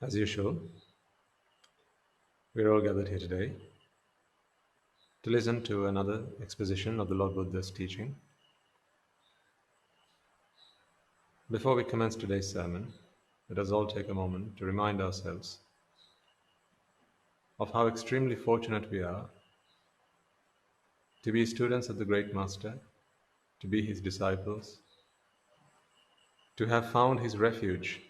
As usual, we're all gathered here today to listen to another exposition of the Lord Buddha's teaching. Before we commence today's sermon, let us all take a moment to remind ourselves of how extremely fortunate we are to be students of the Great Master, to be his disciples, to have found his refuge,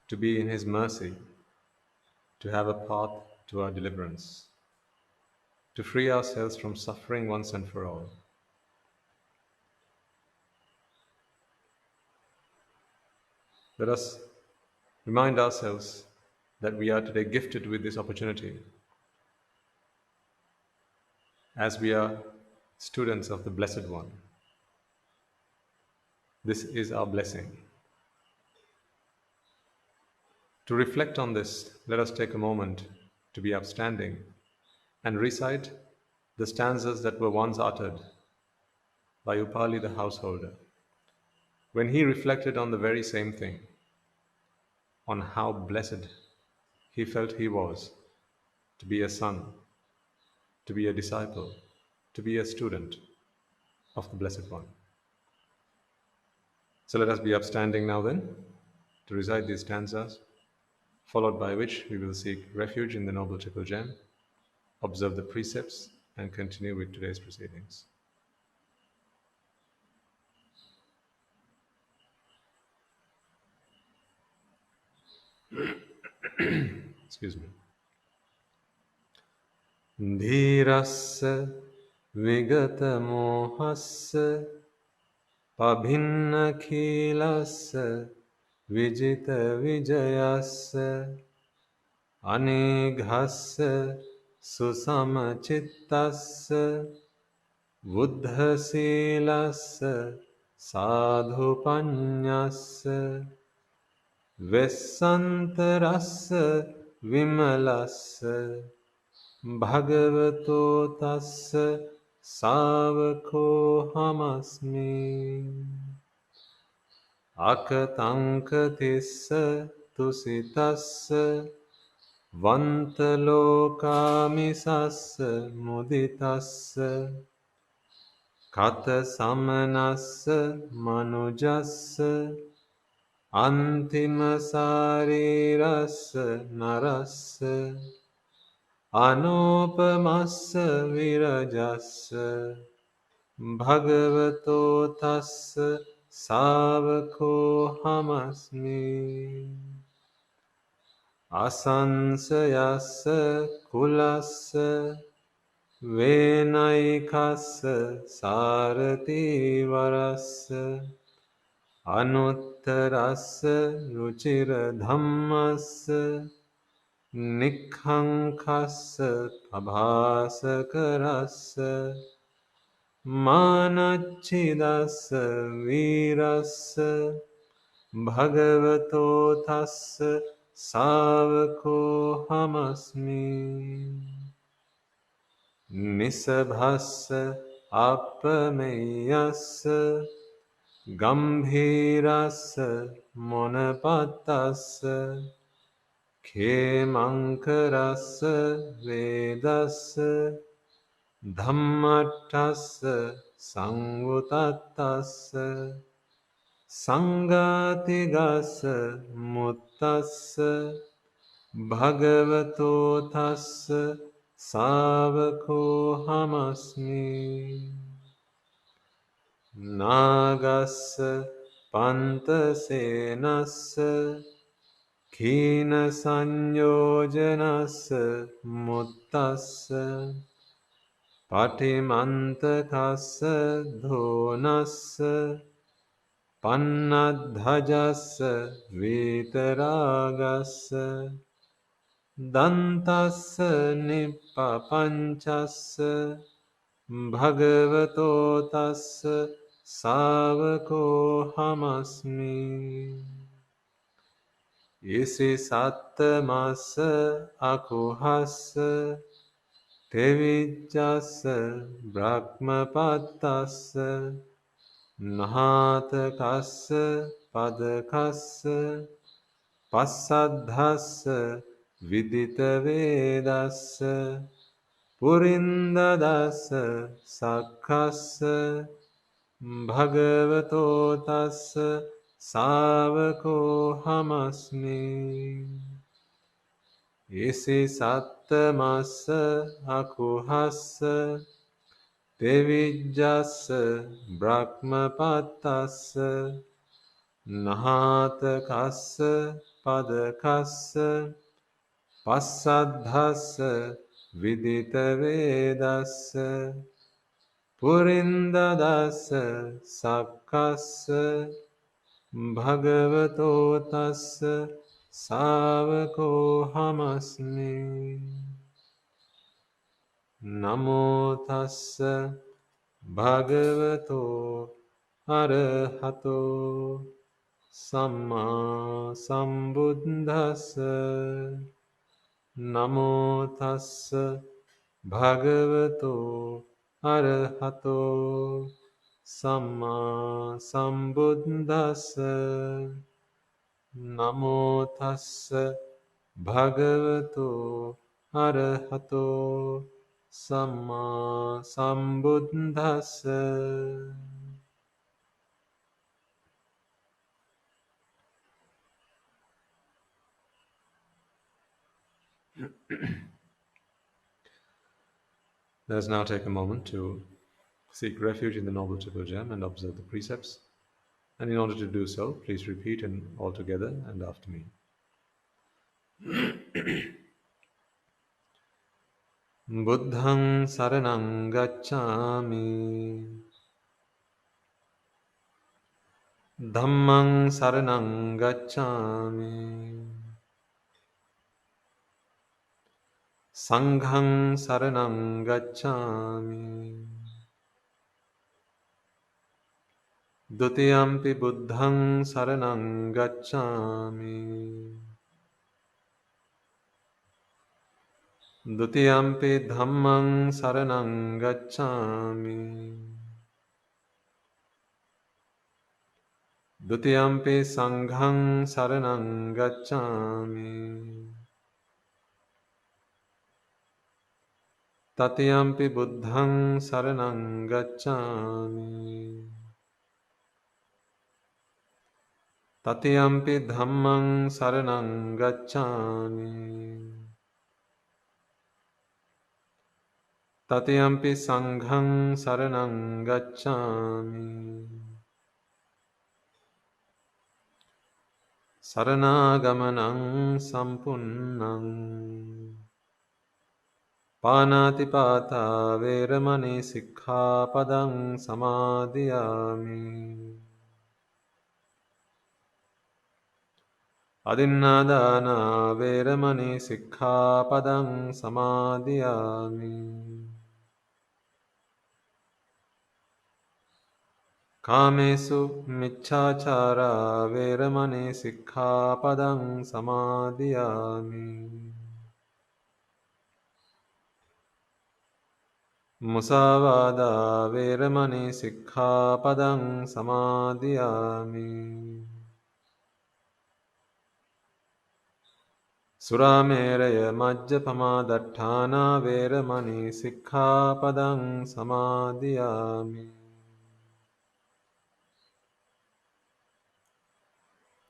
to be in his mercy, to have a path to our deliverance, to free ourselves from suffering once and for all. Let us remind ourselves that we are today gifted with this opportunity as we are students of the Blessed One. This is our blessing. To reflect on this, let us take a moment to be upstanding and recite the stanzas that were once uttered by Upali the householder, when he reflected on the very same thing, on how blessed he felt he was to be a son, to be a disciple, to be a student of the Blessed One. So let us be upstanding now then to recite these stanzas, followed by which we will seek refuge in the Noble Triple Gem, observe the precepts, and continue with today's proceedings. Excuse me. Dhirassa vigata mohassa pabhinna khilassa vijita vijayassa anighassa susamachitassa buddhasilassa sadhupanyassa vessantarassa vimalassa bhagavato tassa savako hamasmi akatanka tusitassa vantalokamissassa muditassa kata samanassa manujassa antima sarirassa narassa anopamassa virajassa bhagavato tassa savako hamasmi asansayassa kulassa venaikassa sarati varassa anuttarassa ruchira dhammassa nikhankassa abhasakarassa manachidassa virassa bhagavato tassa savako hamasmi nisabhassa appameyassa gambhirassa monapattassa khemankarassa vedassa dhammattassa samvutattassa sangatigassa muttassa bhagavato tassa savako hamasmi nagassa pantasenassa khina sanyojanassa muttassa patimantakassa dhonassa pannadhajassa vitaragassa dantassa nippapanchassa bhagavato tassa savako hamasmi isi sattamassa akuhassa tevijjassa brahmapattassa nahatakassa padakassa Passadhassa vidita vedassa Purindadassa sakkassa bhagavato tassa savako hamasmi. Isi sattamassa akuhassa devijjassa brahmapattassa nahatakassa padakassa passadhassa vidita vedassa Purindadassa sakkassa bhagavato tassa savako hamasmi. Namo tassa bhagavato arahato samma sambuddhassa. Namo tassa bhagavato arahato samma sambuddhassa. Namo tassa bhagavato arahato samma sambuddhassa. Let us now take a moment to seek refuge in the Noble Triple Gem and observe the precepts. And in order to do so, please repeat all together and after me. Buddhang saranang gacchami. Dhammang saranang gacchami. Sanghang saranang gacchami. Dutiyampi buddhang saranang gacchami. Dutiyampi dhammang saranang gacchami. Dutiyampi sanghang saranang gacchami. Tatiyampi buddhang saranang gacchami. Tatiyampi dhammang saranang gacchami. Tatiyampi sanghang saranang gacchami. Saranaгаmanang sampunnang. Panatipata veramani sikkhapadang samadhiyami. Adinnādāna veramani sikkhapadang samadhiyami. Kāmesu micchāchārā veramani sikkhapadang samadhiyami. Musāvādā veramani sikkhapadang samadhiyami. Suramēraya majjapamādatthāna veramani sikkhapadang samadhiyami.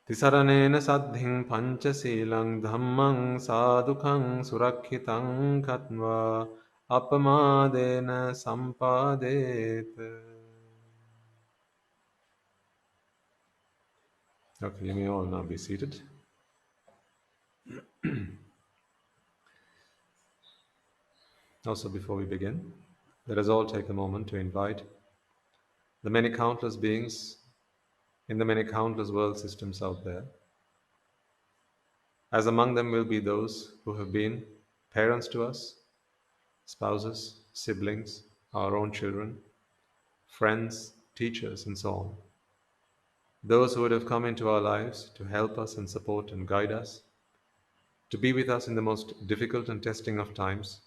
Tisaranena saddhiṃ pañcasīlaṃ dhammaṃ sādhukaṃ surakkhitāṃ katva apamādena sampādēt. Okay, you may all now be seated. Also, before we begin, let us all take a moment to invite the many countless beings in the many countless world systems out there, as among them will be those who have been parents to us, spouses, siblings, our own children, friends, teachers, and so on. Those who would have come into our lives to help us and support and guide us, to be with us in the most difficult and testing of times,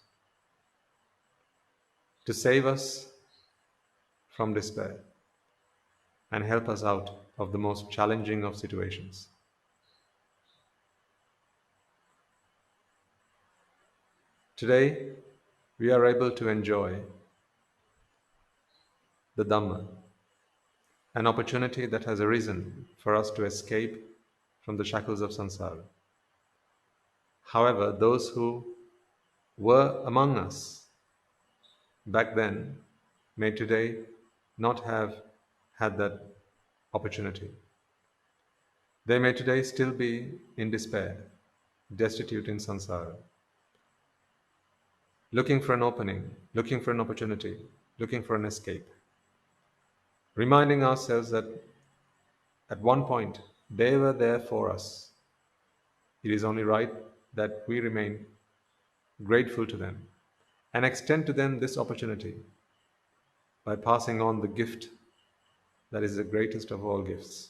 to save us from despair and help us out of the most challenging of situations. Today, we are able to enjoy the Dhamma, an opportunity that has arisen for us to escape from the shackles of samsara. However, those who were among us back then may today not have had that opportunity. They may today still be in despair, destitute in samsara, looking for an opening, looking for an opportunity, looking for an escape, reminding ourselves that at one point they were there for us. It is only right that we remain grateful to them and extend to them this opportunity by passing on the gift that is the greatest of all gifts,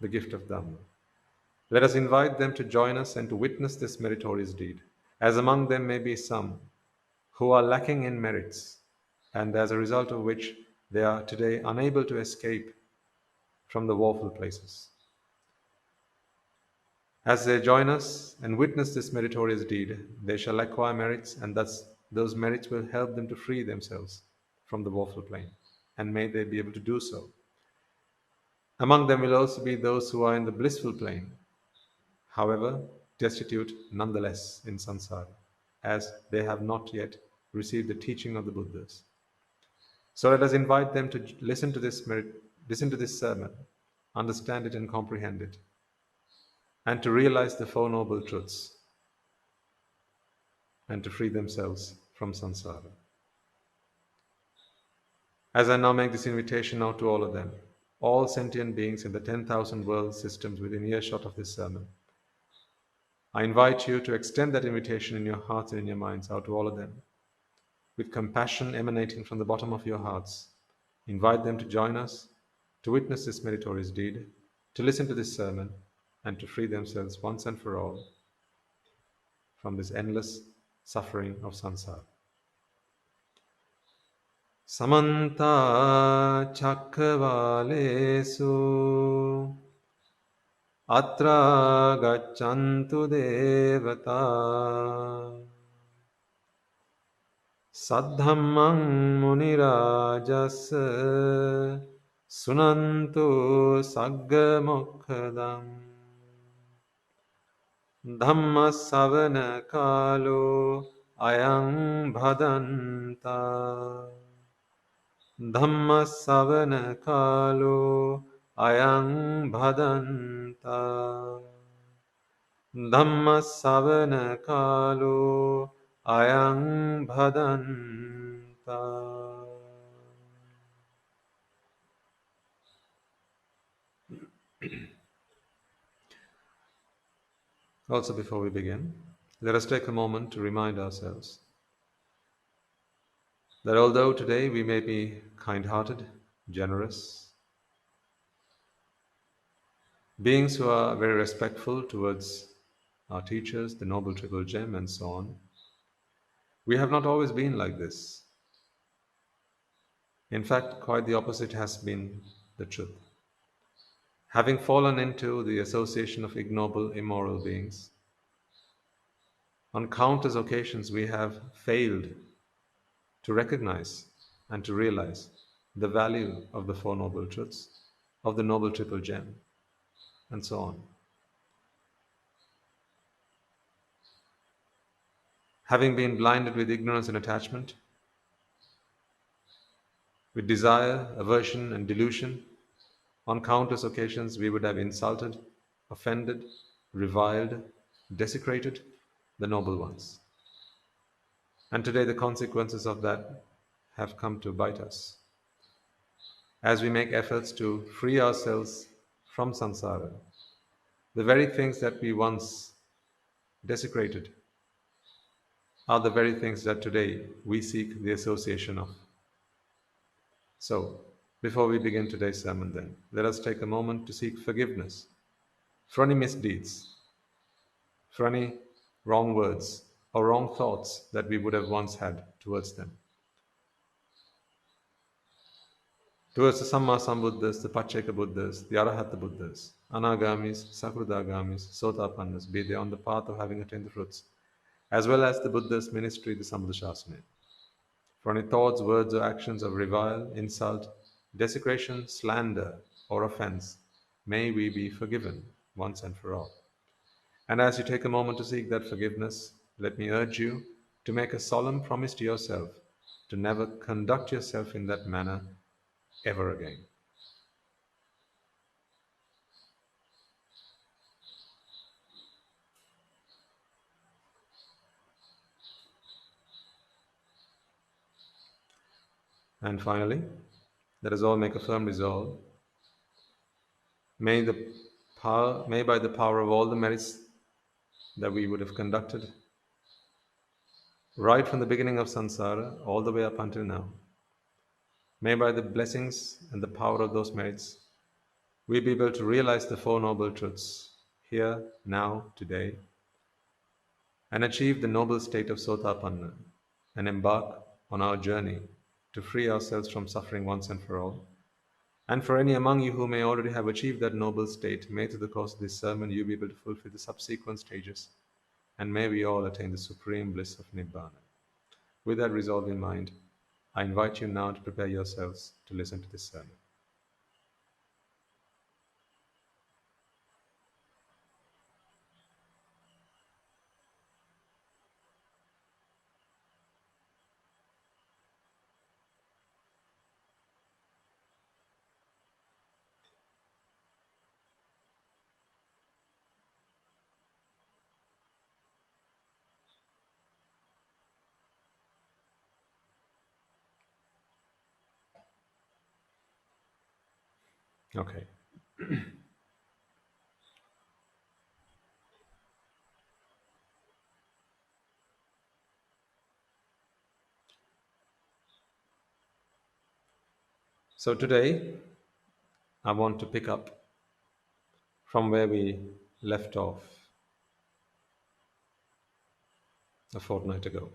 the gift of Dhamma. Let us invite them to join us and to witness this meritorious deed, as among them may be some who are lacking in merits, and as a result of which they are today unable to escape from the woeful places. As they join us and witness this meritorious deed, they shall acquire merits, and thus those merits will help them to free themselves from the woeful plane, and may they be able to do so. Among them will also be those who are in the blissful plane, however destitute nonetheless in samsara, as they have not yet received the teaching of the Buddhas. So let us invite them to listen to this sermon, understand it and comprehend it, and to realize the Four Noble Truths, and to free themselves from samsara. As I now make this invitation out to all of them, all sentient beings in the 10,000 world systems within earshot of this sermon, I invite you to extend that invitation in your hearts and in your minds out to all of them. With compassion emanating from the bottom of your hearts, invite them to join us, to witness this meritorious deed, to listen to this sermon, and to free themselves once and for all from this endless suffering of samsara. Samanta Chakravalesu Atra Gachantu Devata Saddhammang Munirajasa Sunantu Sagga Mokkadam Dhamma Savana Kalo Ayang Bhadanta Dhamma Savana Kalo Ayang Bhadanta Dhamma Savana Kalo Ayang Bhadanta. Also, before we begin, let us take a moment to remind ourselves that although today we may be kind-hearted, generous, beings who are very respectful towards our teachers, the Noble Triple Gem, and so on, we have not always been like this. In fact, quite the opposite has been the truth. Having fallen into the association of ignoble, immoral beings, on countless occasions we have failed to recognize and to realize the value of the Four Noble Truths, of the Noble Triple Gem, and so on. Having been blinded with ignorance and attachment, with desire, aversion, and delusion, on countless occasions we would have insulted, offended, reviled, desecrated the noble ones. And today the consequences of that have come to bite us. As we make efforts to free ourselves from samsara, the very things that we once desecrated are the very things that today we seek the association of. So, before we begin today's sermon then, let us take a moment to seek forgiveness for any misdeeds, for any wrong words or wrong thoughts that we would have once had towards them. Towards the Samma Sambuddhas, the Pacceka Buddhas, the Arahata Buddhas, Anagamis, Sakridagamis, Sotapannas, be they on the path of having attained the fruits, as well as the Buddha's ministry, the Sambuddhashasana. For any thoughts, words, or actions of revile, insult, desecration, slander, or offense, may we be forgiven once and for all. And as you take a moment to seek that forgiveness, let me urge you to make a solemn promise to yourself to never conduct yourself in that manner ever again. And finally, let us all make a firm resolve. May by the power of all the merits that we would have conducted right from the beginning of samsara all the way up until now, may by the blessings and the power of those merits, we be able to realize the Four Noble Truths here, now, today, and achieve the noble state of Sotapanna and embark on our journey to free ourselves from suffering once and for all. And for any among you who may already have achieved that noble state, may through the course of this sermon you be able to fulfill the subsequent stages, and may we all attain the supreme bliss of Nibbana. With that resolve in mind, I invite you now to prepare yourselves to listen to this sermon. Okay. So today, I want to pick up from where we left off a fortnight ago.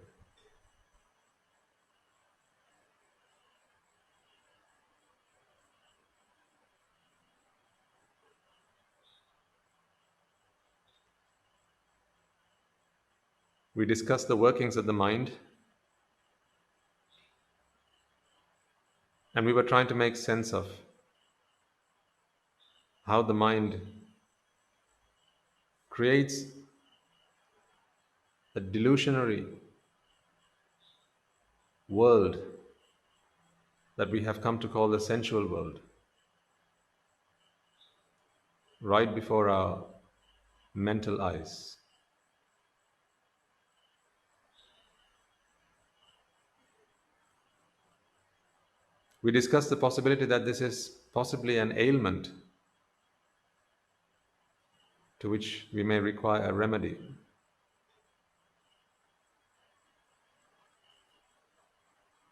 We discussed the workings of the mind, and we were trying to make sense of how the mind creates a delusionary world that we have come to call the sensual world right before our mental eyes. We discussed the possibility that this is possibly an ailment to which we may require a remedy.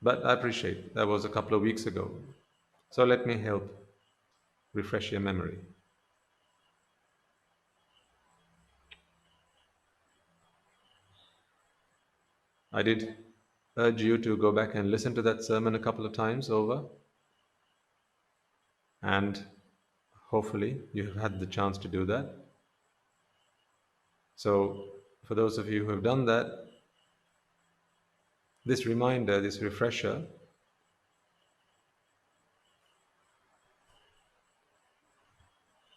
But I appreciate that was a couple of weeks ago. So let me help refresh your memory. I did urge you to go back and listen to that sermon a couple of times over, and hopefully you have had the chance to do that. So for those of you who have done that, this reminder, this refresher,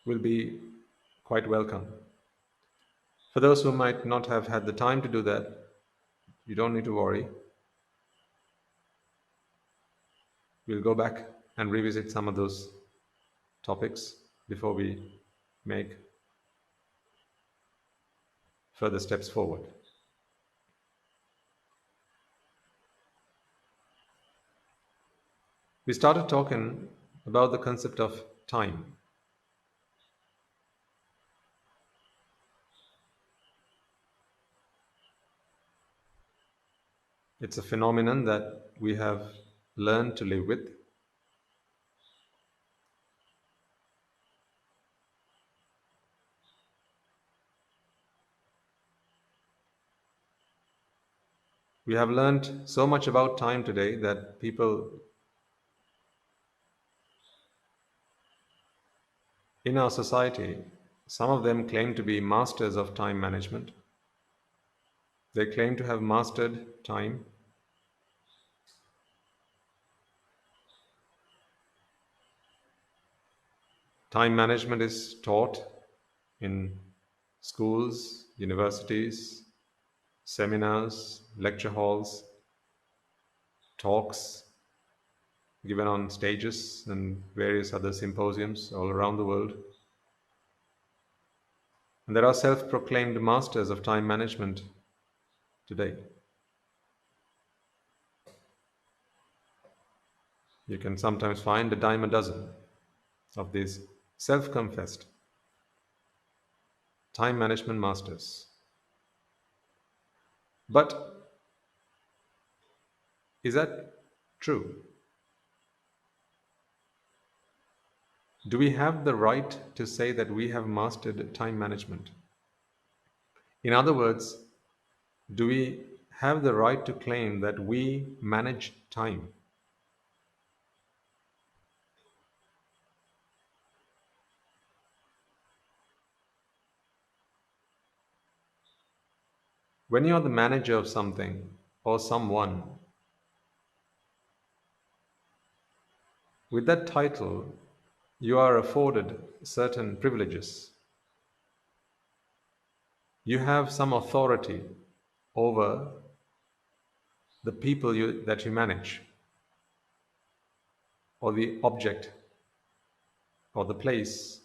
will be quite welcome. For those who might not have had the time to do that, you don't need to worry. We'll go back and revisit some of those topics before we make further steps forward. We started talking about the concept of time. It's a phenomenon that we have learned to live with. We have learned so much about time today that people in our society, some of them claim to be masters of time management. They claim to have mastered time. Time management is taught in schools, universities, seminars, lecture halls, talks given on stages and various other symposiums all around the world. And there are self proclaimed masters of time management today. You can sometimes find a dime a dozen of these self confessed time management masters. But is that true? Do we have the right to say that we have mastered time management? In other words, do we have the right to claim that we manage time? When you are the manager of something or someone, with that title, you are afforded certain privileges. You have some authority over the people that you manage, or the object, or the place,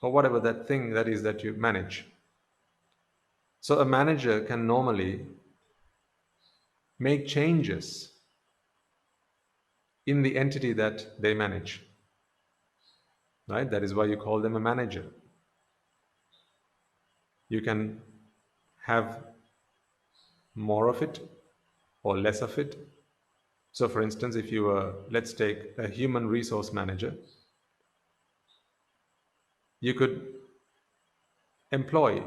or whatever that thing that is that you manage. So a manager can normally make changes in the entity that they manage. Right? That is why you call them a manager. You can have more of it or less of it. So, for instance, if you were, let's take a human resource manager, you could employ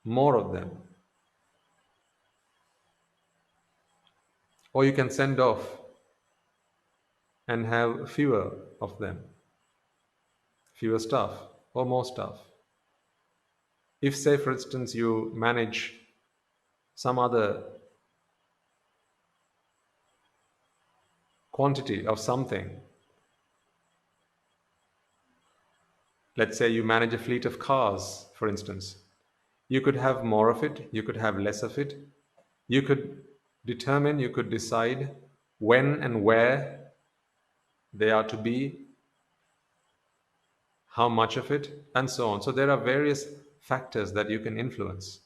more of them, or you can send off and have fewer of them, fewer staff or more staff. If, say, for instance, you manage some other quantity of something, let's say you manage a fleet of cars, for instance, you could have more of it, you could have less of it. You could determine, you could decide when and where they are to be, how much of it, and so on. So there are various factors that you can influence.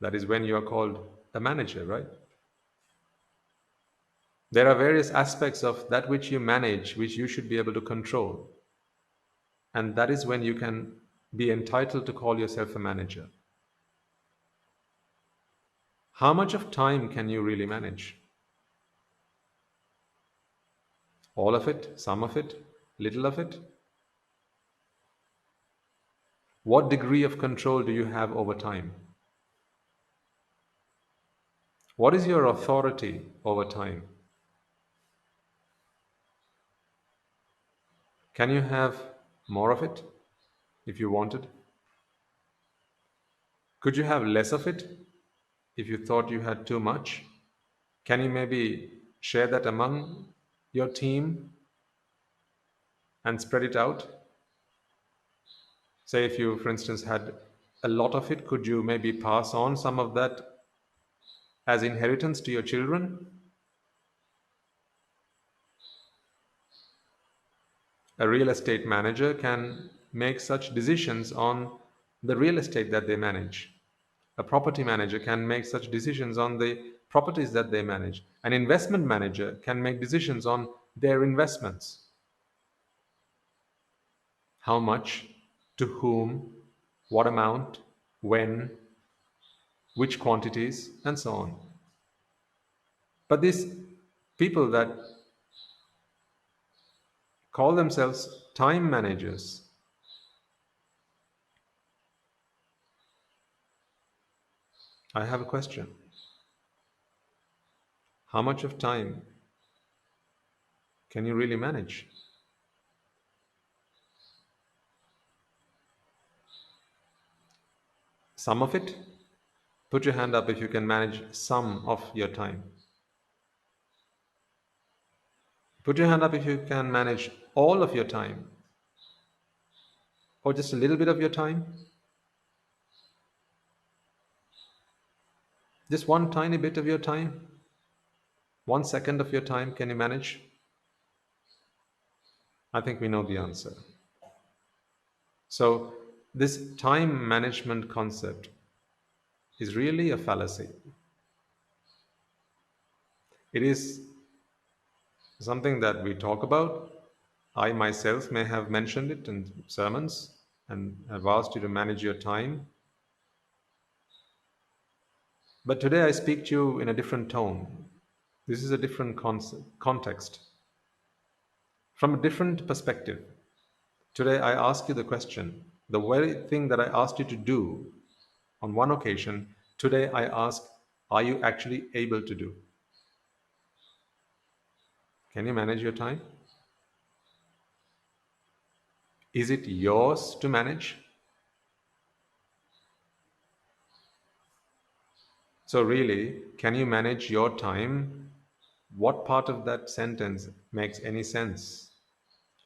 That is when you are called a manager, right? There are various aspects of that which you manage, which you should be able to control. And that is when you can be entitled to call yourself a manager. How much of time can you really manage? All of it? Some of it? Little of it? What degree of control do you have over time? What is your authority over time? Can you have more of it if you wanted? Could you have less of it if you thought you had too much? Can you maybe share that among your team and spread it out? Say, if you, for instance, had a lot of it, could you maybe pass on some of that as inheritance to your children? A real estate manager can make such decisions on the real estate that they manage. A property manager can make such decisions on the properties that they manage. An investment manager can make decisions on their investments. How much, to whom, what amount, when, which quantities, and so on. But these people that call themselves time managers, I have a question. How much of time can you really manage? Some of it? Put your hand up if you can manage some of your time. Put your hand up if you can manage all of your time, or just a little bit of your time. Just one tiny bit of your time, 1 second of your time, can you manage? I think we know the answer. So, this time management concept is really a fallacy. It is something that we talk about. I myself may have mentioned it in sermons and have asked you to manage your time. But today I speak to you in a different tone. This is a different context. From a different perspective. Today I ask you the question, the very thing that I asked you to do on one occasion, today I ask, are you actually able to do? Can you manage your time? Is it yours to manage? So really, can you manage your time? What part of that sentence makes any sense?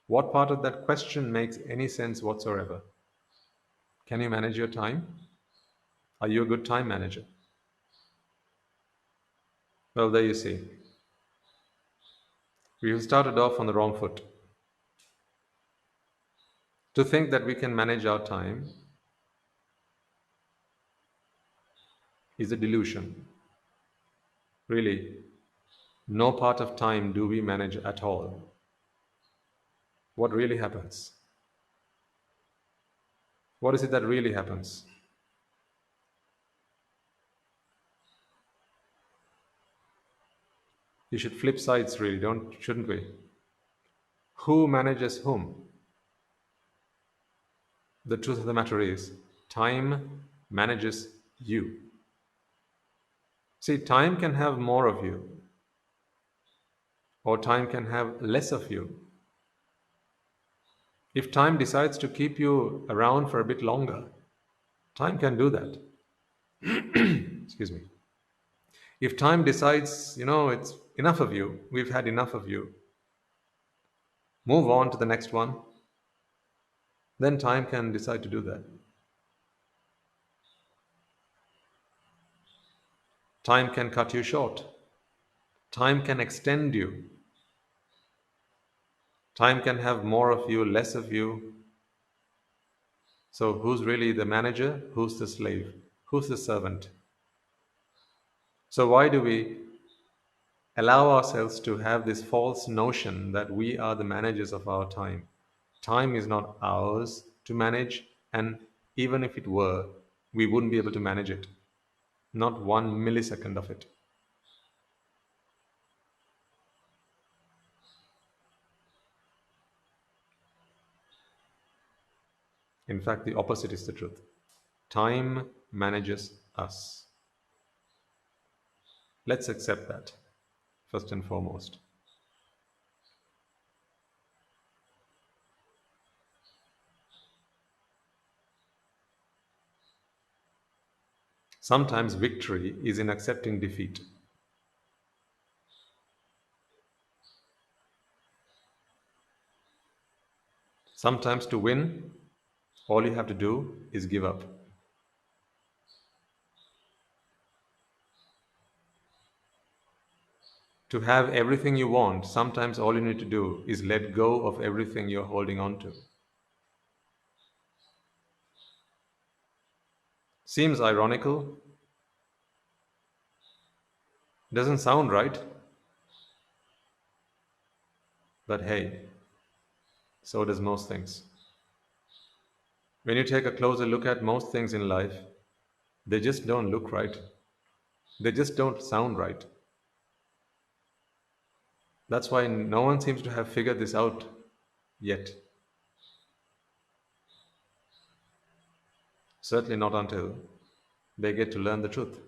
What part of that question makes any sense whatsoever? Can you manage your time? Are you a good time manager? Well, there you see. We've started off on the wrong foot. To think that we can manage our time is a delusion. Really, no part of time do we manage at all. What really happens? What is it that really happens? You should flip sides, really, shouldn't we? Who manages whom? The truth of the matter is, time manages you. See, time can have more of you, or time can have less of you. If time decides to keep you around for a bit longer, time can do that. Excuse me. If time decides, it's enough of you, we've had enough of you, move on to the next one, then time can decide to do that. Time can cut you short. Time can extend you. Time can have more of you, less of you. So who's really the manager? Who's the slave? Who's the servant? So why do we allow ourselves to have this false notion that we are the managers of our time? Time is not ours to manage, and even if it were, we wouldn't be able to manage it. Not 1 millisecond of it. In fact, the opposite is the truth. Time manages us. Let's accept that, first and foremost. Sometimes victory is in accepting defeat. Sometimes to win, all you have to do is give up. To have everything you want, sometimes all you need to do is let go of everything you're holding on to. Seems ironical. Doesn't sound right. But hey, so does most things. When you take a closer look at most things in life, they just don't look right. They just don't sound right. That's why no one seems to have figured this out yet. Certainly not until they get to learn the truth.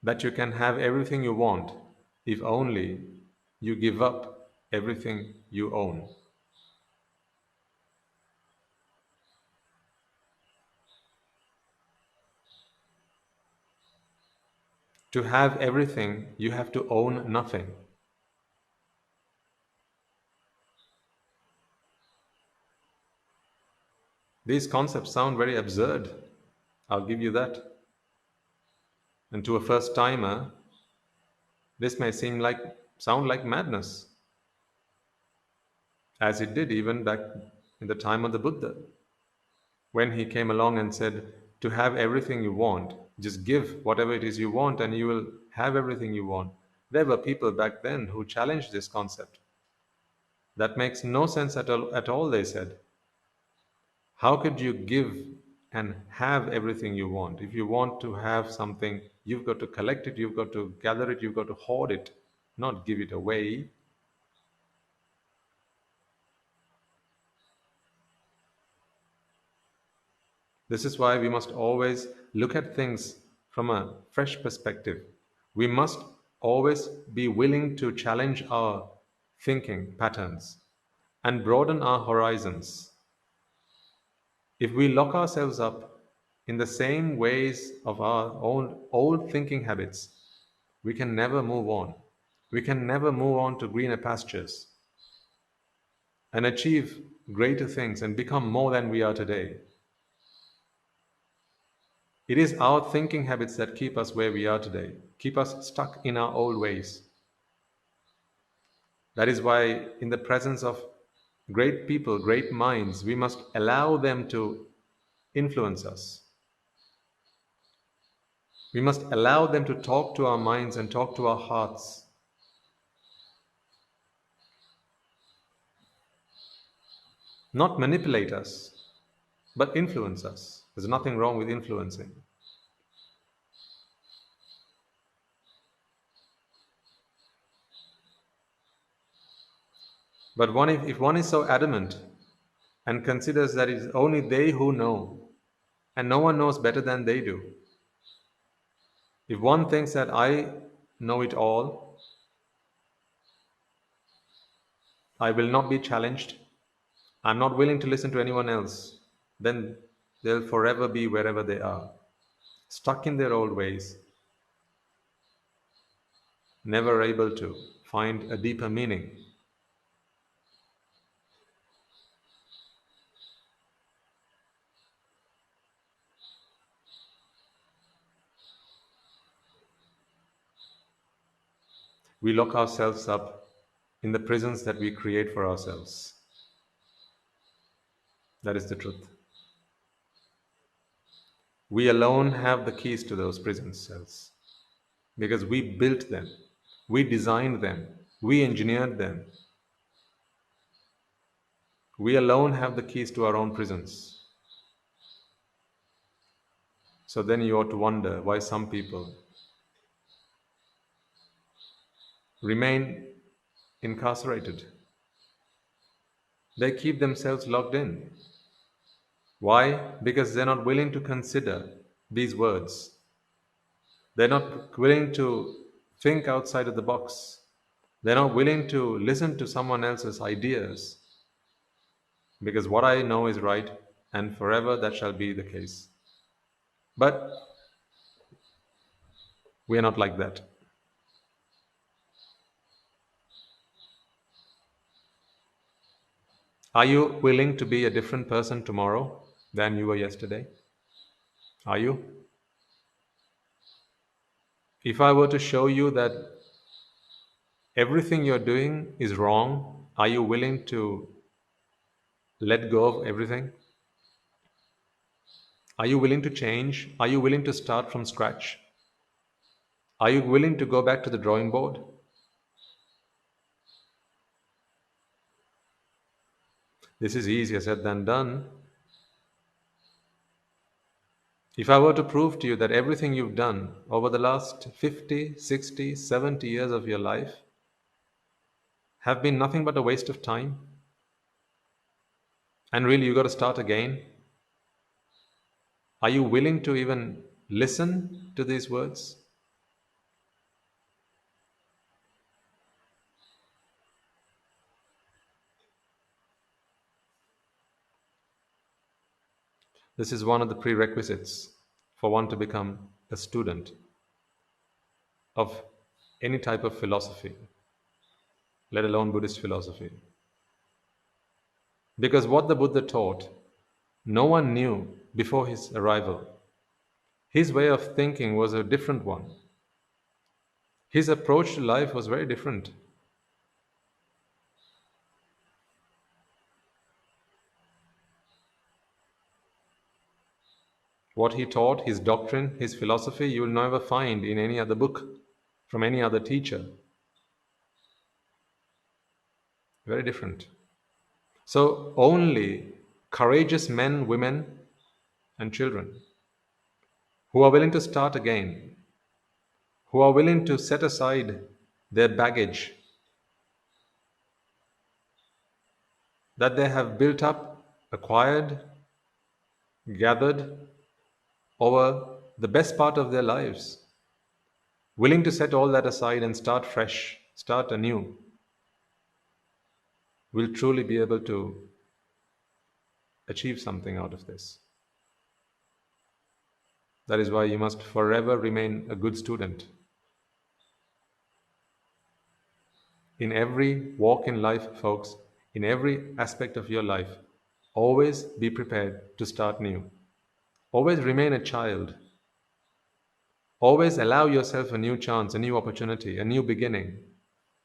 That you can have everything you want if only you give up everything you own. To have everything, you have to own nothing. These concepts sound very absurd. I'll give you that. And to a first timer, this may sound like madness, as it did even back in the time of the Buddha, when he came along and said, to have everything you want, just give whatever it is you want and you will have everything you want. There were people back then who challenged this concept. That makes no sense at all, they said. How could you give and have everything you want? If you want to have something, you've got to collect it, you've got to gather it, you've got to hoard it, not give it away. This is why we must always look at things from a fresh perspective. We must always be willing to challenge our thinking patterns and broaden our horizons. If we lock ourselves up in the same ways of our own old thinking habits, we can never move on. We can never move on to greener pastures and achieve greater things and become more than we are today. It is our thinking habits that keep us where we are today, keep us stuck in our old ways. That is why, in the presence of great people, great minds, we must allow them to influence us. We must allow them to talk to our minds and talk to our hearts. Not manipulate us, but influence us. There's nothing wrong with influencing. But if one is so adamant and considers that it is only they who know, and no one knows better than they do, if one thinks that I know it all, I will not be challenged, I'm not willing to listen to anyone else, then they'll forever be wherever they are, stuck in their old ways, never able to find a deeper meaning. We lock ourselves up in the prisons that we create for ourselves. That is the truth. We alone have the keys to those prison cells because we built them, we designed them, we engineered them. We alone have the keys to our own prisons. So then you ought to wonder why some people remain incarcerated. They keep themselves locked in. Why? Because they're not willing to consider these words. They're not willing to think outside of the box. They're not willing to listen to someone else's ideas. Because what I know is right, and forever that shall be the case. But we are not like that. Are you willing to be a different person tomorrow than you were yesterday? Are you? If I were to show you that everything you're doing is wrong, are you willing to let go of everything? Are you willing to change? Are you willing to start from scratch? Are you willing to go back to the drawing board? This is easier said than done. If I were to prove to you that everything you've done over the last 50, 60, 70 years of your life have been nothing but a waste of time, and really you got to start again, are you willing to even listen to these words? This is one of the prerequisites for one to become a student. of any type of philosophy, let alone Buddhist philosophy. Because what the Buddha taught, no one knew before his arrival. His way of thinking was a different one. His approach to life was very different. What he taught, his doctrine, his philosophy, you will never find in any other book from any other teacher. Very different. So only courageous men, women, and children who are willing to start again, who are willing to set aside their baggage that they have built up, acquired, gathered over the best part of their lives, willing to set all that aside and start fresh, start anew, will truly be able to achieve something out of this. That is why you must forever remain a good student. In every walk in life, folks, in every aspect of your life, always be prepared to start new. Always remain a child. Always allow yourself a new chance, a new opportunity, a new beginning,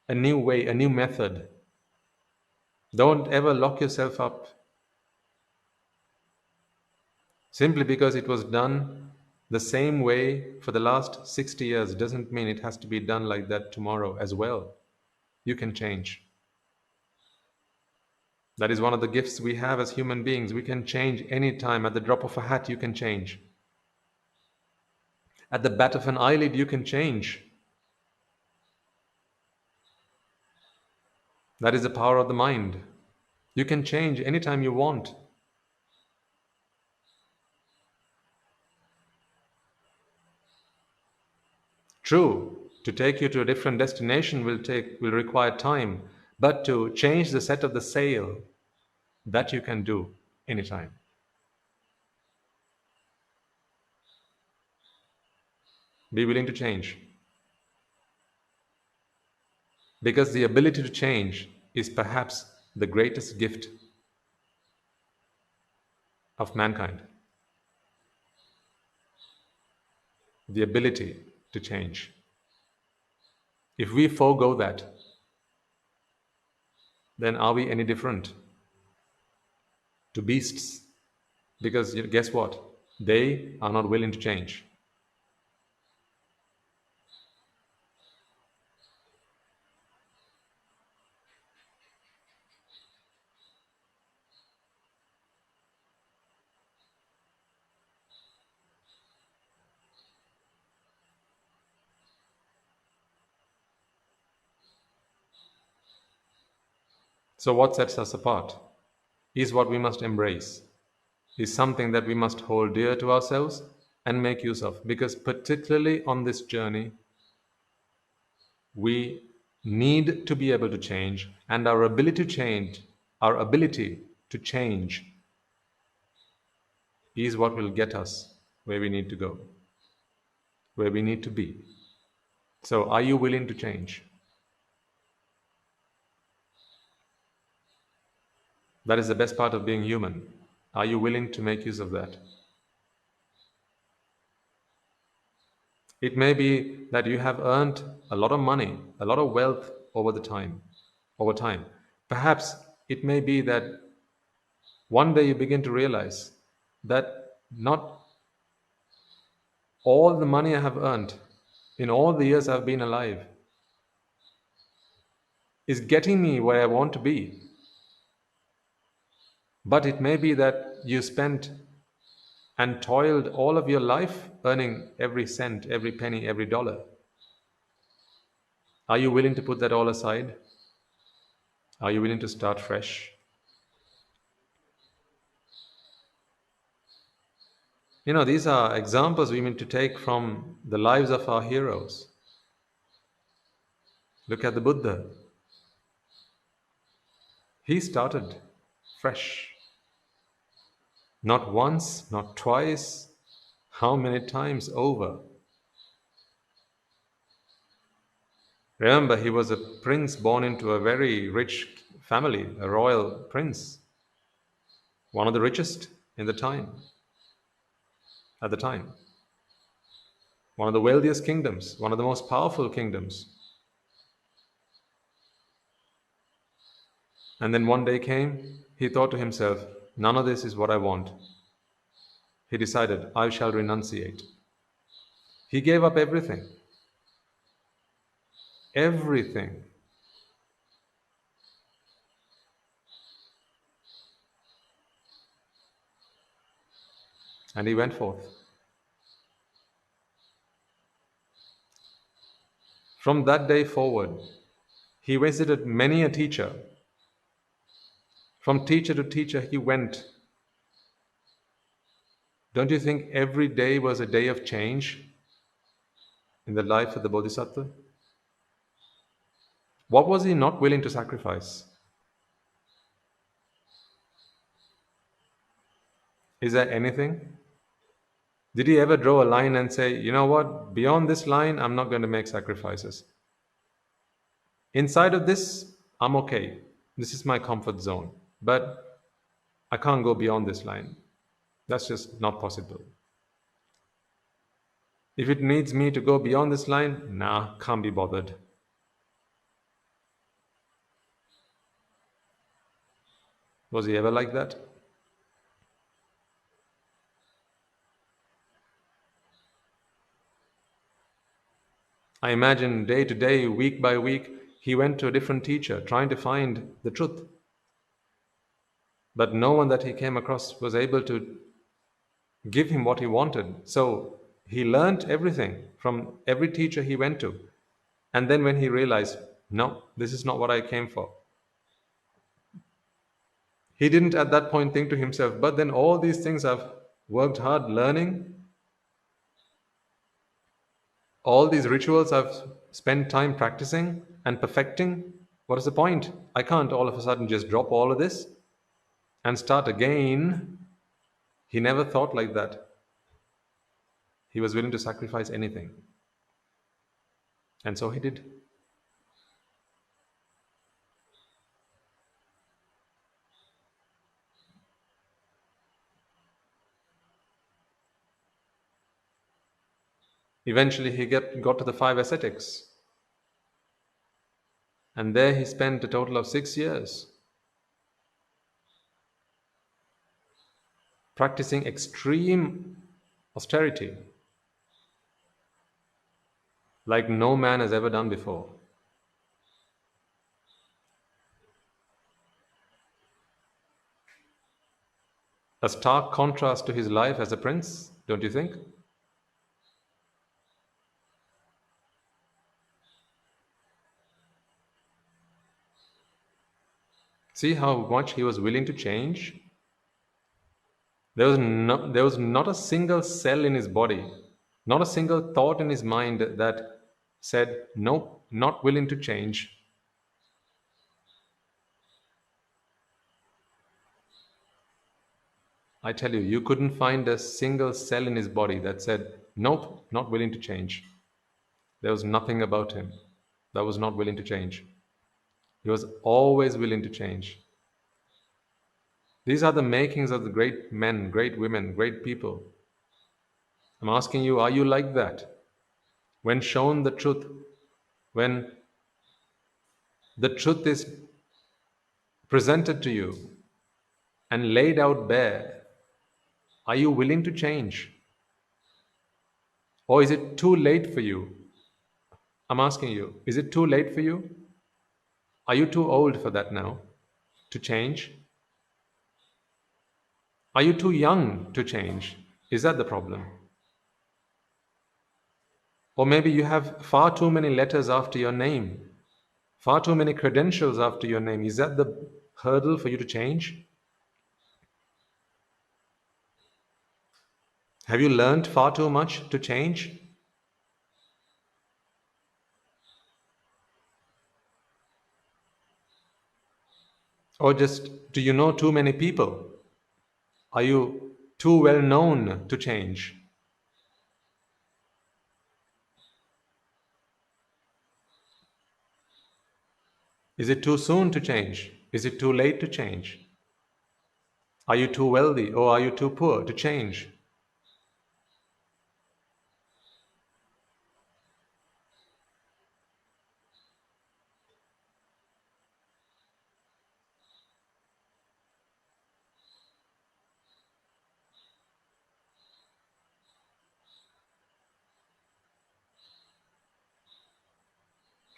a new way, a new method. Don't ever lock yourself up simply because it was done the same way for the last 60 years doesn't mean it has to be done like that tomorrow as well. You can change. That is one of the gifts we have as human beings. We can change any time. At the drop of a hat, you can change. At the bat of an eyelid, you can change. That is the power of the mind. You can change anytime you want. True, to take you to a different destination will require time, but to change the set of the sail, that you can do anytime. Be willing to change. Because the ability to change is perhaps the greatest gift of mankind. The ability to change. If we forego that, then are we any different to beasts? Because guess what? They are not willing to change. So what sets us apart is what we must embrace, is something that we must hold dear to ourselves and make use of. Because particularly on this journey, we need to be able to change, and our ability to change is what will get us where we need to go, where we need to be. So are you willing to change? That is the best part of being human. Are you willing to make use of that? It may be that you have earned a lot of money, a lot of wealth over time. Perhaps it may be that one day you begin to realize that not all the money I have earned in all the years I've been alive is getting me where I want to be. But it may be that you spent and toiled all of your life earning every cent, every penny, every dollar. Are you willing to put that all aside? Are you willing to start fresh? These are examples we need to take from the lives of our heroes. Look at the Buddha. He started fresh. Not once, not twice, how many times over? Remember, he was a prince born into a very rich family, a royal prince, one of the richest in the time, at the time, one of the wealthiest kingdoms, one of the most powerful kingdoms. And then one day came, he thought to himself, none of this is what I want. He decided, I shall renunciate. He gave up everything. Everything. And he went forth. From that day forward, he visited many a teacher. From teacher to teacher, he went. Don't you think every day was a day of change in the life of the Bodhisattva? What was he not willing to sacrifice? Is there anything? Did he ever draw a line and say, you know what, beyond this line, I'm not going to make sacrifices? Inside of this, I'm okay. This is my comfort zone. But I can't go beyond this line. That's just not possible. If it needs me to go beyond this line, nah, can't be bothered. Was he ever like that? I imagine day to day, week by week, he went to a different teacher trying to find the truth. But no one that he came across was able to give him what he wanted. So he learnt everything from every teacher he went to. And then when he realized, no, this is not what I came for, he didn't at that point think to himself, but then all these things I've worked hard learning, all these rituals I've spent time practicing and perfecting, what is the point? I can't all of a sudden just drop all of this and start again. He never thought like that. He was willing to sacrifice anything. And so he did. Eventually he got to the 5 ascetics. And there he spent a total of 6 years practicing extreme austerity like no man has ever done before. A stark contrast to his life as a prince, don't you think? See how much he was willing to change? There was not a single cell in his body, not a single thought in his mind that said, nope, not willing to change. I tell you, you couldn't find a single cell in his body that said, nope, not willing to change. There was nothing about him that was not willing to change. He was always willing to change. These are the makings of the great men, great women, great people. I'm asking you, are you like that? When shown the truth, when the truth is presented to you and laid out bare, are you willing to change? Or is it too late for you? I'm asking you, is it too late for you? Are you too old for that now, to change? Are you too young to change? Is that the problem? Or maybe you have far too many letters after your name, far too many credentials after your name. Is that the hurdle for you to change? Have you learned far too much to change? Or just do you know too many people? Are you too well known to change? Is it too soon to change? Is it too late to change? Are you too wealthy or are you too poor to change?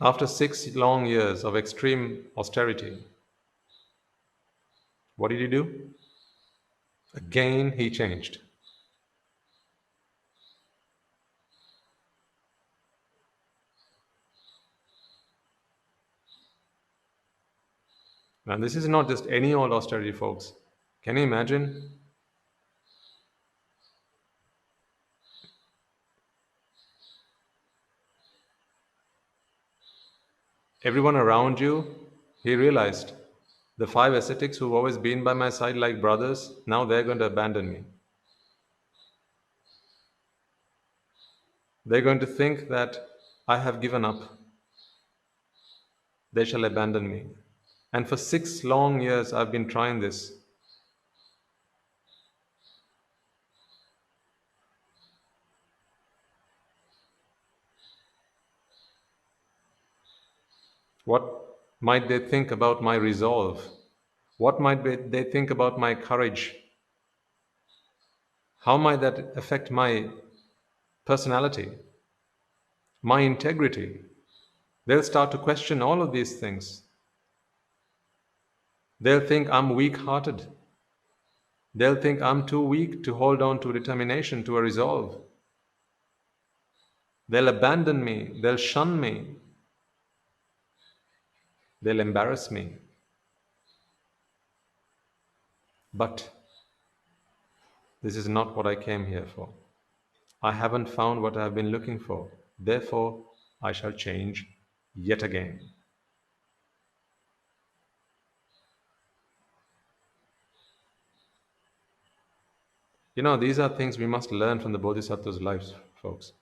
After 6 long years of extreme austerity, what did he do? Again, he changed. And this is not just any old austerity, folks. Can you imagine? Everyone around you, he realized the 5 ascetics who've always been by my side like brothers, now they're going to abandon me. They're going to think that I have given up. They shall abandon me. And for 6 long years, I've been trying this. What might they think about my resolve? What might they think about my courage? How might that affect my personality, my integrity? They'll start to question all of these things. They'll think I'm weak hearted. They'll think I'm too weak to hold on to determination, to a resolve. They'll abandon me. They'll shun me. They'll embarrass me. But this is not what I came here for. I haven't found what I've been looking for. Therefore, I shall change yet again. These are things we must learn from the Bodhisattva's lives, folks.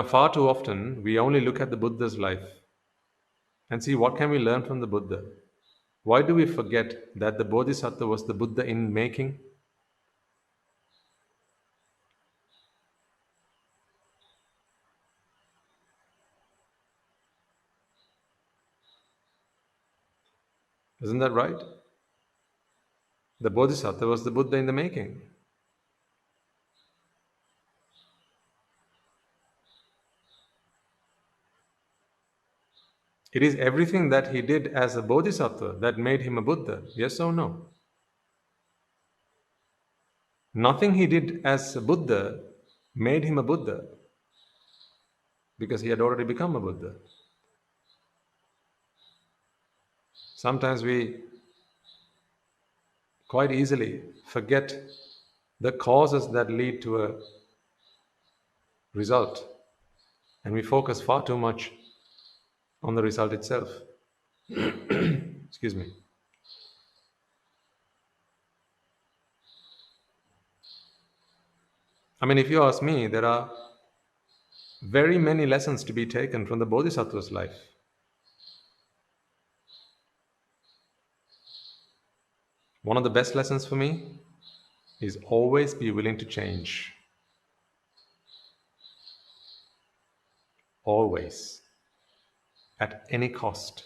Far too often we only look at the Buddha's life and see what can we learn from the Buddha. Why do we forget that the Bodhisattva was the Buddha in making? Isn't that right? The Bodhisattva was the Buddha in the making. It is everything that he did as a Bodhisattva that made him a Buddha, yes or no? Nothing he did as a Buddha made him a Buddha because he had already become a Buddha. Sometimes we quite easily forget the causes that lead to a result, and we focus far too much on the result itself. Excuse me. If you ask me, there are very many lessons to be taken from the Bodhisattva's life. One of the best lessons for me is always be willing to change. Always. At any cost.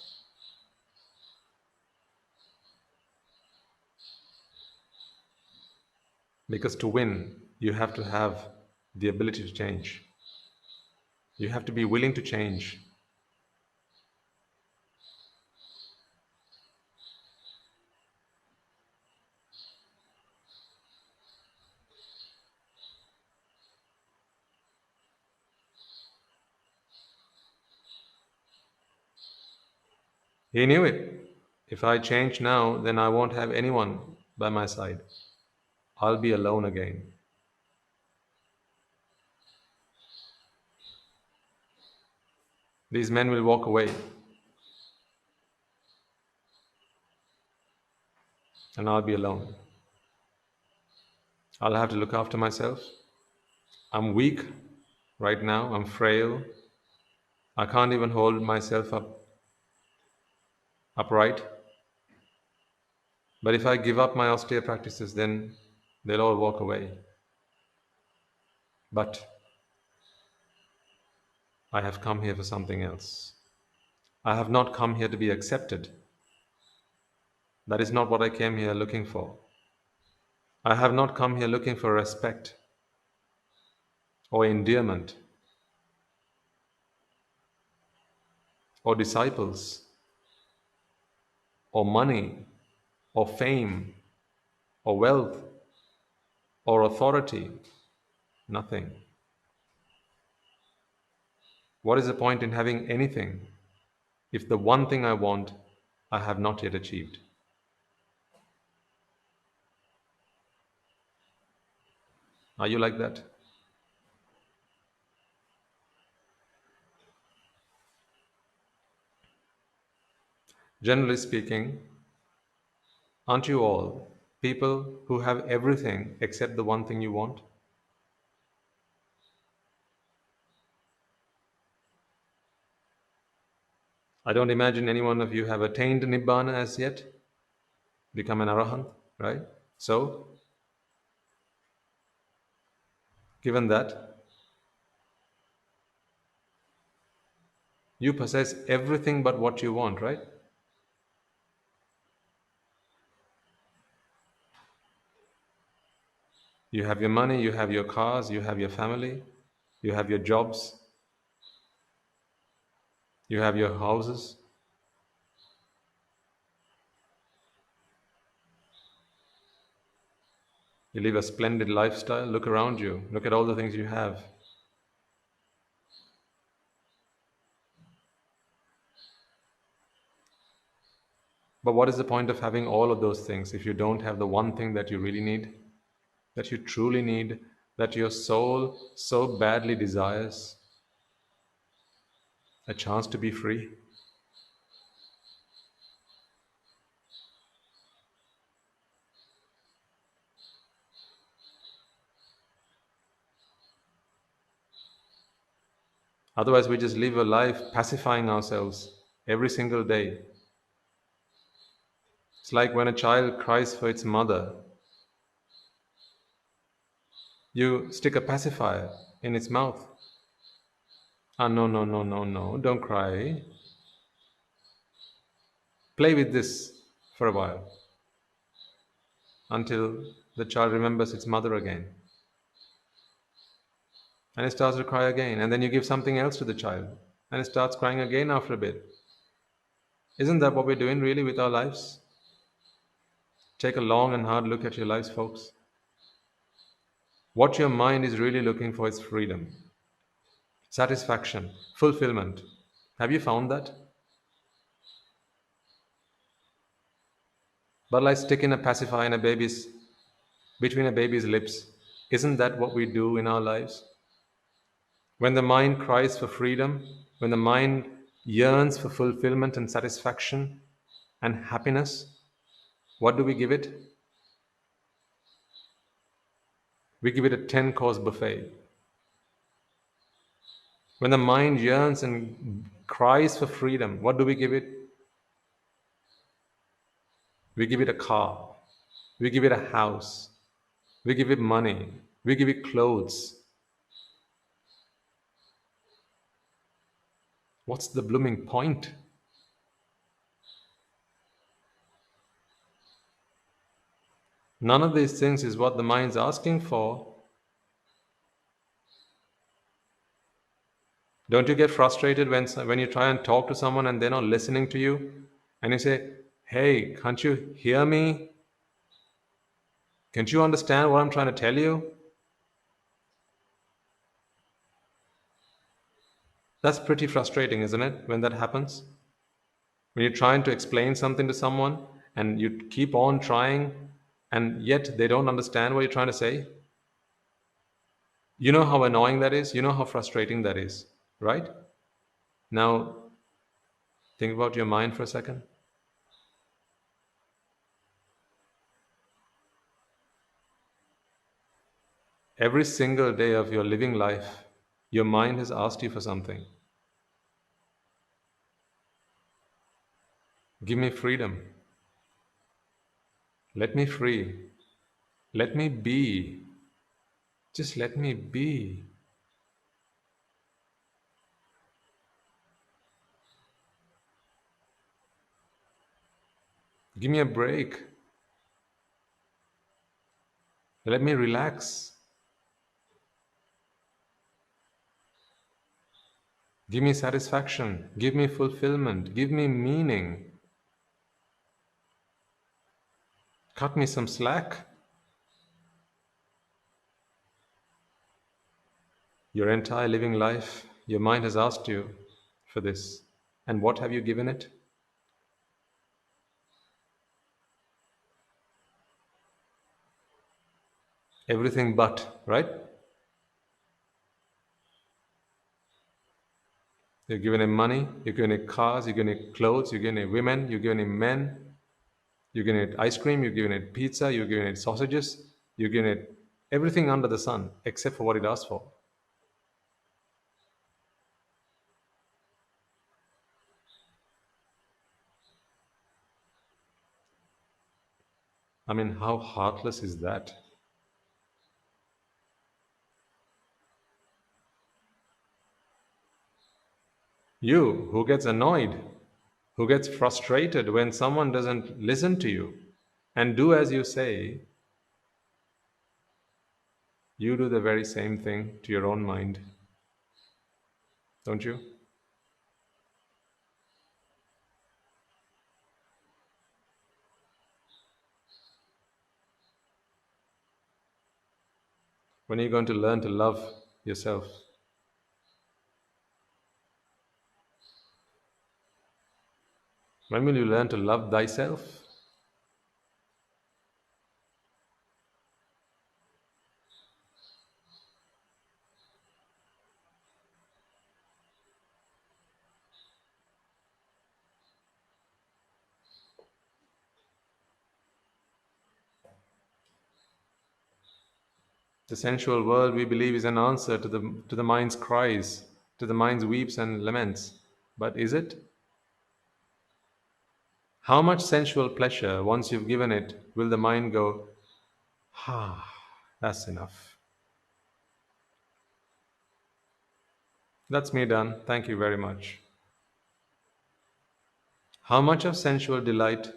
Because to win, you have to have the ability to change. You have to be willing to change. He knew it. If I change now, then I won't have anyone by my side. I'll be alone again. These men will walk away. And I'll be alone. I'll have to look after myself. I'm weak right now. I'm frail. I can't even hold myself up. upright. But if I give up my austere practices, then they'll all walk away. But I have come here for something else. I have not come here to be accepted. That is not what I came here looking for. I have not come here looking for respect or endearment or disciples or money or fame or wealth or authority. Nothing. What is the point in having anything if the one thing I want I have not yet achieved? Are you like that? Generally speaking, aren't you all people who have everything except the one thing you want? I don't imagine any one of you have attained Nibbana as yet, become an Arahant, right? So, given that, you possess everything but what you want, right? You have your money, you have your cars, you have your family, you have your jobs, you have your houses. You live a splendid lifestyle. Look around you. Look at all the things you have. But what is the point of having all of those things if you don't have the one thing that you really need, that you truly need, that your soul so badly desires? A chance to be free. Otherwise, we just live a life pacifying ourselves every single day. It's like when a child cries for its mother, you stick a pacifier in its mouth. Ah, no, no, no, no, no, don't cry. Play with this for a while until the child remembers its mother again. And it starts to cry again. And then you give something else to the child and it starts crying again after a bit. Isn't that what we're doing really with our lives? Take a long and hard look at your lives, folks. What your mind is really looking for is freedom, satisfaction, fulfillment. Have you found that? But like sticking a pacifier in a baby's between a baby's lips, isn't that what we do in our lives? When the mind cries for freedom, when the mind yearns for fulfillment and satisfaction and happiness, what do we give it? We give it a 10-course buffet. When the mind yearns and cries for freedom, what do we give it? We give it a car. We give it a house. We give it money. We give it clothes. What's the blooming point? None of these things is what the mind's asking for. Don't you get frustrated when you try and talk to someone and they're not listening to you? And you say, hey, can't you hear me? Can't you understand what I'm trying to tell you? That's pretty frustrating, isn't it, when that happens? When you're trying to explain something to someone and you keep on trying and yet they don't understand what you're trying to say. You know how annoying that is? You know how frustrating that is, right? Now, think about your mind for a second. Every single day of your living life, your mind has asked you for something. Give me freedom. Let me free. Let me be. Just let me be. Give me a break. Let me relax. Give me satisfaction. Give me fulfillment. Give me meaning. Cut me some slack. Your entire living life, your mind has asked you for this. And what have you given it? Everything but, right? You're giving him money, you're giving him cars, you're giving him clothes, you're giving him women, you're giving him men, you're giving it ice cream, you're giving it pizza, you're giving it sausages, you're giving it everything under the sun except for what it asked for. I mean, how heartless is that? You, who gets annoyed, who gets frustrated when someone doesn't listen to you and do as you say, you do the very same thing to your own mind, don't you? When are you going to learn to love yourself? When will you learn to love thyself? The sensual world, we believe, is an answer to the mind's cries, to the mind's weeps and laments. But is it? How much sensual pleasure, once you've given it, will the mind go, ah, that's enough. That's me done. Thank you very much. How much of sensual delight,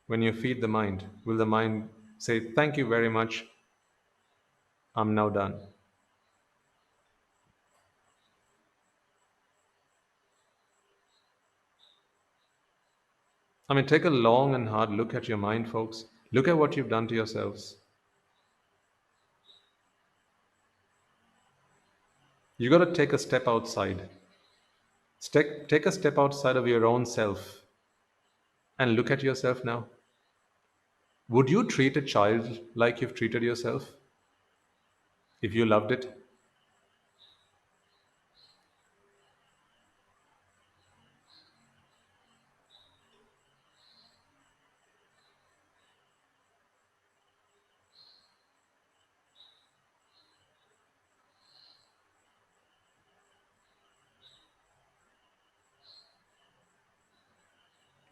when you feed the mind, will the mind say, thank you very much, I'm now done? I mean, take a long and hard look at your mind, folks. Look at what you've done to yourselves. You got to take a step outside. Take a step outside of your own self and look at yourself now. Would you treat a child like you've treated yourself if you loved it?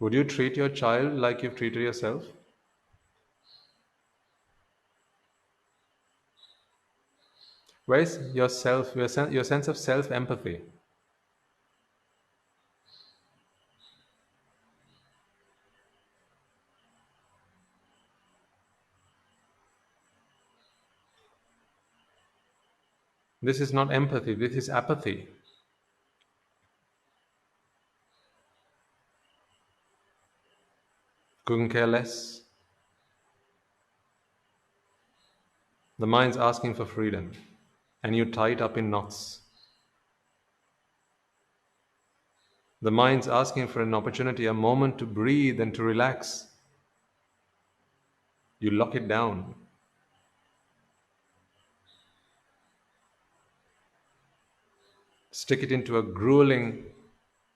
Would you treat your child like you've treated yourself? Where is your self, your sense of self empathy? This is not empathy, this is apathy. Couldn't care less. The mind's asking for freedom, and you tie it up in knots. The mind's asking for an opportunity, a moment to breathe and to relax. You lock it down. Stick it into a grueling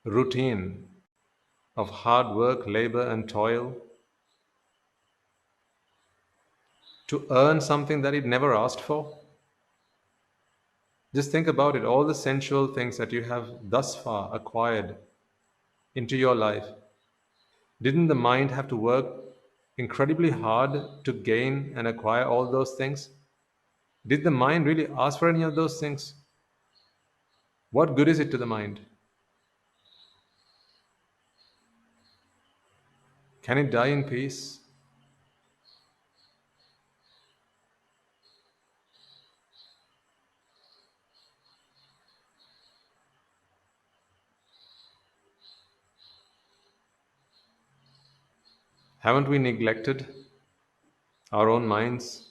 routine of hard work, labor, and toil to earn something that it never asked for. Just think about it, all the sensual things that you have thus far acquired into your life, Didn't the mind have to work incredibly hard to gain and acquire all those things? Did the mind really ask for any of those things? What good is it to the mind? Can it die in peace? Haven't we neglected our own minds?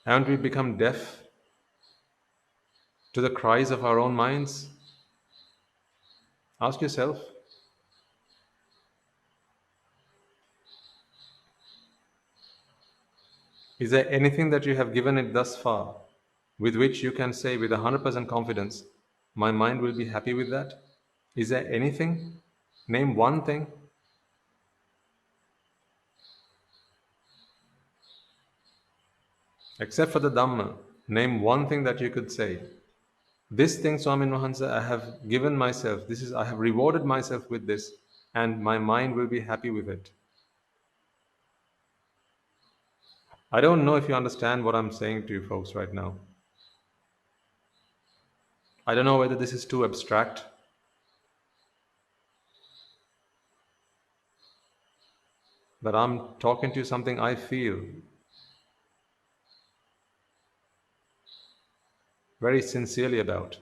Haven't we become deaf to the cries of our own minds? Ask yourself. Is there anything that you have given it thus far with which you can say with 100% confidence, my mind will be happy with that? Is there anything? Name one thing. Except for the Dhamma, name one thing that you could say. This thing, Swami Mahansa, I have given myself. I have rewarded myself with this, and my mind will be happy with it. I don't know if you understand what I'm saying to you folks right now. I don't know whether this is too abstract, but I'm talking to you something I feel very sincerely about.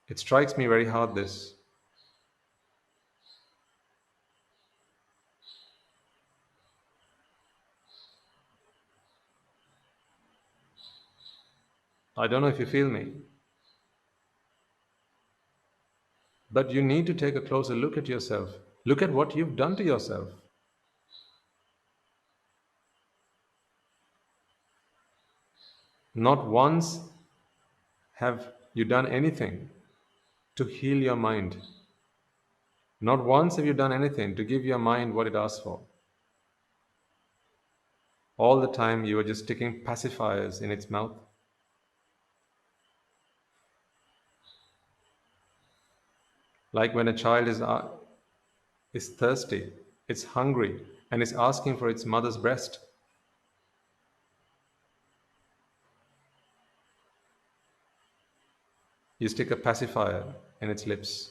It strikes me very hard, this. I don't know if you feel me, but you need to take a closer look at yourself. Look at what you've done to yourself. Not once have you done anything to heal your mind. Not once have you done anything to give your mind what it asks for. All the time you are just sticking pacifiers in its mouth. Like when a child is thirsty, it's hungry, and is asking for its mother's breast. You stick a pacifier in its lips.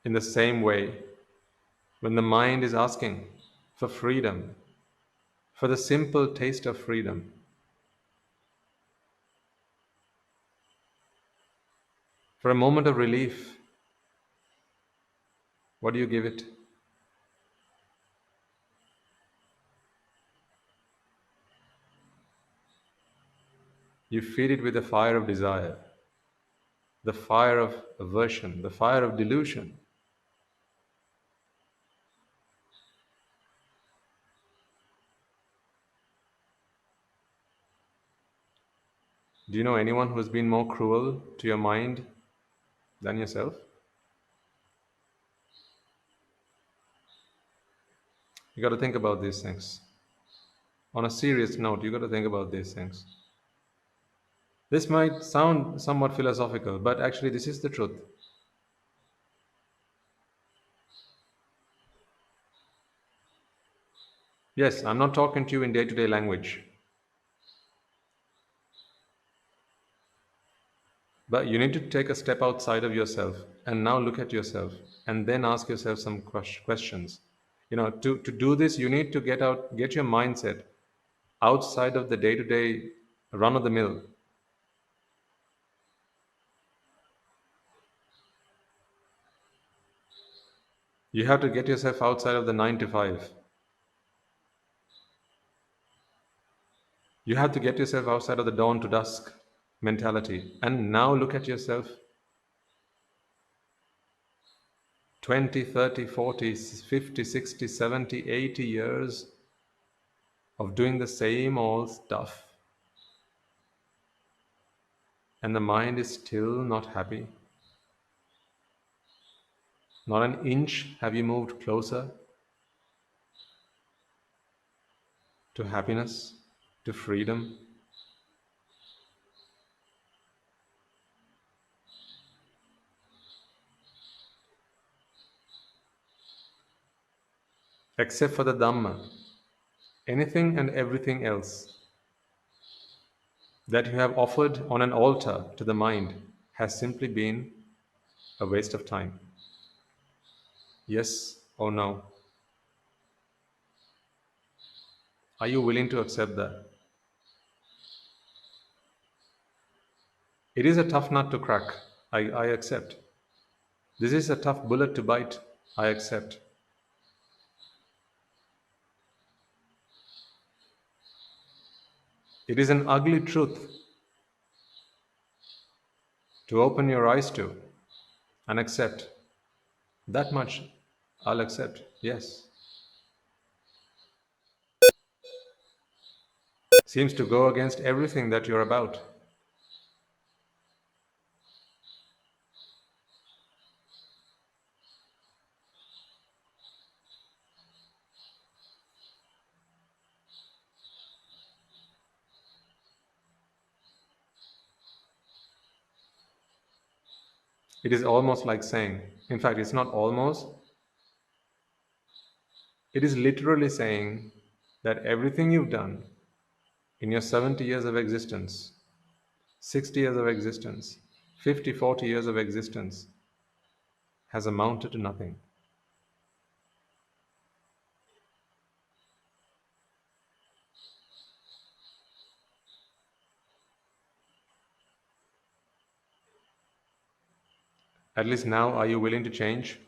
In the same way, when the mind is asking for freedom, for the simple taste of freedom, for a moment of relief, what do you give it? You feed it with the fire of desire, the fire of aversion, the fire of delusion. Do you know anyone who has been more cruel to your mind than yourself? You got to think about these things. On a serious note, you got to think about these things. This might sound somewhat philosophical, but actually, this is the truth. Yes, I'm not talking to you in day to day language, but you need to take a step outside of yourself and now look at yourself and then ask yourself some questions. To do this, you need to get your mindset outside of the day to day run of the mill. You have to get yourself outside of the 9 to 5. You have to get yourself outside of the dawn to dusk mentality. And now look at yourself 20, 30, 40, 50, 60, 70, 80 years of doing the same old stuff. And the mind is still not happy. Not an inch have you moved closer to happiness. to freedom. Except for the Dhamma, anything and everything else that you have offered on an altar to the mind has simply been a waste of time. Yes or no? Are you willing to accept that? It is a tough nut to crack. I accept. This is a tough bullet to bite. I accept. It is an ugly truth to open your eyes to and accept. That much I'll accept. Yes. Seems to go against everything that you're about. It is almost like saying, in fact, it's not almost, it is literally saying that everything you've done in your 70 years of existence, 60 years of existence, 50, 40 years of existence has amounted to nothing. At least now, are you willing to change?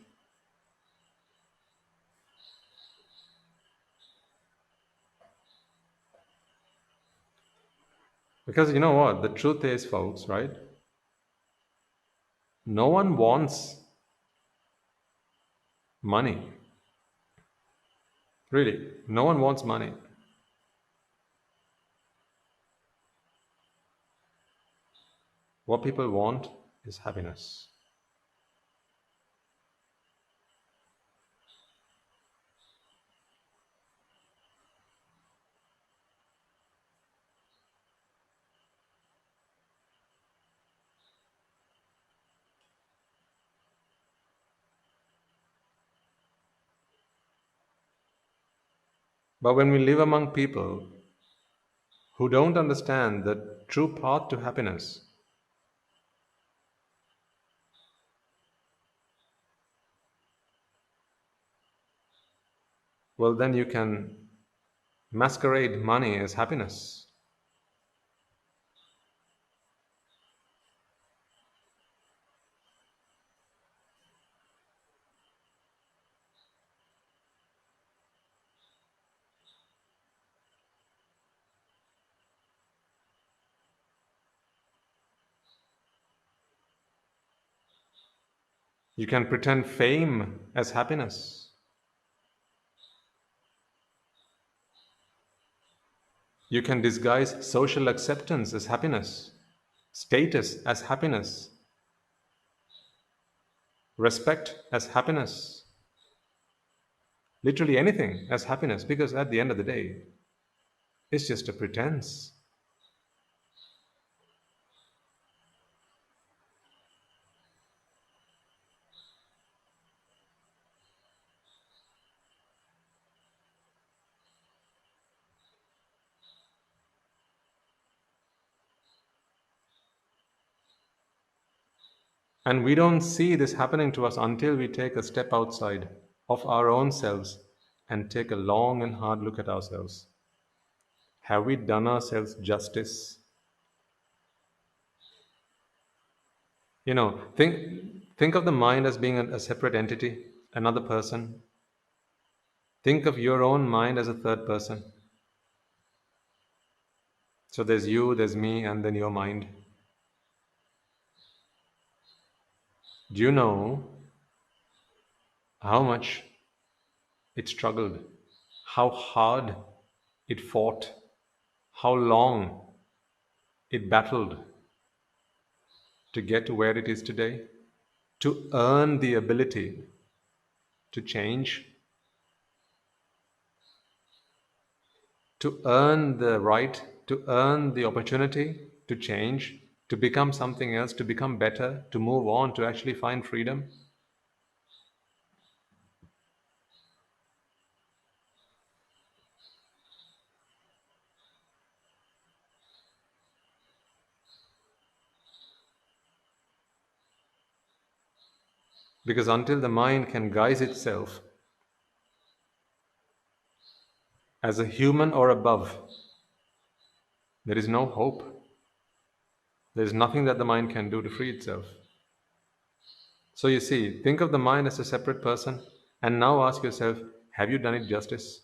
Because you know what? The truth is, folks, right? No one wants money. Really, no one wants money. What people want is happiness. But when we live among people who don't understand the true path to happiness, well, then you can masquerade money as happiness. You can pretend fame as happiness. You can disguise social acceptance as happiness, status as happiness, respect as happiness, literally anything as happiness, because at the end of the day, it's just a pretense. And we don't see this happening to us until we take a step outside of our own selves and take a long and hard look at ourselves. Have we done ourselves justice? Think of the mind as being a separate entity, another person. Think of your own mind as a third person. So there's you, there's me, and then your mind. Do you know how much it struggled, how hard it fought, how long it battled to get to where it is today, to earn the ability to change, to earn the right, to earn the opportunity to change, to become something else, to become better, to move on, to actually find freedom? Because until the mind can guise itself as a human or above, there is no hope. There is nothing that the mind can do to free itself. So you see, think of the mind as a separate person and now ask yourself, have you done it justice?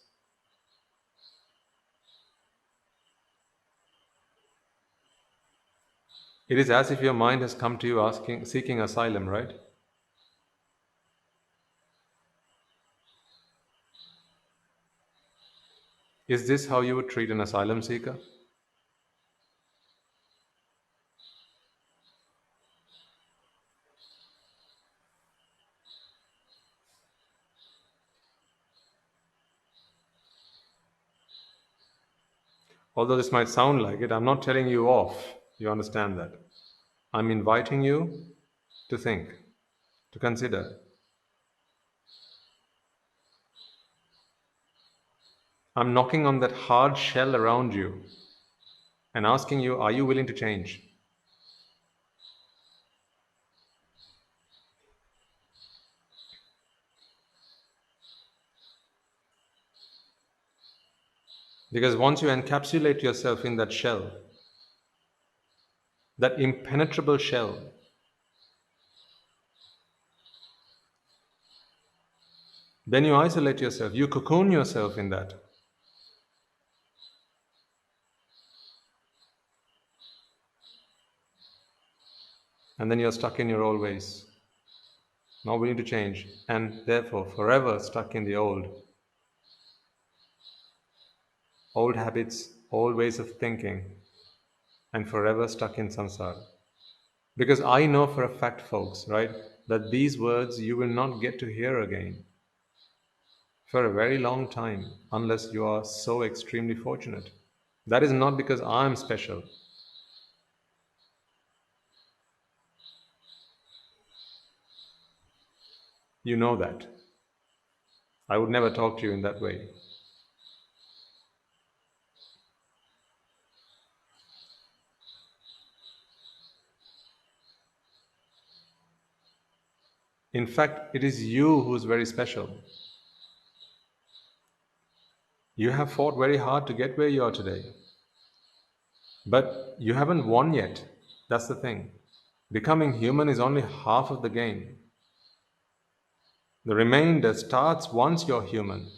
It is as if your mind has come to you asking, seeking asylum, right? Is this how you would treat an asylum seeker? Although this might sound like it, I'm not telling you off. You understand that? I'm inviting you to think, to consider. I'm knocking on that hard shell around you and asking you, are you willing to change? Because once you encapsulate yourself in that shell, that impenetrable shell, then you isolate yourself, you cocoon yourself in that. And then you're stuck in your old ways, not willing to change, and therefore forever stuck in the old habits, old ways of thinking, and forever stuck in samsara. Because I know for a fact, folks, right, that these words you will not get to hear again for a very long time unless you are so extremely fortunate. That is not because I'm special. You know that. I would never talk to you in that way. In fact, it is you who is very special. You have fought very hard to get where you are today. But you haven't won yet. That's the thing. Becoming human is only half of the game. The remainder starts once you're human.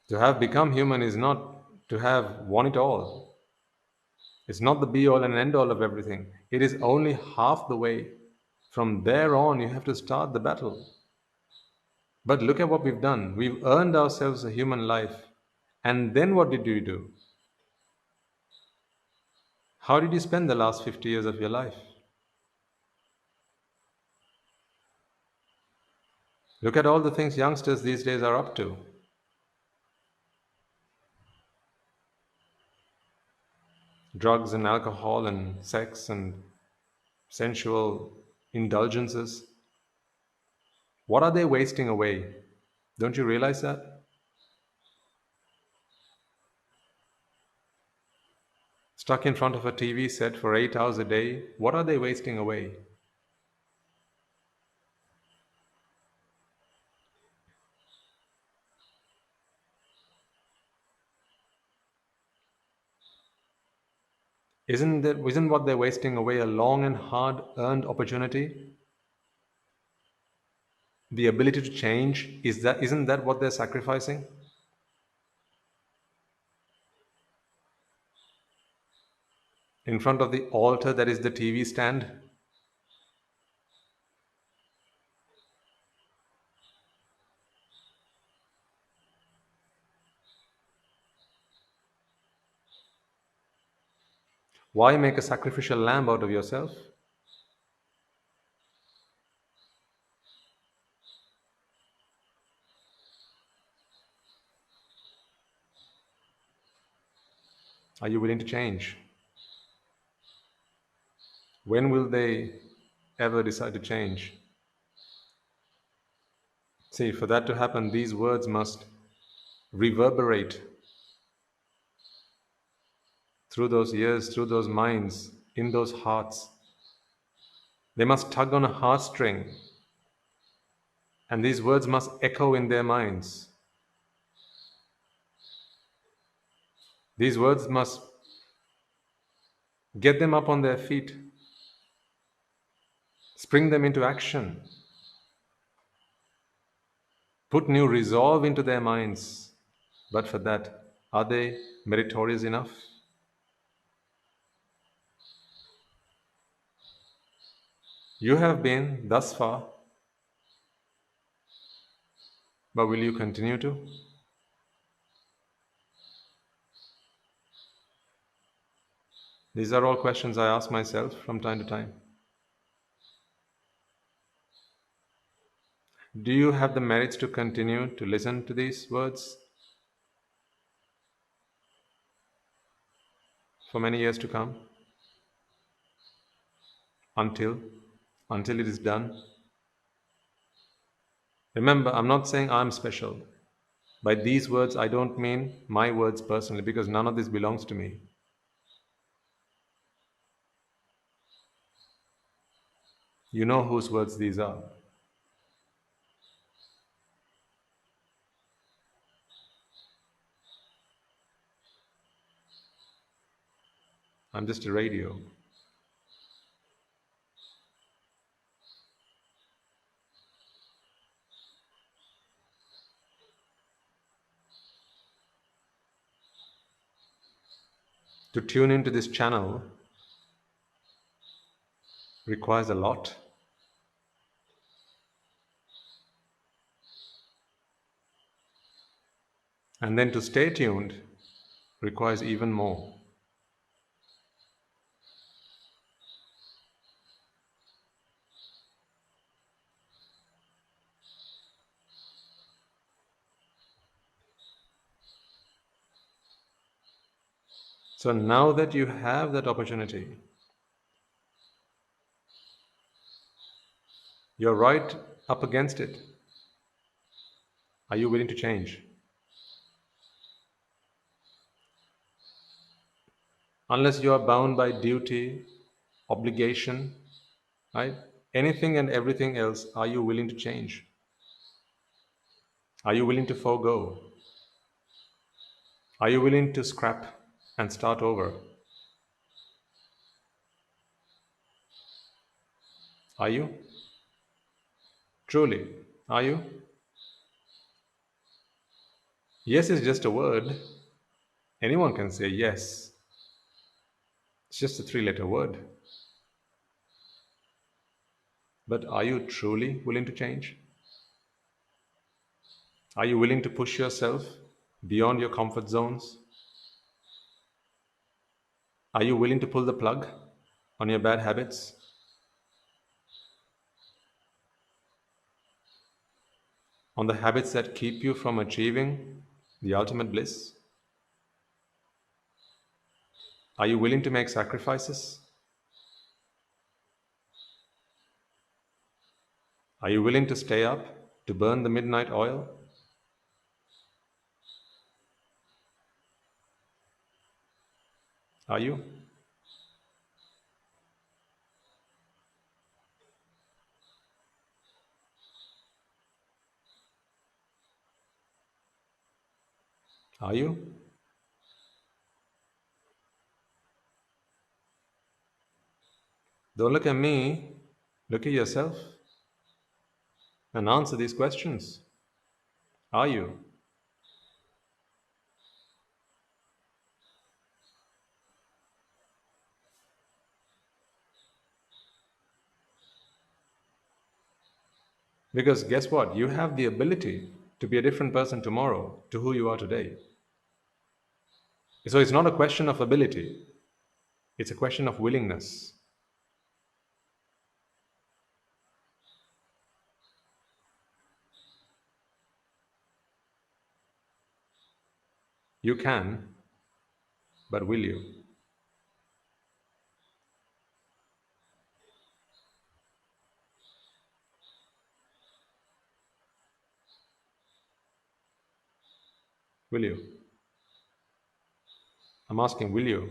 To have become human is not to have won it all. It's not the be all and end all of everything. It is only half the way. From there on, you have to start the battle. But look at what we've done. We've earned ourselves a human life. And then what did you do? How did you spend the last 50 years of your life? Look at all the things youngsters these days are up to. Drugs and alcohol and sex and sensual indulgences. What are they wasting away? Don't you realize that? Stuck in front of a TV set for 8 hours a day, what are they wasting away? Isn't what they're wasting away a long and hard earned opportunity? The ability to change, isn't that what they're sacrificing? In front of the altar that is the TV stand? Why make a sacrificial lamb out of yourself? Are you willing to change? When will they ever decide to change? See, for that to happen, these words must reverberate through those ears, through those minds, in those hearts. They must tug on a heartstring, and these words must echo in their minds. These words must get them up on their feet, spring them into action, put new resolve into their minds. But for that, are they meritorious enough? You have been thus far, but will you continue to? These are all questions I ask myself from time to time. Do you have the merits to continue to listen to these words for many years to come? Until it is done. Remember, I'm not saying I'm special. By these words, I don't mean my words personally, because none of this belongs to me. You know whose words these are. I'm just a radio. To tune into this channel requires a lot. And then to stay tuned requires even more. So now that you have that opportunity, you're right up against it. Are you willing to change? Unless you are bound by duty, obligation, right? Anything and everything else, are you willing to change? Are you willing to forego? Are you willing to scrap and start over? Are you? Truly, are you? Yes is just a word. Anyone can say yes. It's just a three-letter word. But are you truly willing to change? Are you willing to push yourself beyond your comfort zones? Are you willing to pull the plug on your bad habits? On the habits that keep you from achieving the ultimate bliss? Are you willing to make sacrifices? Are you willing to stay up to burn the midnight oil? Are you? Are you? Don't look at me, look at yourself and answer these questions. Are you? Because guess what? You have the ability to be a different person tomorrow to who you are today. So it's not a question of ability, it's a question of willingness. You can, But will you? Will you? I'm asking, will you?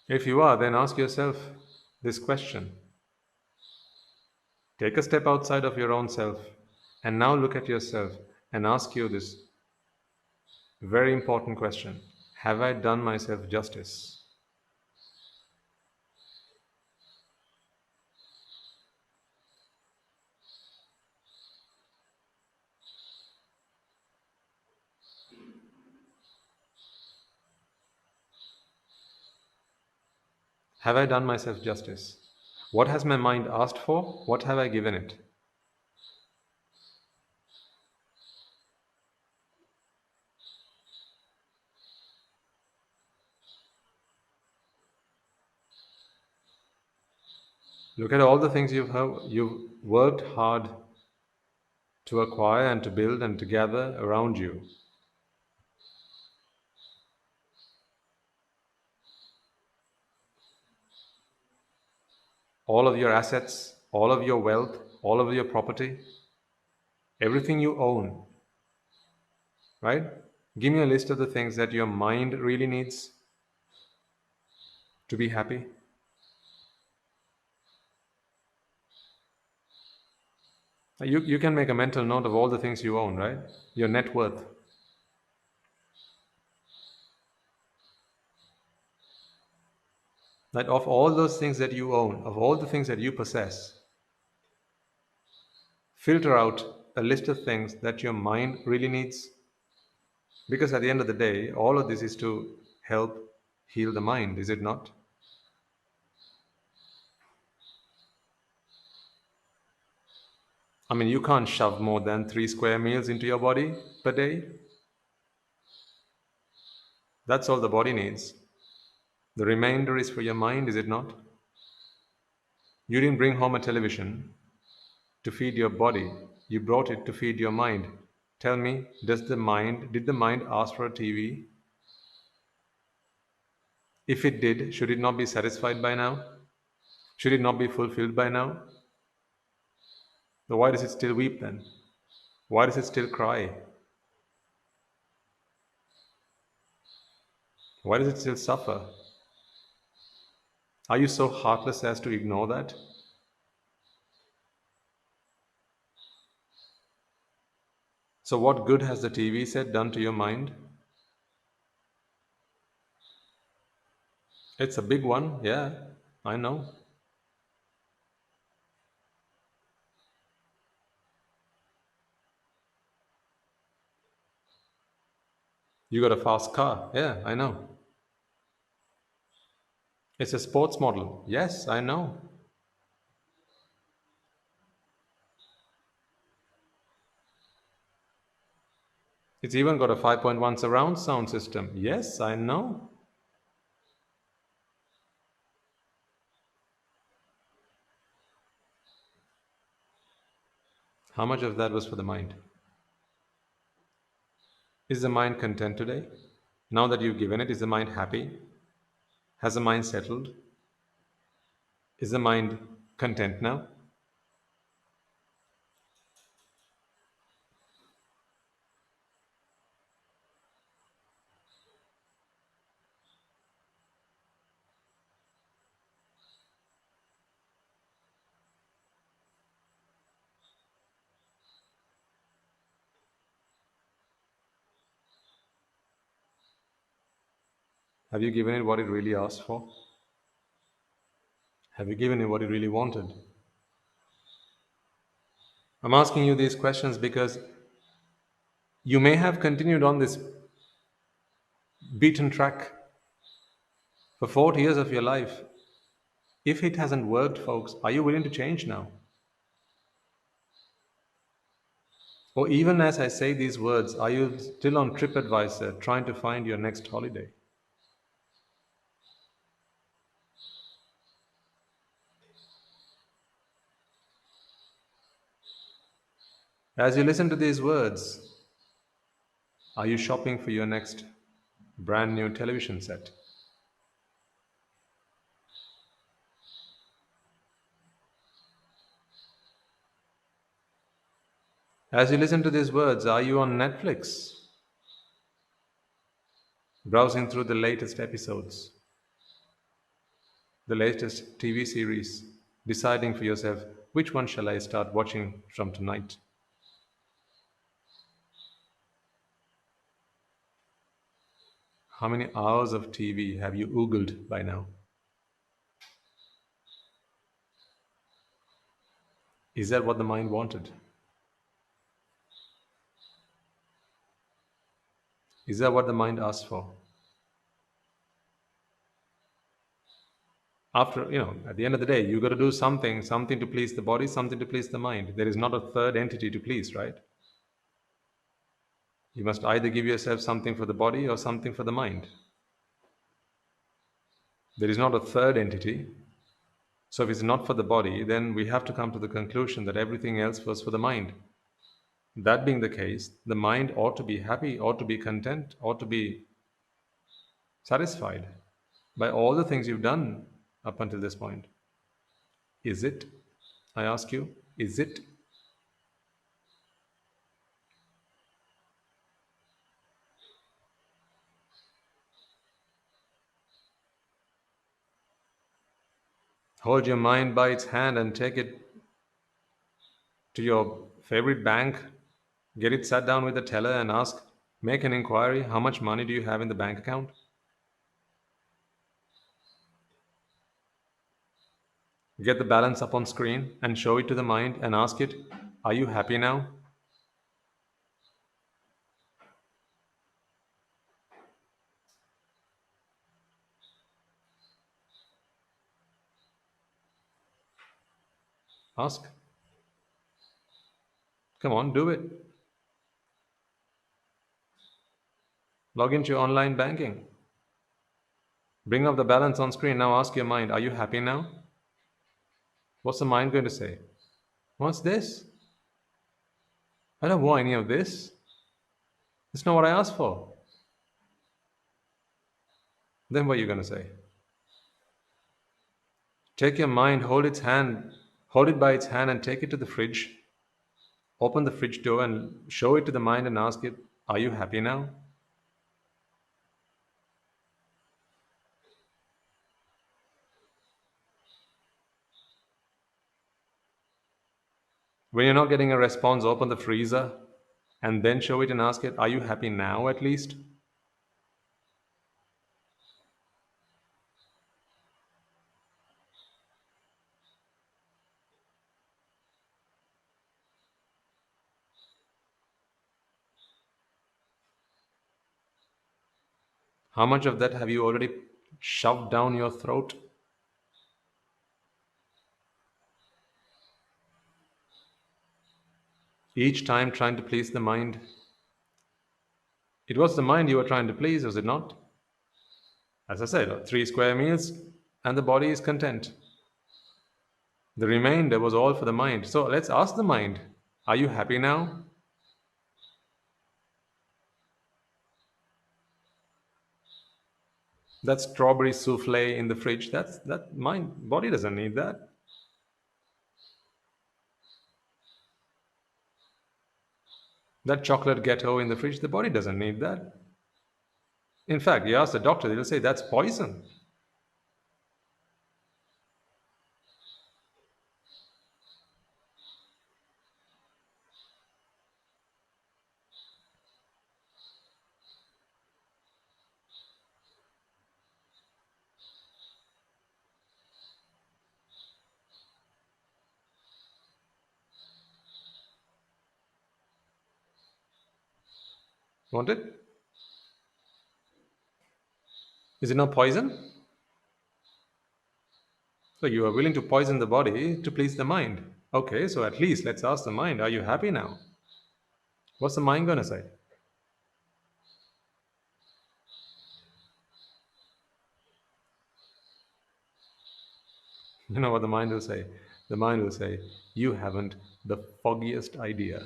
If you are, then ask yourself this question. Take a step outside of your own self and now look at yourself and ask you this very important question. Have I done myself justice? Have I done myself justice? What has my mind asked for? What have I given it? Look at all the things you've worked hard to acquire and to build and to gather around you. All of your assets, all of your wealth, all of your property, everything you own, right? Give me a list of the things that your mind really needs to be happy. You can make a mental note of all the things you own, right? Your net worth. That of all those things that you own, of all the things that you possess, filter out a list of things that your mind really needs. Because at the end of the day, all of this is to help heal the mind, is it not? I mean, you can't shove more than 3 square meals into your body per day. That's all the body needs. The remainder is for your mind, is it not? You didn't bring home a television to feed your body. You brought it to feed your mind. Tell me, did the mind ask for a TV? If it did, should it not be satisfied by now? Should it not be fulfilled by now? So why does it still weep then? Why does it still cry? Why does it still suffer? Are you so heartless as to ignore that? So what good has the TV set done to your mind? It's a big one, yeah, I know. You got a fast car, yeah, I know. It's a sports model, yes, I know. It's even got a 5.1 surround sound system, yes, I know. How much of that was for the mind? Is the mind content today? Now that you've given it, is the mind happy? Has the mind settled? Is the mind content now? Have you given it what it really asked for? Have you given it what it really wanted? I'm asking you these questions because you may have continued on this beaten track for 40 years of your life. If it hasn't worked, folks, are you willing to change now? Or even as I say these words, are you still on TripAdvisor trying to find your next holiday? As you listen to these words, are you shopping for your next brand new television set? As you listen to these words, are you on Netflix, browsing through the latest episodes, the latest TV series, deciding for yourself which one shall I start watching from tonight? How many hours of TV have you oogled by now? Is that what the mind wanted? Is that what the mind asked for? After, at the end of the day, you got to do something to please the body, something to please the mind. There is not a third entity to please, right? You must either give yourself something for the body or something for the mind. There is not a third entity. So if it's not for the body, then we have to come to the conclusion that everything else was for the mind. That being the case, the mind ought to be happy, ought to be content, ought to be satisfied by all the things you've done up until this point. Is it? I ask you, is it? Hold your mind by its hand and take it to your favorite bank, get it sat down with the teller and ask, make an inquiry, how much money do you have in the bank account? Get the balance up on screen and show it to the mind and ask it, are you happy now? Ask. Come on, do it. Log into your online banking. Bring up the balance on screen. Now ask your mind, are you happy now? What's the mind going to say? What's this? I don't want any of this. It's not what I asked for. Then what are you going to say? Take your mind, hold it by its hand and take it to the fridge. Open the fridge door and show it to the mind and ask it, are you happy now? When you're not getting a response, open the freezer and then show it and ask it, are you happy now at least? How much of that have you already shoved down your throat? Each time trying to please the mind. It was the mind you were trying to please, was it not? As I said, 3 square meals and the body is content. The remainder was all for the mind. So let's ask the mind, are you happy now? That strawberry souffle in the fridge, that mind body doesn't need that. That chocolate ghetto in the fridge, the body doesn't need that. In fact, you ask the doctor, they'll say that's poison. Want it? Is it not poison? So you are willing to poison the body to please the mind. Okay, so at least let's ask the mind, are you happy now? What's the mind going to say? You know what the mind will say? The mind will say, you haven't the foggiest idea.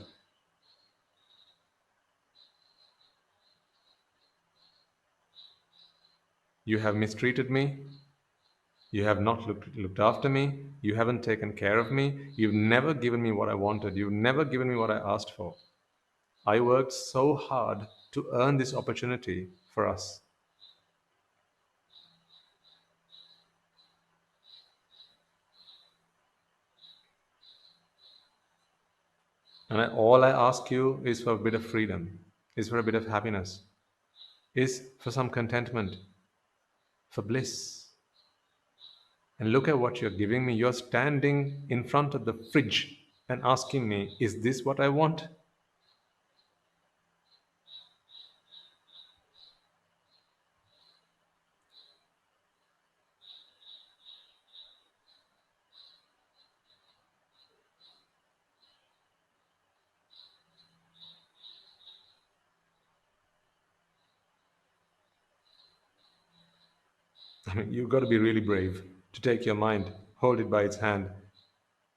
You have mistreated me. You have not looked after me. You haven't taken care of me. You've never given me what I wanted. You've never given me what I asked for. I worked so hard to earn this opportunity for us. And all I ask you is for a bit of freedom, is for a bit of happiness, is for some contentment, for bliss. And look at what you're giving me. You're standing in front of the fridge and asking me, is this what I want? I mean, you've got to be really brave to take your mind, hold it by its hand,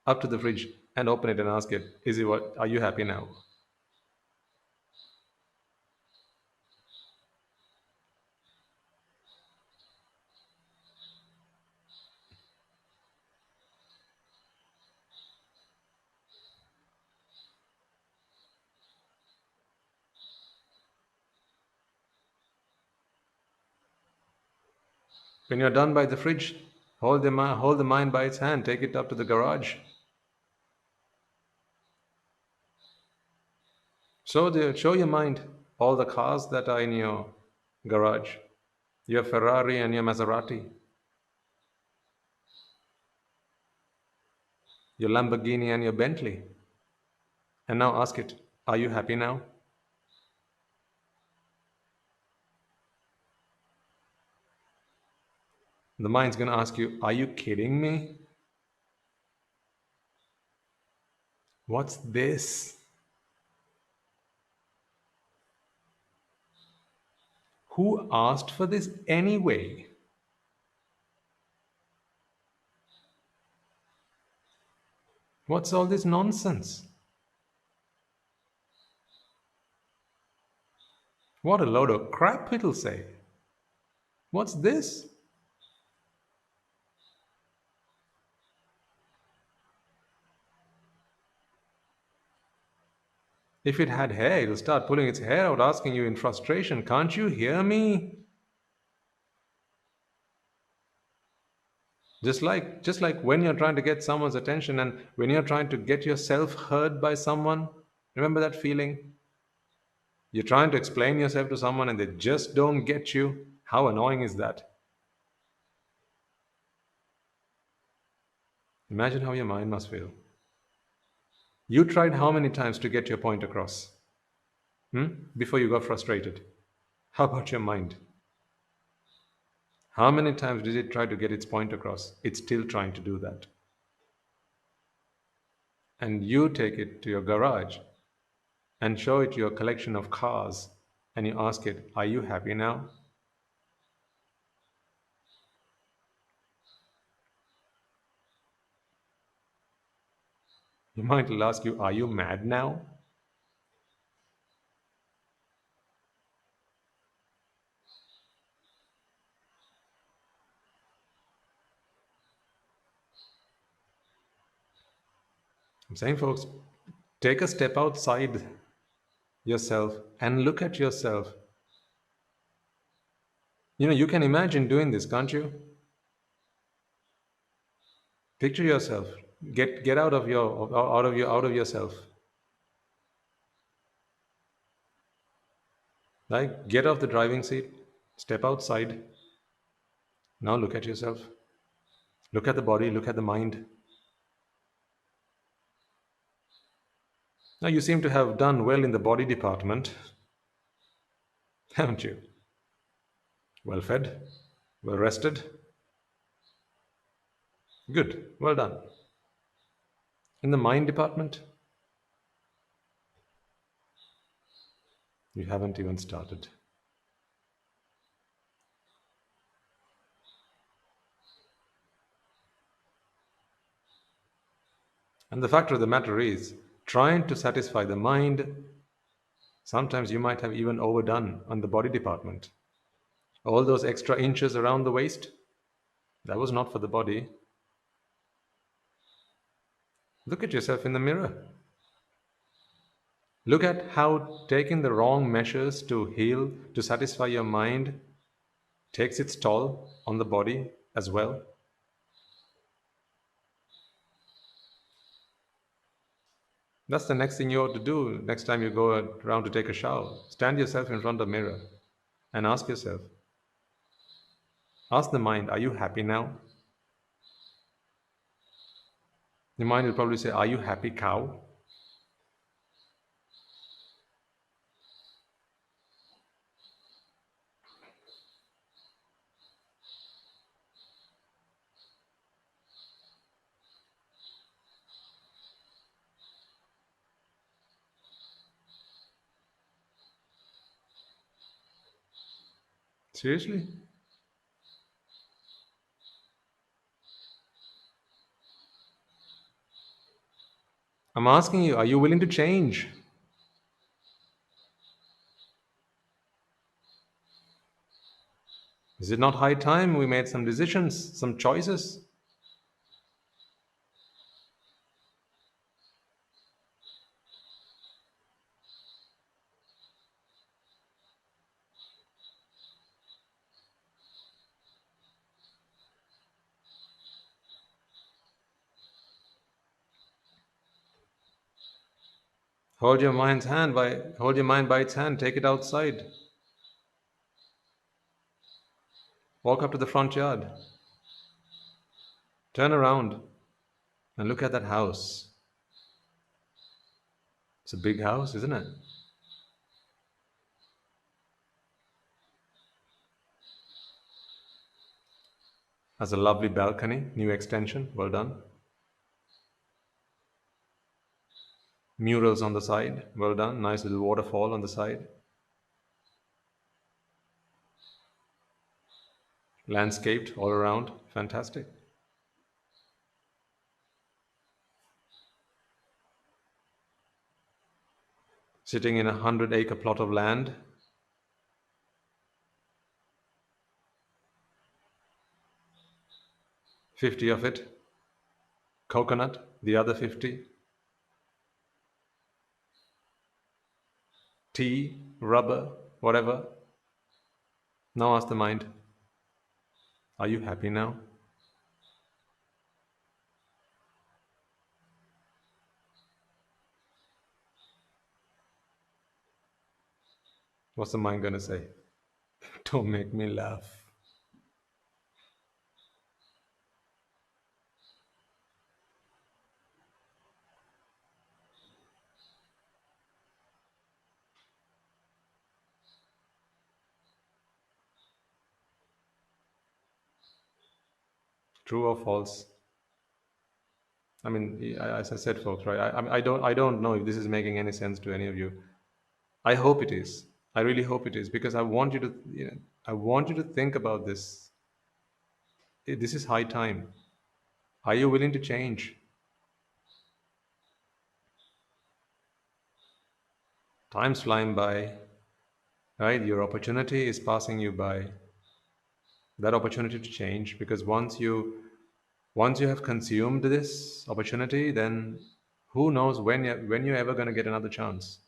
up to the fridge and open it and ask it, is it what, are you happy now? When you're done by the fridge, hold the mind by its hand, take it up to the garage. Show your mind all the cars that are in your garage, your Ferrari and your Maserati, your Lamborghini and your Bentley. And now ask it, are you happy now? The mind's going to ask you, are you kidding me? What's this? Who asked for this anyway? What's all this nonsense? What a load of crap, it'll say. What's this? If it had hair, it'll start pulling its hair out, asking you in frustration, can't you hear me? Just like when you're trying to get someone's attention and when you're trying to get yourself heard by someone, remember that feeling? You're trying to explain yourself to someone and they just don't get you. How annoying is that? Imagine how your mind must feel. You tried how many times to get your point across? Before you got frustrated. How about your mind? How many times did it try to get its point across? It's still trying to do that. And you take it to your garage and show it your collection of cars and you ask it, are you happy now? Your mind will ask you, are you mad now? I'm saying, folks, take a step outside yourself and look at yourself. You can imagine doing this, can't you? Picture yourself. Get out of yourself. Like, get off the driving seat, step outside. Now look at yourself. Look at the body, look at the mind. Now you seem to have done well in the body department, haven't you? Well fed, well rested. Good, well done. In the mind department, you haven't even started. And the fact of the matter is, trying to satisfy the mind, sometimes you might have even overdone on the body department. All those extra inches around the waist, that was not for the body. Look at yourself in the mirror. Look at how taking the wrong measures to heal, to satisfy your mind, takes its toll on the body as well. That's the next thing you ought to do next time you go around to take a shower. Stand yourself in front of the mirror and ask yourself, ask the mind, are you happy now? The mind will probably say, are you happy, cow? Seriously? I'm asking you, are you willing to change? Is it not high time we made some decisions, some choices? Hold your mind by its hand, take it outside. Walk up to the front yard. Turn around and look at that house. It's a big house, isn't it? Has a lovely balcony, new extension, well done. Murals on the side, well done. Nice little waterfall on the side. Landscaped all around, fantastic. Sitting in a 100-acre plot of land, 50 of it coconut, the other 50 tea, rubber, whatever. Now ask the mind, are you happy now? What's the mind going to say? Don't make me laugh. True or false? I mean, as I said, folks, right? I don't know if this is making any sense to any of you. I hope it is. I really hope it is because I want you to, I want you to think about this. This is high time. Are you willing to change? Time's flying by, right? Your opportunity is passing you by. That opportunity to change, because once you have consumed this opportunity, then who knows when you're ever going to get another chance.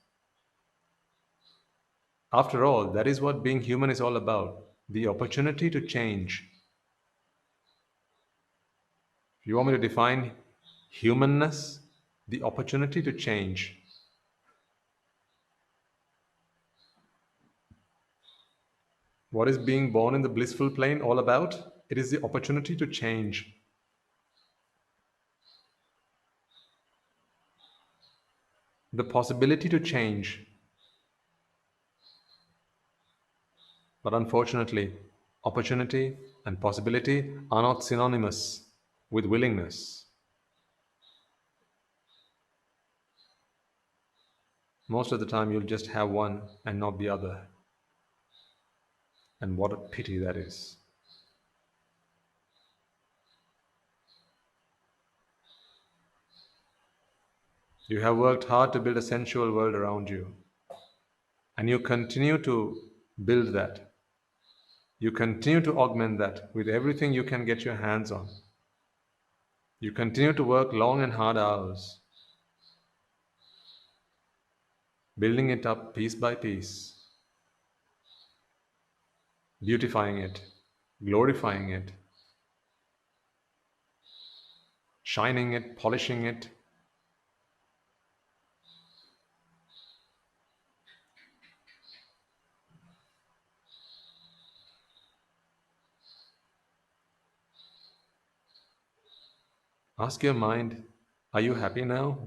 After all, that is what being human is all about, the opportunity to change. If you want me to define humanness, the opportunity to change. What is being born in the blissful plane all about? It is the opportunity to change. The possibility to change. But unfortunately, opportunity and possibility are not synonymous with willingness. Most of the time, you'll just have one and not the other. And what a pity that is. You have worked hard to build a sensual world around you, and you continue to build that. You continue to augment that with everything you can get your hands on. You continue to work long and hard hours, building it up piece by piece, beautifying it, glorifying it, shining it, polishing it. Ask your mind, are you happy now?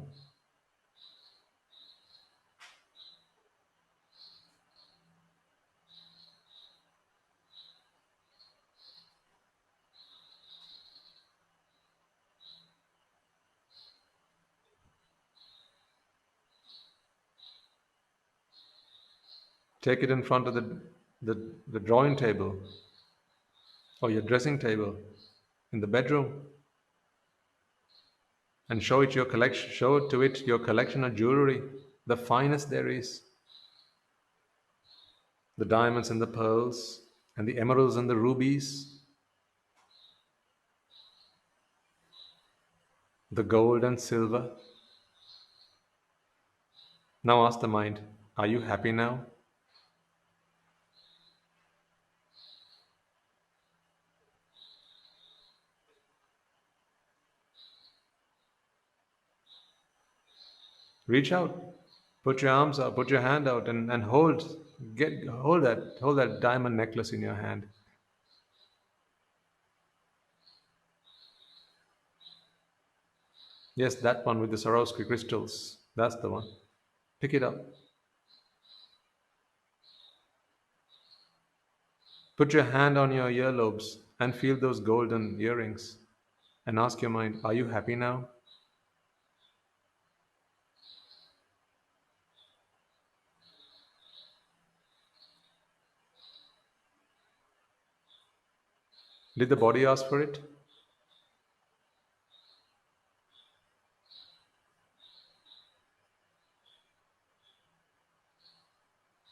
Take it in front of the drawing table or your dressing table in the bedroom and show to it your collection of jewelry, the finest there is, the diamonds and the pearls and the emeralds and the rubies, the gold and silver. Now ask the mind, are you happy now? Reach out, put your arms out, put your hand out and hold that diamond necklace in your hand. Yes, that one with the Swarovski crystals. That's the one. Pick it up. Put your hand on your earlobes and feel those golden earrings and ask your mind, are you happy now? Did the body ask for it?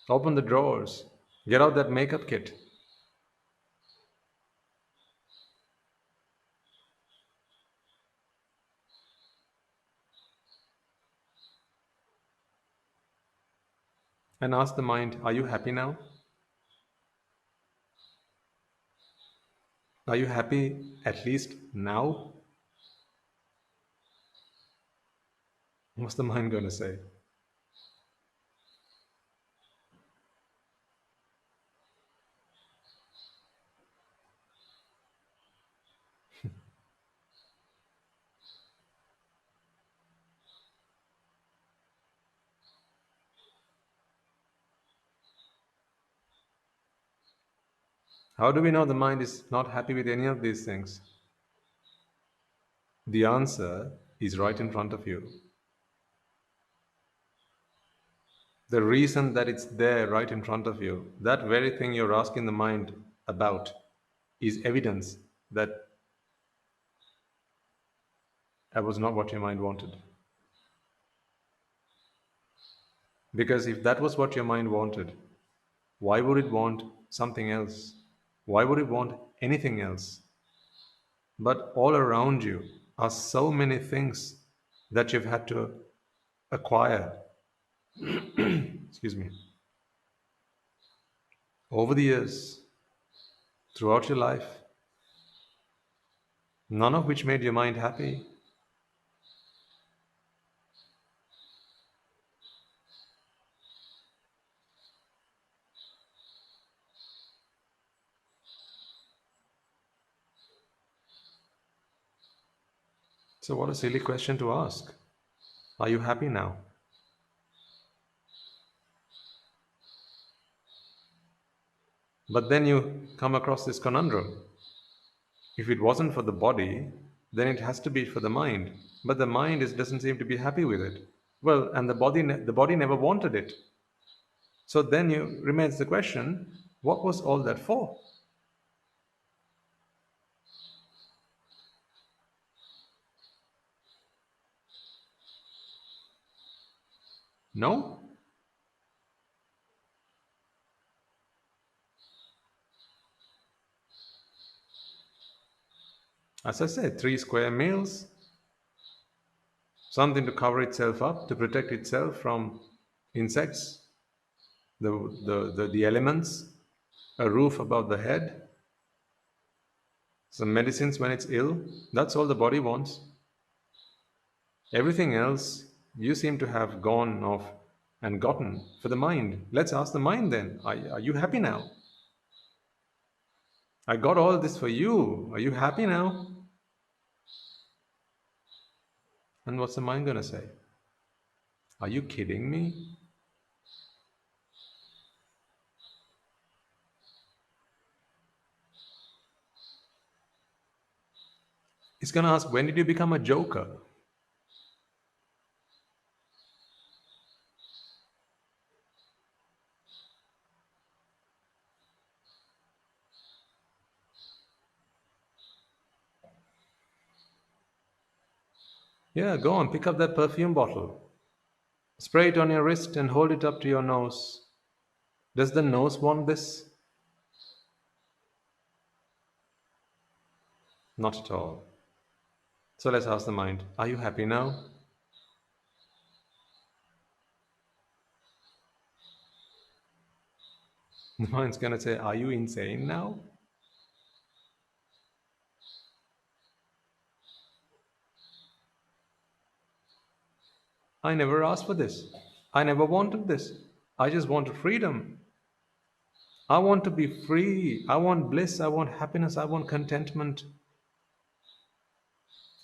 Open the drawers. Get out that makeup kit. And ask the mind, are you happy now? Are you happy at least now? What's the mind going to say? How do we know the mind is not happy with any of these things? The answer is right in front of you. The reason that it's there right in front of you, that very thing you're asking the mind about, is evidence that that was not what your mind wanted. Because if that was what your mind wanted, why would it want something else? Why would it want anything else? But all around you are so many things that you've had to acquire, excuse me, over the years, throughout your life, none of which made your mind happy. So, what a silly question to ask. Are you happy now? But then you come across this conundrum. If it wasn't for the body, then it has to be for the mind. But the mind doesn't seem to be happy with it. Well, and the body never wanted it. So then remains the question, what was all that for? No? As I said, 3 square meals, something to cover itself up, to protect itself from insects, the elements, a roof above the head, some medicines when it's ill. That's all the body wants. Everything else you seem to have gone off and gotten for the mind. Let's ask the mind then. Are you happy now? I got all this for you. Are you happy now? And what's the mind going to say? Are you kidding me? It's going to ask, when did you become a joker? Yeah, go on, pick up that perfume bottle. Spray it on your wrist and hold it up to your nose. Does the nose want this? Not at all. So let's ask the mind, are you happy now? The mind's going to say, are you insane now? I never asked for this. I never wanted this. I just wanted freedom. I want to be free. I want bliss. I want happiness. I want contentment.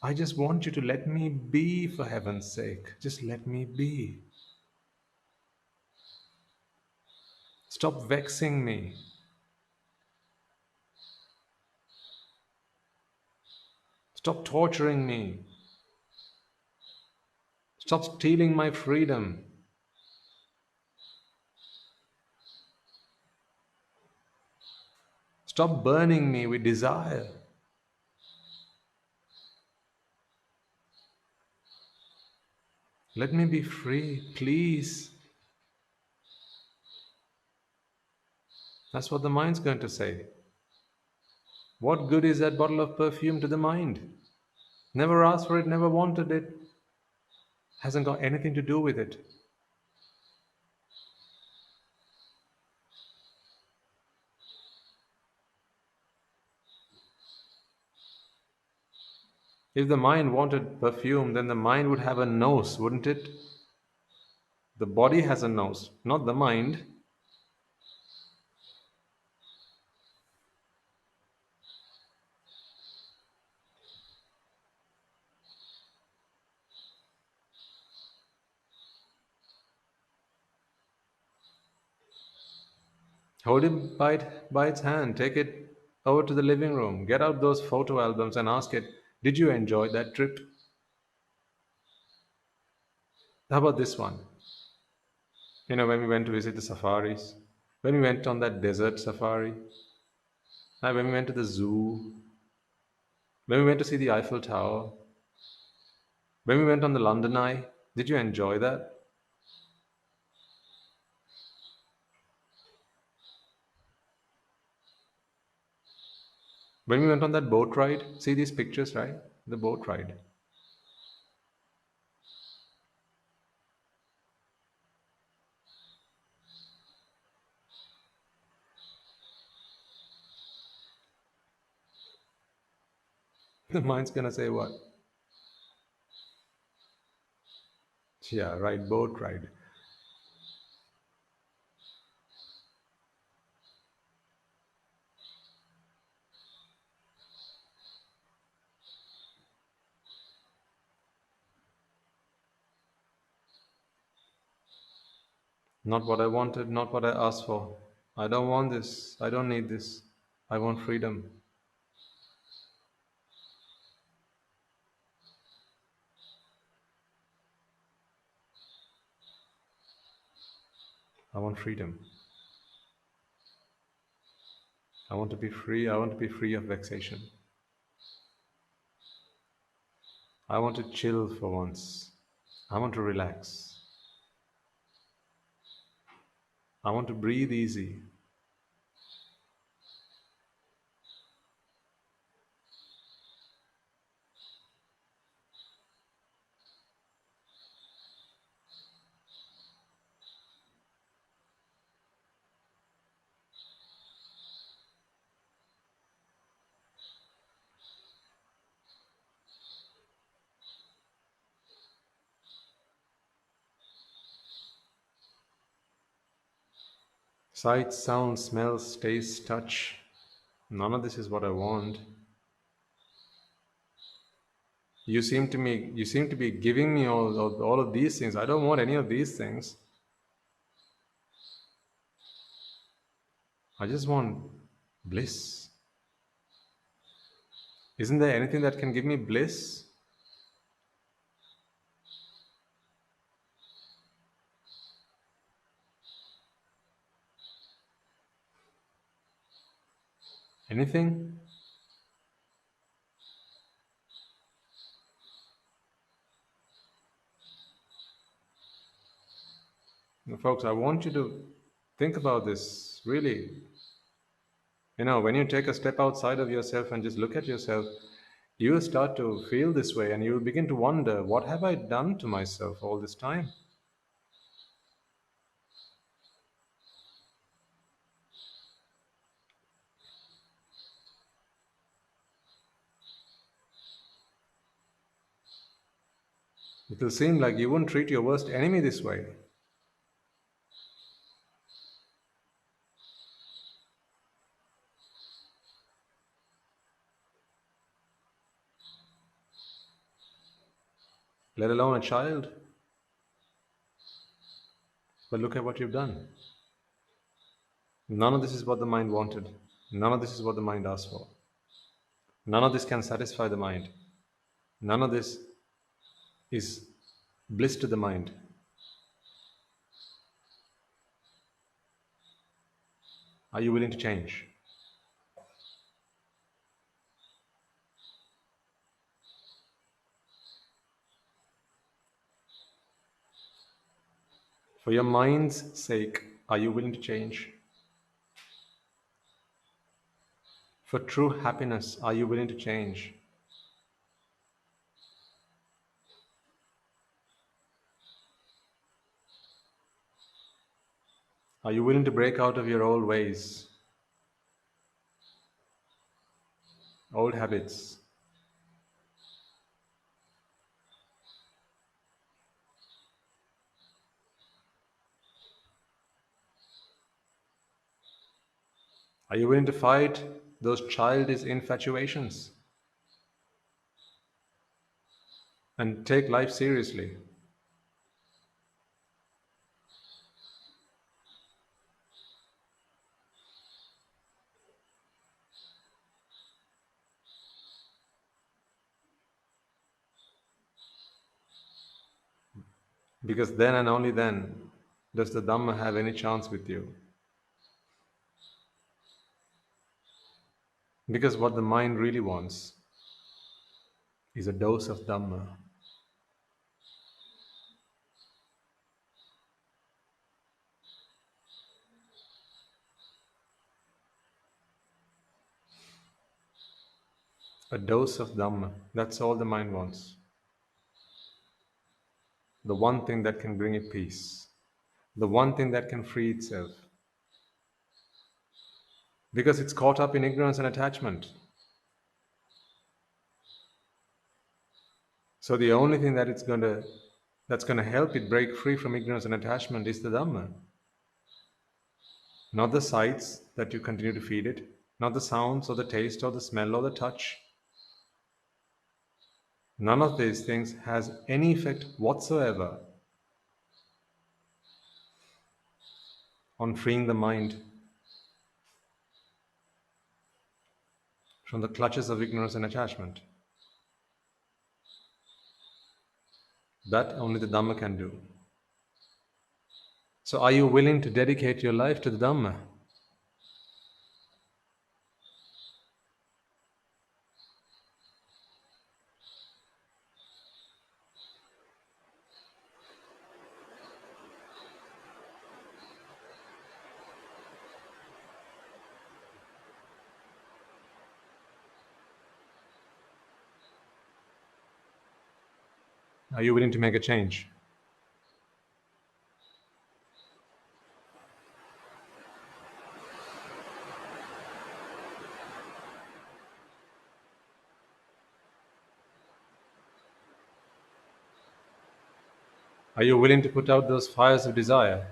I just want you to let me be, for heaven's sake. Just let me be. Stop vexing me. Stop torturing me. Stop stealing my freedom. Stop burning me with desire. Let me be free, please. That's what the mind's going to say. What good is that bottle of perfume to the mind? Never asked for it, never wanted it. Hasn't got anything to do with it. If the mind wanted perfume, then the mind would have a nose, wouldn't it? The body has a nose, not the mind. Hold it by its hand, take it over to the living room, get out those photo albums and ask it, did you enjoy that trip? How about this one? When we went to visit the safaris, when we went on that desert safari, when we went to the zoo, when we went to see the Eiffel Tower, when we went on the London Eye, did you enjoy that? When we went on that boat ride, see these pictures, right? The boat ride. The mind's gonna say what? Yeah, right, boat ride. Not what I wanted, not what I asked for. I don't want this. I don't need this. I want freedom. I want freedom. I want to be free. I want to be free of vexation. I want to chill for once. I want to relax. I want to breathe easy. Sight, sound, smells, taste, touch. None of this is what I want. You seem to be giving me all of these things. I don't want any of these things. I just want bliss. Isn't there anything that can give me bliss? Anything? Now, folks, I want you to think about this really. When you take a step outside of yourself and just look at yourself, you will start to feel this way and you will begin to wonder, what have I done to myself all this time? It will seem like you wouldn't treat your worst enemy this way. Let alone a child. But look at what you've done. None of this is what the mind wanted. None of this is what the mind asked for. None of this can satisfy the mind. None of this is bliss to the mind. Are you willing to change? For your mind's sake, are you willing to change? For true happiness, are you willing to change? Are you willing to break out of your old ways, old habits? Are you willing to fight those childish infatuations and take life seriously? Because then and only then does the Dhamma have any chance with you. Because what the mind really wants is a dose of Dhamma. A dose of Dhamma. That's all the mind wants. The one thing that can bring it peace. The one thing that can free itself. Because it's caught up in ignorance and attachment. So the only thing that's going to help it break free from ignorance and attachment is the Dhamma. Not the sights that you continue to feed it, not the sounds or the taste or the smell or the touch. None of these things has any effect whatsoever on freeing the mind from the clutches of ignorance and attachment. That only the Dhamma can do. So are you willing to dedicate your life to the Dhamma? Are you willing to make a change? Are you willing to put out those fires of desire?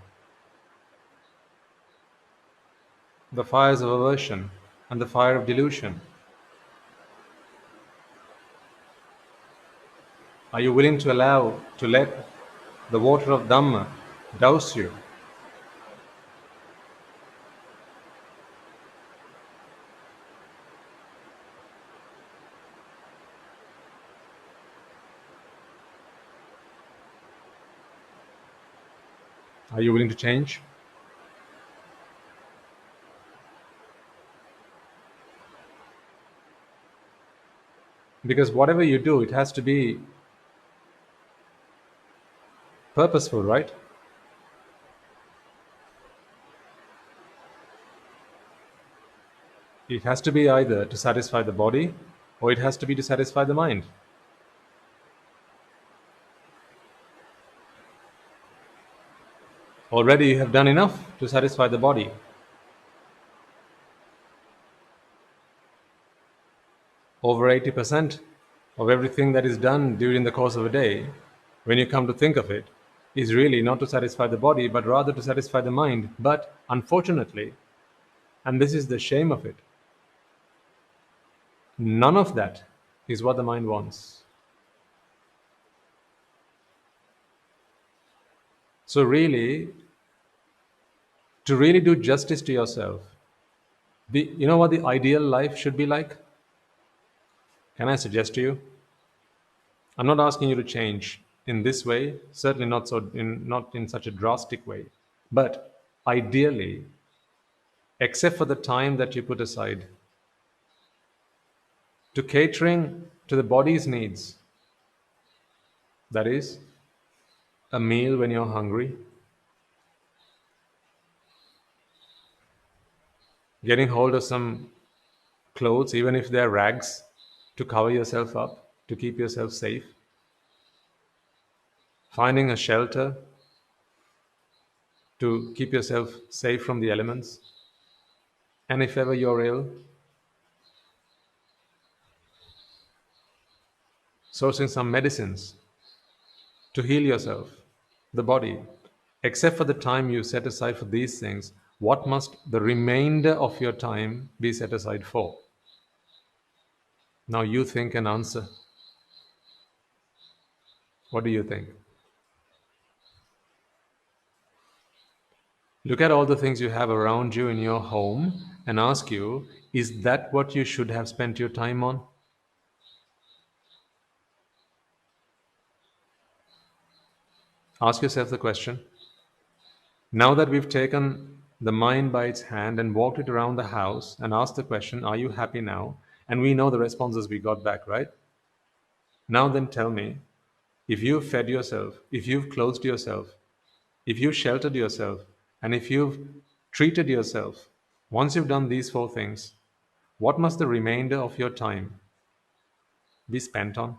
the fires of aversion and the fire of delusion? Are you willing to let the water of Dhamma douse you? Are you willing to change? Because whatever you do, it has to be purposeful, right? It has to be either to satisfy the body or it has to be to satisfy the mind. Already you have done enough to satisfy the body. Over 80% of everything that is done during the course of a day, when you come to think of it, is really not to satisfy the body, but rather to satisfy the mind. But unfortunately, and this is the shame of it, none of that is what the mind wants. So, really, to really do justice to yourself, you know what the ideal life should be like? Can I suggest to you? I'm not asking you to change in this way, certainly not in such a drastic way. But ideally, except for the time that you put aside to catering to the body's needs, that is, a meal when you're hungry, getting hold of some clothes, even if they're rags, to cover yourself up, to keep yourself safe, finding a shelter to keep yourself safe from the elements, and if ever you're ill, sourcing some medicines to heal yourself, the body. Except for the time you set aside for these things, what must the remainder of your time be set aside for? Now you think and answer. What do you think? Look at all the things you have around you in your home and ask you, is that what you should have spent your time on? Ask yourself the question. Now that we've taken the mind by its hand and walked it around the house and asked the question, are you happy now? And we know the responses we got back, right? Now then tell me, if you've fed yourself, if you've clothed yourself, if you've sheltered yourself, and if you've treated yourself, once you've done these four things, what must the remainder of your time be spent on?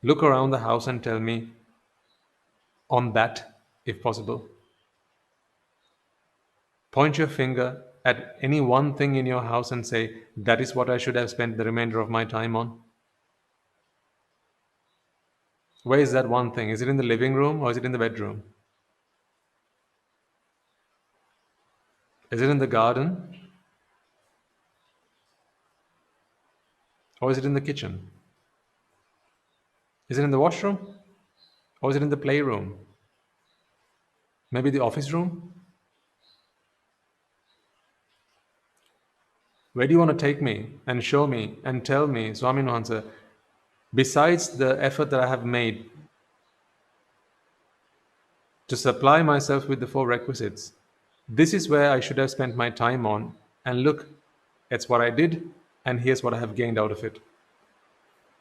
Look around the house and tell me on that, if possible. Point your finger at any one thing in your house and say, that is what I should have spent the remainder of my time on. Where is that one thing? Is it in the living room or is it in the bedroom? Is it in the garden or is it in the kitchen? Is it in the washroom or is it in the playroom? Maybe the office room? Where do you want to take me and show me and tell me, Swami Nuhansa, besides the effort that I have made to supply myself with the four requisites, this is where I should have spent my time on, and look, it's what I did, and here's what I have gained out of it.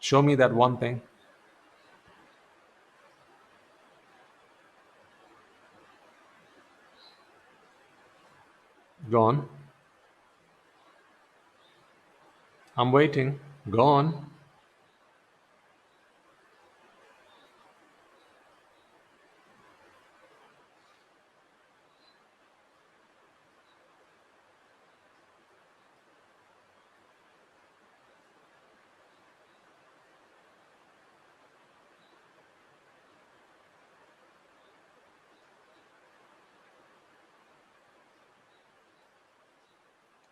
Show me that one thing. Go on. I'm waiting. Go on.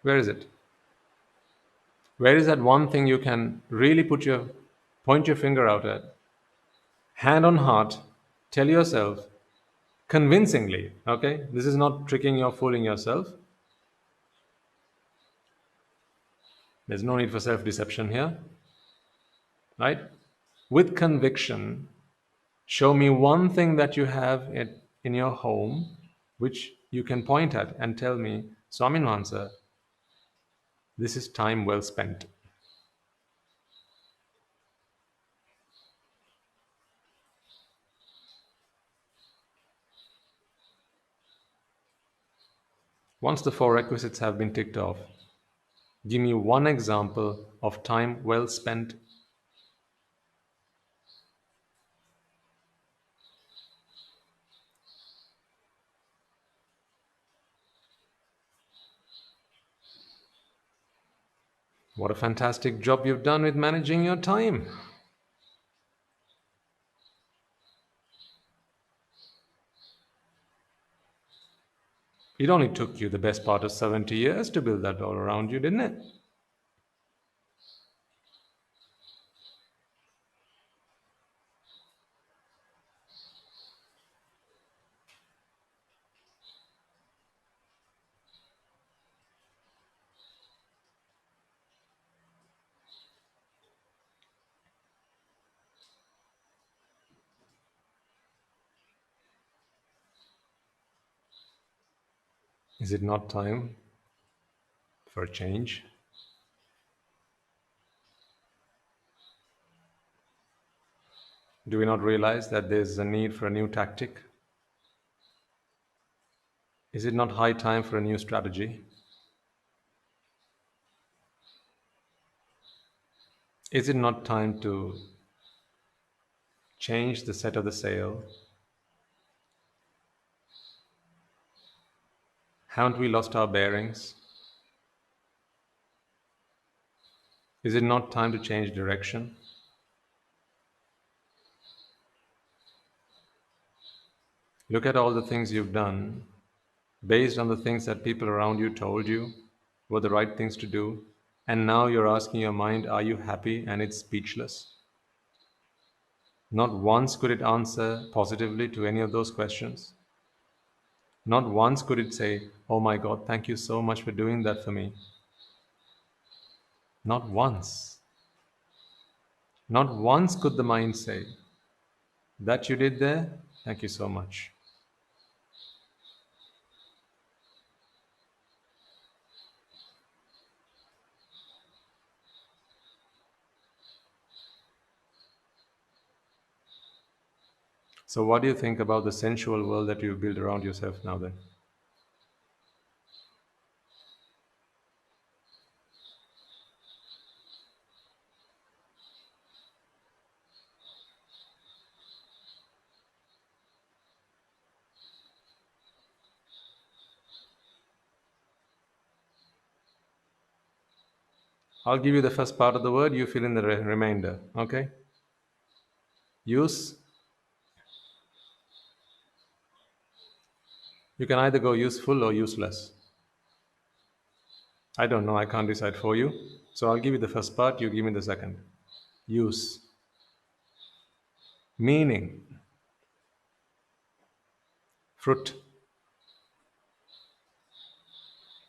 Where is it? Where is that one thing you can really point your finger out at? Hand on heart, tell yourself convincingly, okay? This is not tricking or fooling yourself. There's no need for self deception here, right? With conviction, show me one thing that you have in your home which you can point at and tell me, Swaminwansa, this is time well spent. Once the four requisites have been ticked off, give me one example of time well spent. What a fantastic job you've done with managing your time. It only took you the best part of 70 years to build that all around you, didn't it? Is it not time for a change? Do we not realize that there's a need for a new tactic? Is it not high time for a new strategy? Is it not time to change the set of the sail? Haven't we lost our bearings? Is it not time to change direction? Look at all the things you've done based on the things that people around you told you were the right things to do, and now you're asking your mind, are you happy? And it's speechless. Not once could it answer positively to any of those questions. Not once could it say, oh my God, thank you so much for doing that for me. Not once. Not once could the mind say, that you did there, thank you so much. So, what do you think about the sensual world that you've built around yourself now then? I'll give you the first part of the word, you fill in the remainder, okay? Use, you can either go useful or useless. I don't know, I can't decide for you. So, I'll give you the first part, you give me the second. Use, meaning, fruit,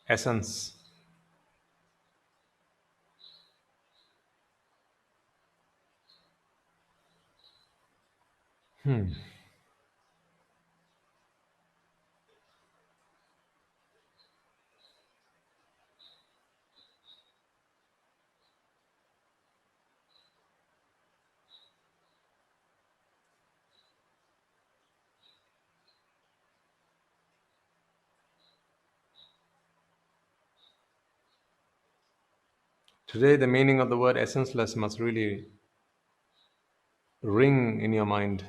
essence. Today, the meaning of the word essenceless must really ring in your mind.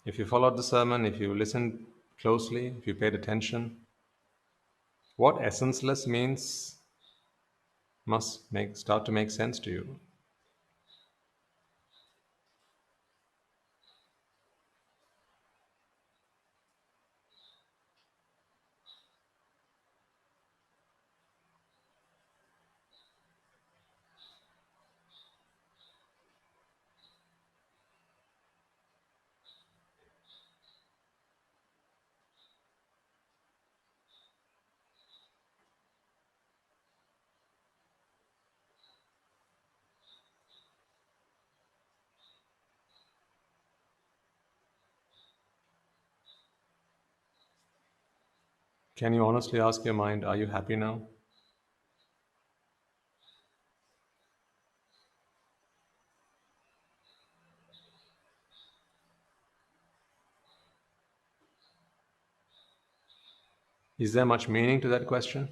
If you followed the sermon, if you listened closely, if you paid attention, what essenceless means must start to make sense to you. Can you honestly ask your mind, are you happy now? Is there much meaning to that question?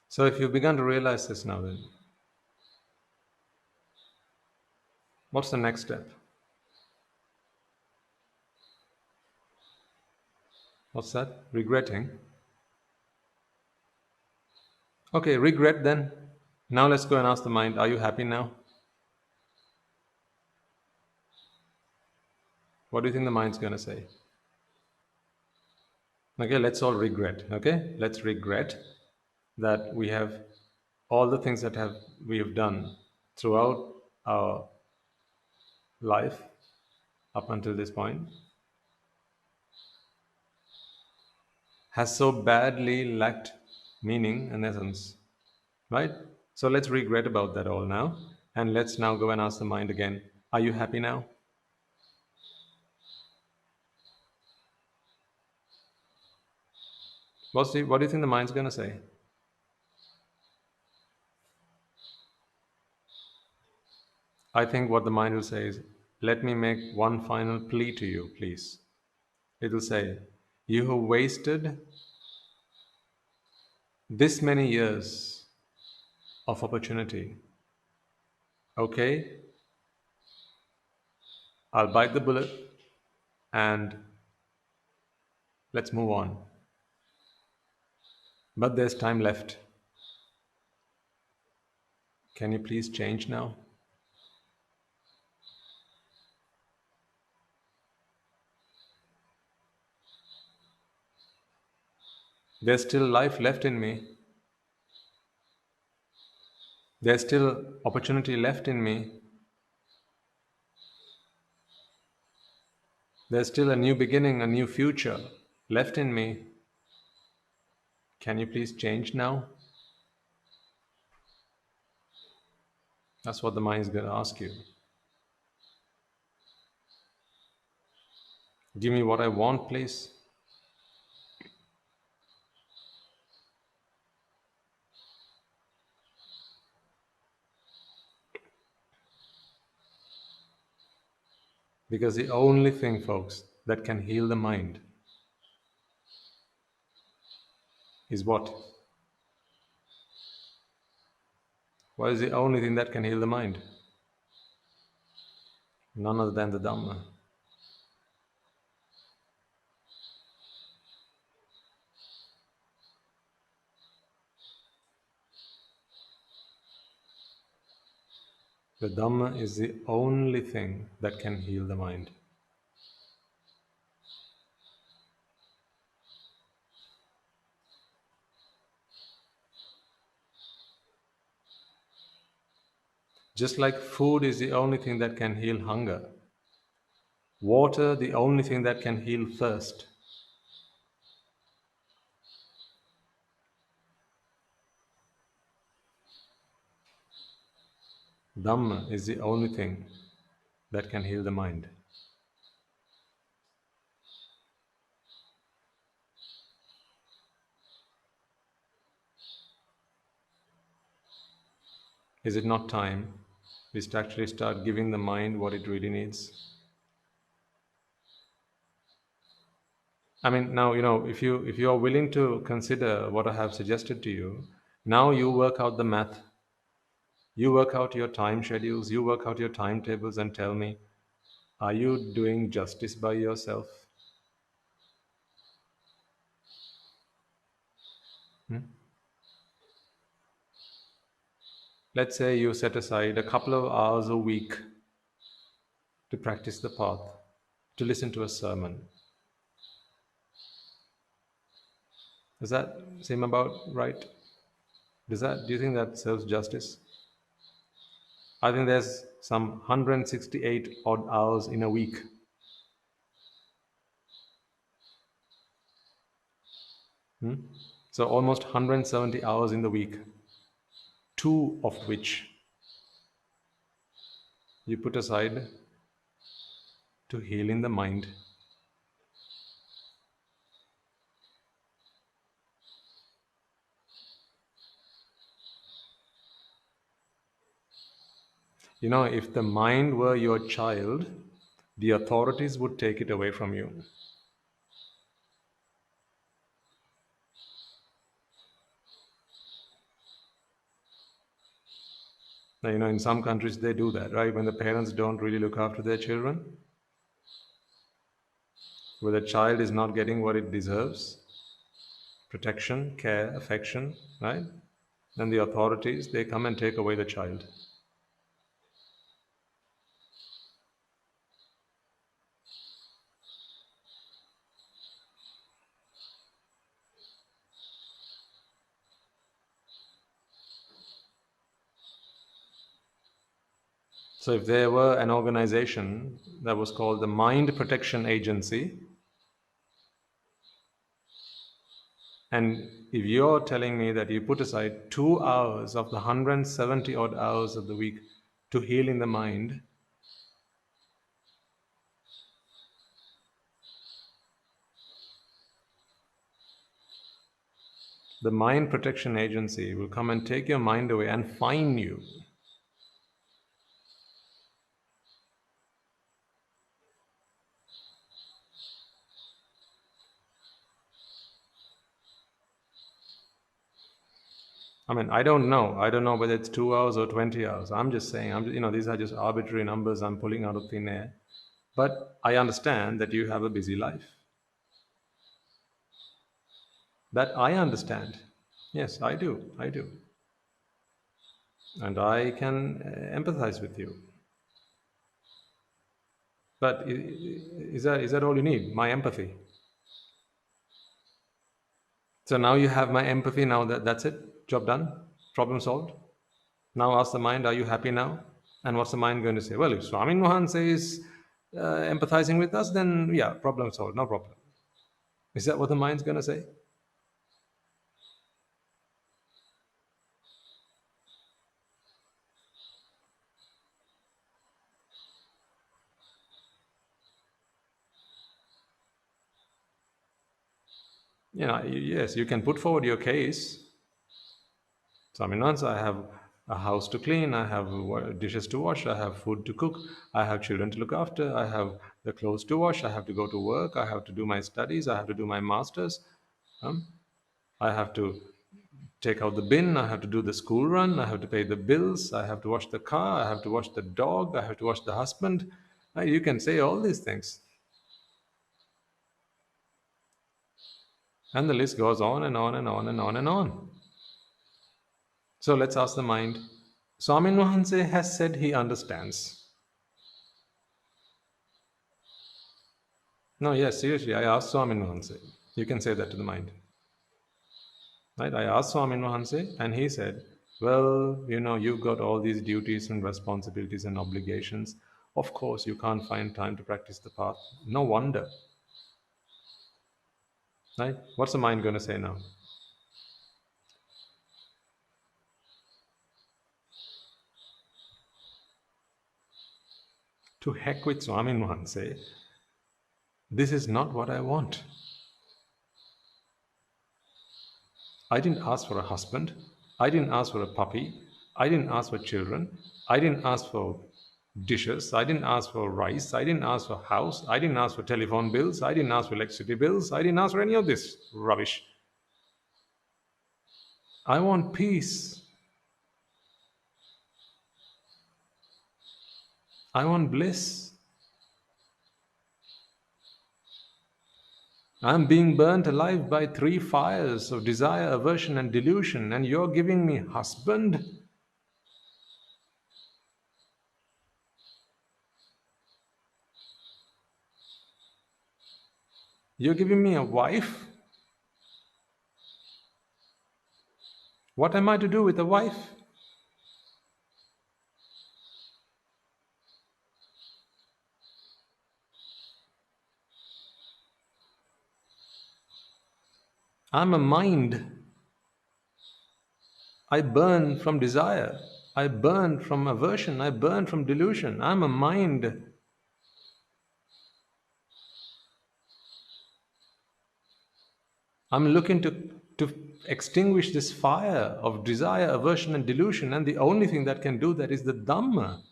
So if you've begun to realize this now, then what's the next step? What's that? Regretting? Okay, regret then. Now let's go and ask the mind, are you happy now? What do you think the mind's going to say? Okay, let's all regret. Okay, let's regret that we have all the things that have we have done throughout our life up until this point has so badly lacked meaning and essence, right? So let's regret about that all now, and let's now go and ask the mind again, are you happy now? What do you think the mind's going to say? I think what the mind will say is, let me make one final plea to you, please. It will say, you have wasted this many years of opportunity. Okay, I'll bite the bullet and let's move on. But there's time left. Can you please change now? There's still life left in me. There's still opportunity left in me. There's still a new beginning, a new future left in me. Can you please change now? That's what the mind is going to ask you. Give me what I want, please. Because the only thing, folks, that can heal the mind is what? What is the only thing that can heal the mind? None other than the Dhamma. The Dhamma is the only thing that can heal the mind. Just like food is the only thing that can heal hunger, water the only thing that can heal thirst, Dhamma is the only thing that can heal the mind. Is it not time we actually start giving the mind what it really needs? I mean, now, if you are willing to consider what I have suggested to you, now you work out the math, you work out your time schedules, you work out your timetables, and tell me, are you doing justice by yourself? Let's say you set aside a couple of hours a week to practice the path, to listen to a sermon. Does that seem about right? Do you think that serves justice? I think there's some 168 odd hours in a week. So almost 170 hours in the week, two of which you put aside to heal in the mind. You know, if the mind were your child, the authorities would take it away from you. Now, you know, in some countries they do that, right? When the parents don't really look after their children, where the child is not getting what it deserves, protection, care, affection, right? Then the authorities, they come and take away the child. So if there were an organization that was called the Mind Protection Agency, and if you're telling me that you put aside 2 hours of the 170 odd hours of the week to heal in the mind, the Mind Protection Agency will come and take your mind away and fine you. I mean, I don't know. I don't know whether it's 2 hours or 20 hours. I'm just saying, these are just arbitrary numbers I'm pulling out of thin air. But I understand that you have a busy life. That I understand. Yes, I do. I do. And I can empathize with you. But is that all you need? My empathy. So now you have my empathy. Now that's it. Job done. Problem solved. Now ask the mind, are you happy now? And what's the mind going to say? Well, if Swami Mohan says empathizing with us, then yeah, problem solved. No problem. Is that what the mind's going to say? Yes, you can put forward your case. Swami Mohan says, I have a house to clean, I have dishes to wash, I have food to cook, I have children to look after, I have the clothes to wash, I have to go to work, I have to do my studies, I have to do my masters, I have to take out the bin, I have to do the school run, I have to pay the bills, I have to wash the car, I have to wash the dog, I have to wash the husband. You can say all these things. And the list goes on and on and on and on and on. So let's ask the mind. Swami Mohanse has said he understands. No, yes, seriously, I asked Swami Mohanse. You can say that to the mind. Right? I asked Swami Mohanse, and he said, well, you've got all these duties and responsibilities and obligations. Of course, you can't find time to practice the path. No wonder. Right? What's the mind going to say now? To heck with Swami Mohanse. This is not what I want. I didn't ask for a husband. I didn't ask for a puppy. I didn't ask for children. I didn't ask for dishes. I didn't ask for rice. I didn't ask for house. I didn't ask for telephone bills. I didn't ask for electricity bills. I didn't ask for any of this rubbish. I want peace. I want bliss. I'm being burnt alive by 3 fires of desire, aversion, and delusion, and you're giving me husband? You're giving me a wife? What am I to do with a wife? I'm a mind. I burn from desire. I burn from aversion. I burn from delusion. I'm a mind. I'm looking to extinguish this fire of desire, aversion, and delusion. And the only thing that can do that is the Dhamma.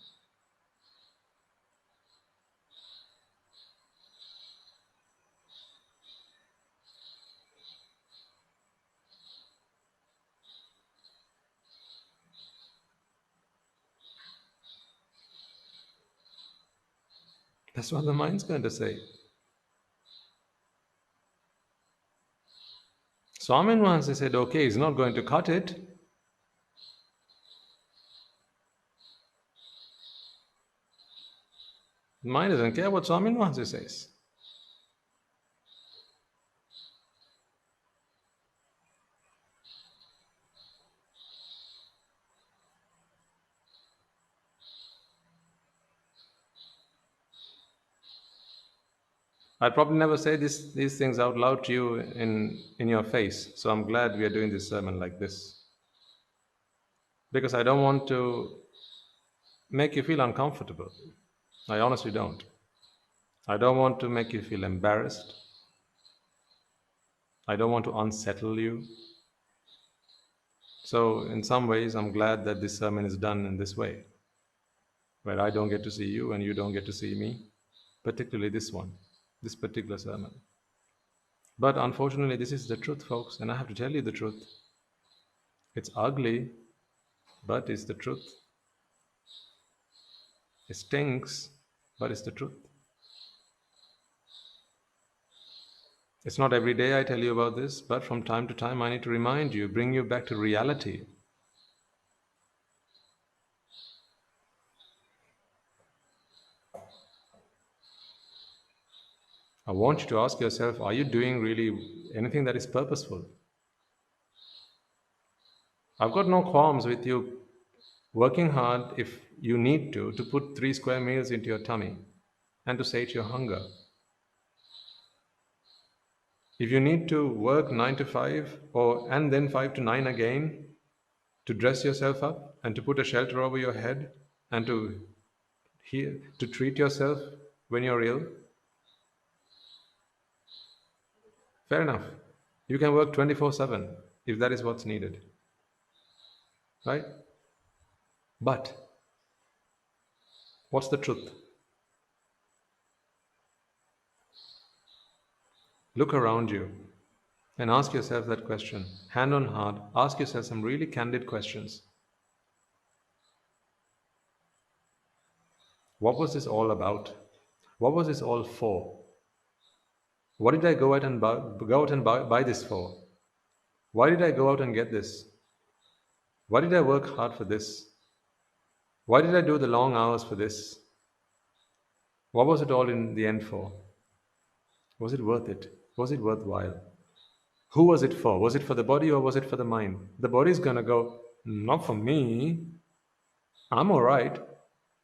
That's what the mind's going to say. Swamin once he said, okay, he's not going to cut it. The mind doesn't care what Swamin once he says. I'd probably never say these things out loud to you in your face. So I'm glad we are doing this sermon like this. Because I don't want to make you feel uncomfortable. I honestly don't. I don't want to make you feel embarrassed. I don't want to unsettle you. So in some ways, I'm glad that this sermon is done in this way, where I don't get to see you and you don't get to see me, particularly this one, this particular sermon. But unfortunately, this is the truth, folks, and I have to tell you the truth. It's ugly, but it's the truth. It stinks, but it's the truth. It's not every day I tell you about this, but from time to time I need to remind you, bring you back to reality. I want you to ask yourself, are you doing really anything that is purposeful? I've got no qualms with you working hard if you need to put 3 square meals into your tummy and to sate your hunger. If you need to work 9 to 5 and then 5 to 9 again to dress yourself up and to put a shelter over your head and to treat yourself when you're ill, fair enough. You can work 24/7 if that is what's needed. Right? But what's the truth? Look around you and ask yourself that question. Hand on heart, ask yourself some really candid questions. What was this all about? What was this all for? What did I go out and buy this for? Why did I go out and get this? Why did I work hard for this? Why did I do the long hours for this? What was it all in the end for? Was it worth it? Was it worthwhile? Who was it for? Was it for the body or was it for the mind? The body's gonna go, not for me. I'm all right.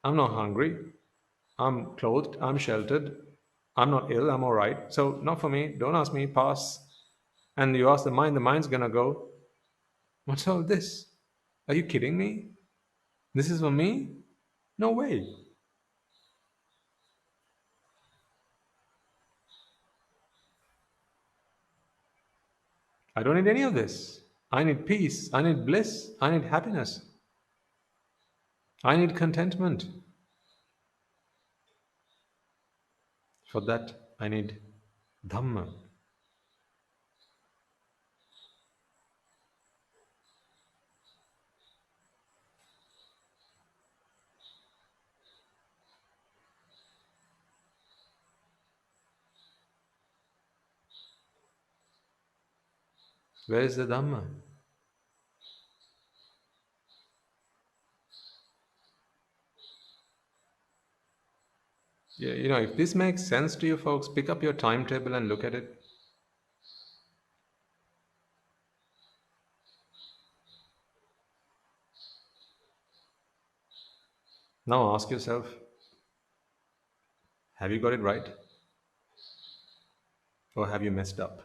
I'm not hungry. I'm clothed. I'm sheltered. I'm not ill. I'm all right. So, not for me. Don't ask me. Pass. And you ask the mind's gonna go, what's all this? Are you kidding me? This is for me? No way. I don't need any of this. I need peace. I need bliss. I need happiness. I need contentment. For that, I need Dhamma. Where is the Dhamma? Yeah, if this makes sense to you folks, pick up your timetable and look at it. Now ask yourself, have you got it right? Or have you messed up?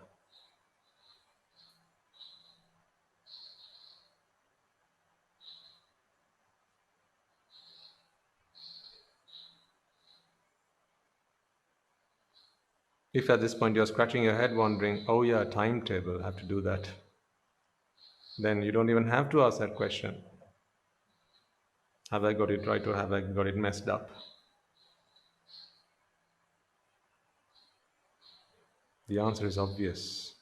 If at this point you're scratching your head wondering, oh yeah, timetable, I have to do that, then you don't even have to ask that question. Have I got it right or have I got it messed up? The answer is obvious.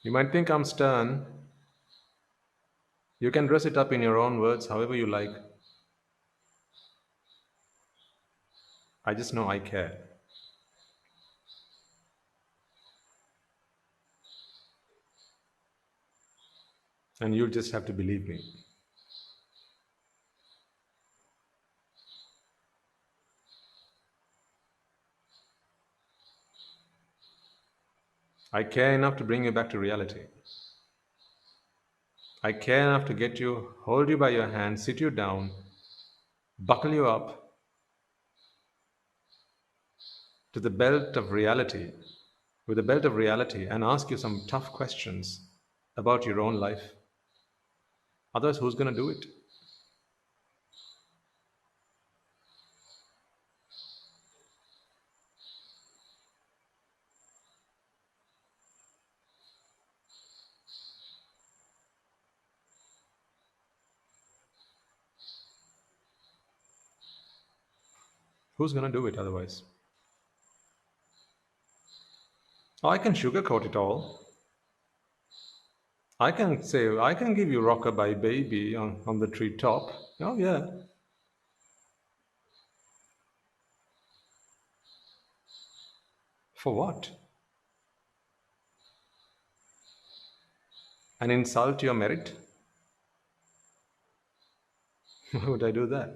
You might think I'm stern. You can dress it up in your own words, however you like. I just know I care. And you'll just have to believe me. I care enough to bring you back to reality. I care enough to get you, hold you by your hand, sit you down, buckle you up to the belt of reality, with the belt of reality, and ask you some tough questions about your own life. Otherwise, who's going to do it? Who's going to do it otherwise? Oh, I can sugarcoat it all. I can say, I can give you Rockabye Baby on the treetop. Oh, yeah. For what? An insult to your merit? Why would I do that?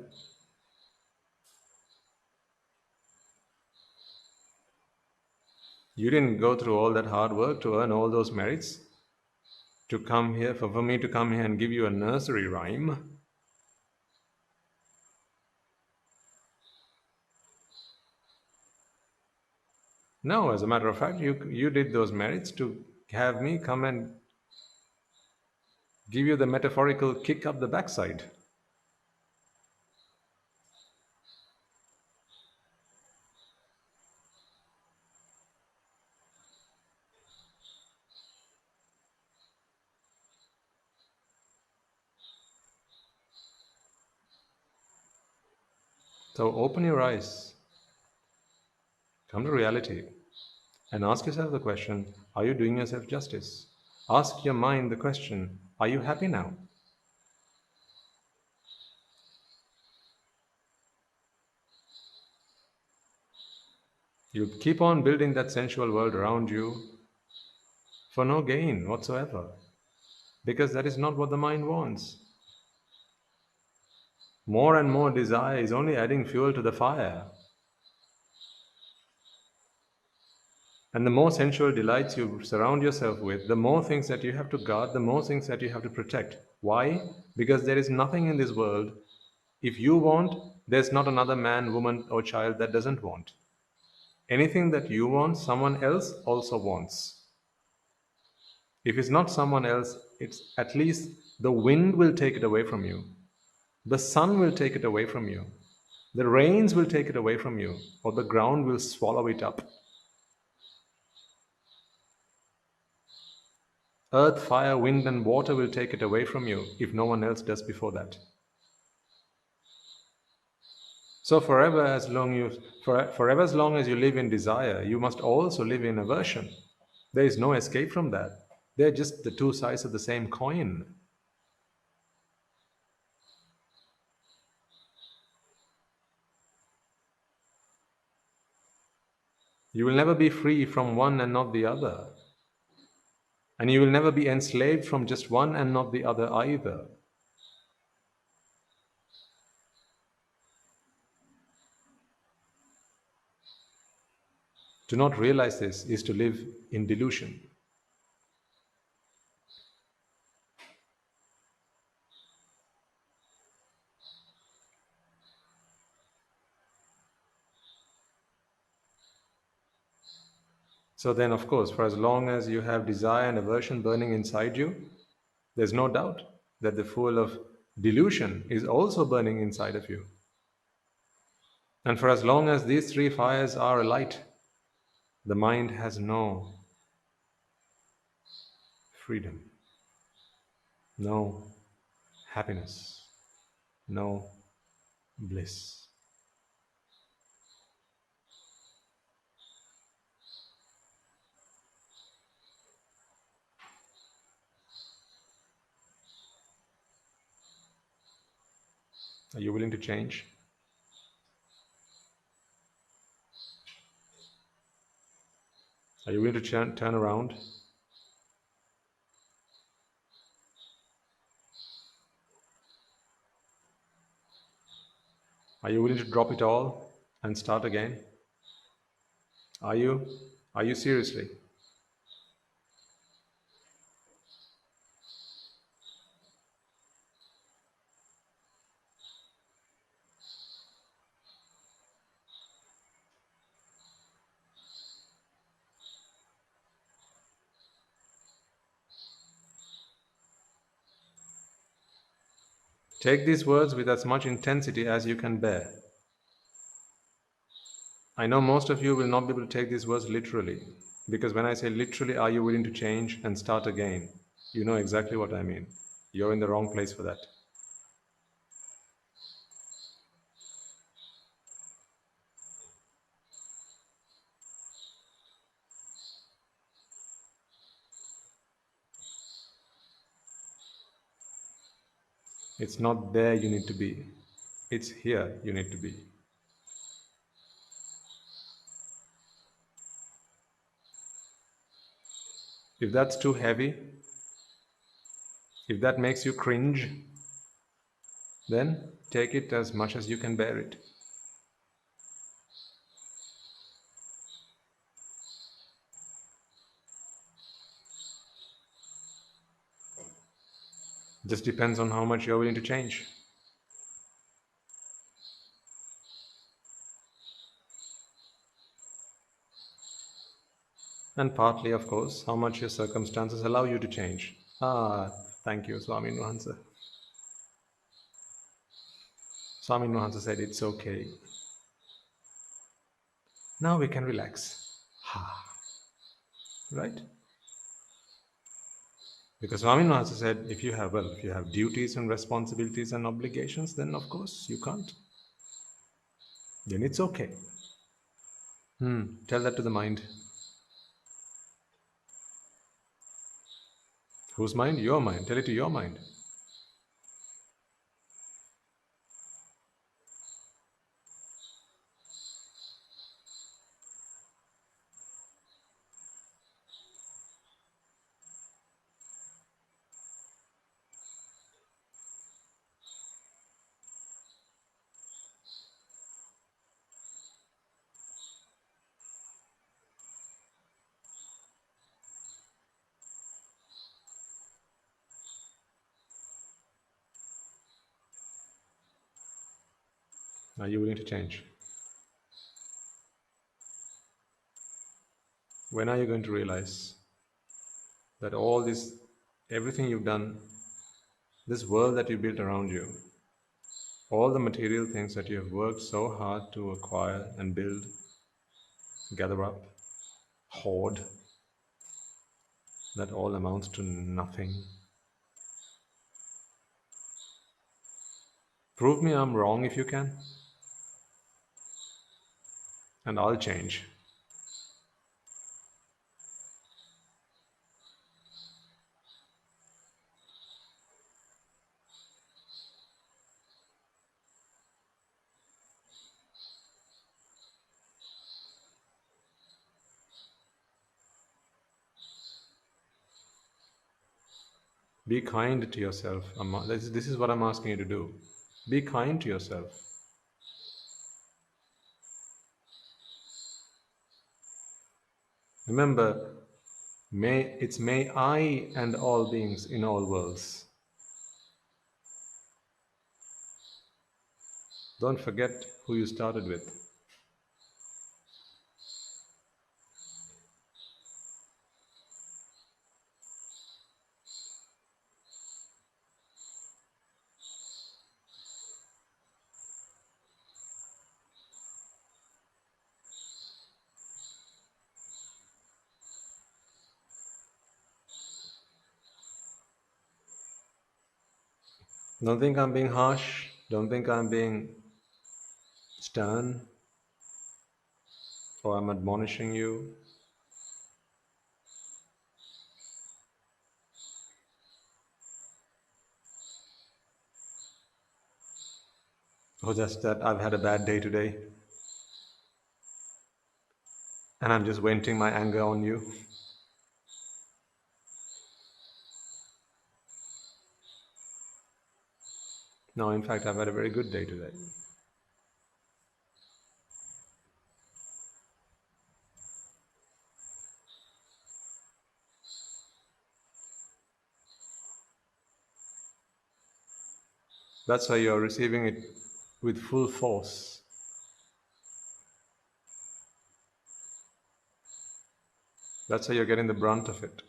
You didn't go through all that hard work to earn all those merits? To come here, for me to come here and give you a nursery rhyme? No, as a matter of fact, you did those merits to have me come and give you the metaphorical kick up the backside. So open your eyes, come to reality, and ask yourself the question, are you doing yourself justice? Ask your mind the question, are you happy now? You keep on building that sensual world around you for no gain whatsoever, because that is not what the mind wants. More and more desire is only adding fuel to the fire. And the more sensual delights you surround yourself with, the more things that you have to guard, the more things that you have to protect. Why? Because there is nothing in this world. If you want, there's not another man, woman, or child that doesn't want. Anything that you want, someone else also wants. If it's not someone else, it's at least the wind will take it away from you. The sun will take it away from you. The rains will take it away from you, or the ground will swallow it up. Earth, fire, wind, and water will take it away from you if no one else does before that. So forever as long as you live in desire, you must also live in aversion. There is no escape from that. They're just the two sides of the same coin. You will never be free from one and not the other. And you will never be enslaved from just one and not the other either. To not realize this is to live in delusion. So then, of course, for as long as you have desire and aversion burning inside you, there's no doubt that the fuel of delusion is also burning inside of you. And for as long as these three fires are alight, the mind has no freedom, no happiness, no bliss. Are you willing to change? Are you willing to turn around? Are you willing to drop it all and start again? Are you? Are you seriously? Take these words with as much intensity as you can bear. I know most of you will not be able to take these words literally, because when I say literally, are you willing to change and start again? You know exactly what I mean. You're in the wrong place for that. It's not there you need to be. It's here you need to be. If that's too heavy, if that makes you cringe, then take it as much as you can bear it. Just depends on how much you're willing to change. And partly, of course, how much your circumstances allow you to change. Ah, thank you, Swami Nuhansa. Swami Nuhansa said it's okay. Now we can relax. Right? Because Swami Nuhansa said if you have duties and responsibilities and obligations, then of course you can't. Then it's okay. Tell that to the mind. Whose mind? Your mind. Tell it to your mind. Are you willing to change? When are you going to realize that all this, everything you've done, this world that you built around you, all the material things that you have worked so hard to acquire and build, gather up, hoard, that all amounts to nothing. Prove me I'm wrong if you can, and I'll change. Be kind to yourself. This is what I'm asking you to do. Be kind to yourself. Remember, may I and all beings in all worlds. Don't forget who you started with. Don't think I'm being harsh. Don't think I'm being stern or I'm admonishing you. Or just that I've had a bad day today and I'm just venting my anger on you. No, in fact, I've had a very good day today. That's why you're receiving it with full force. That's why you're getting the brunt of it.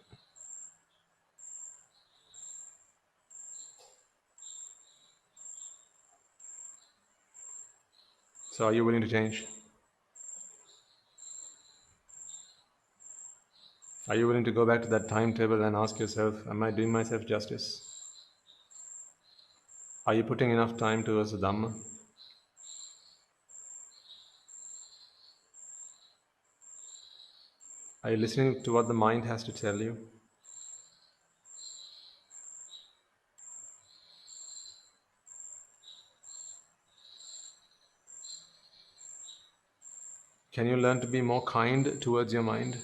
So are you willing to change? Are you willing to go back to that timetable and ask yourself, am I doing myself justice? Are you putting enough time towards the Dhamma? Are you listening to what the mind has to tell you? Can you learn to be more kind towards your mind?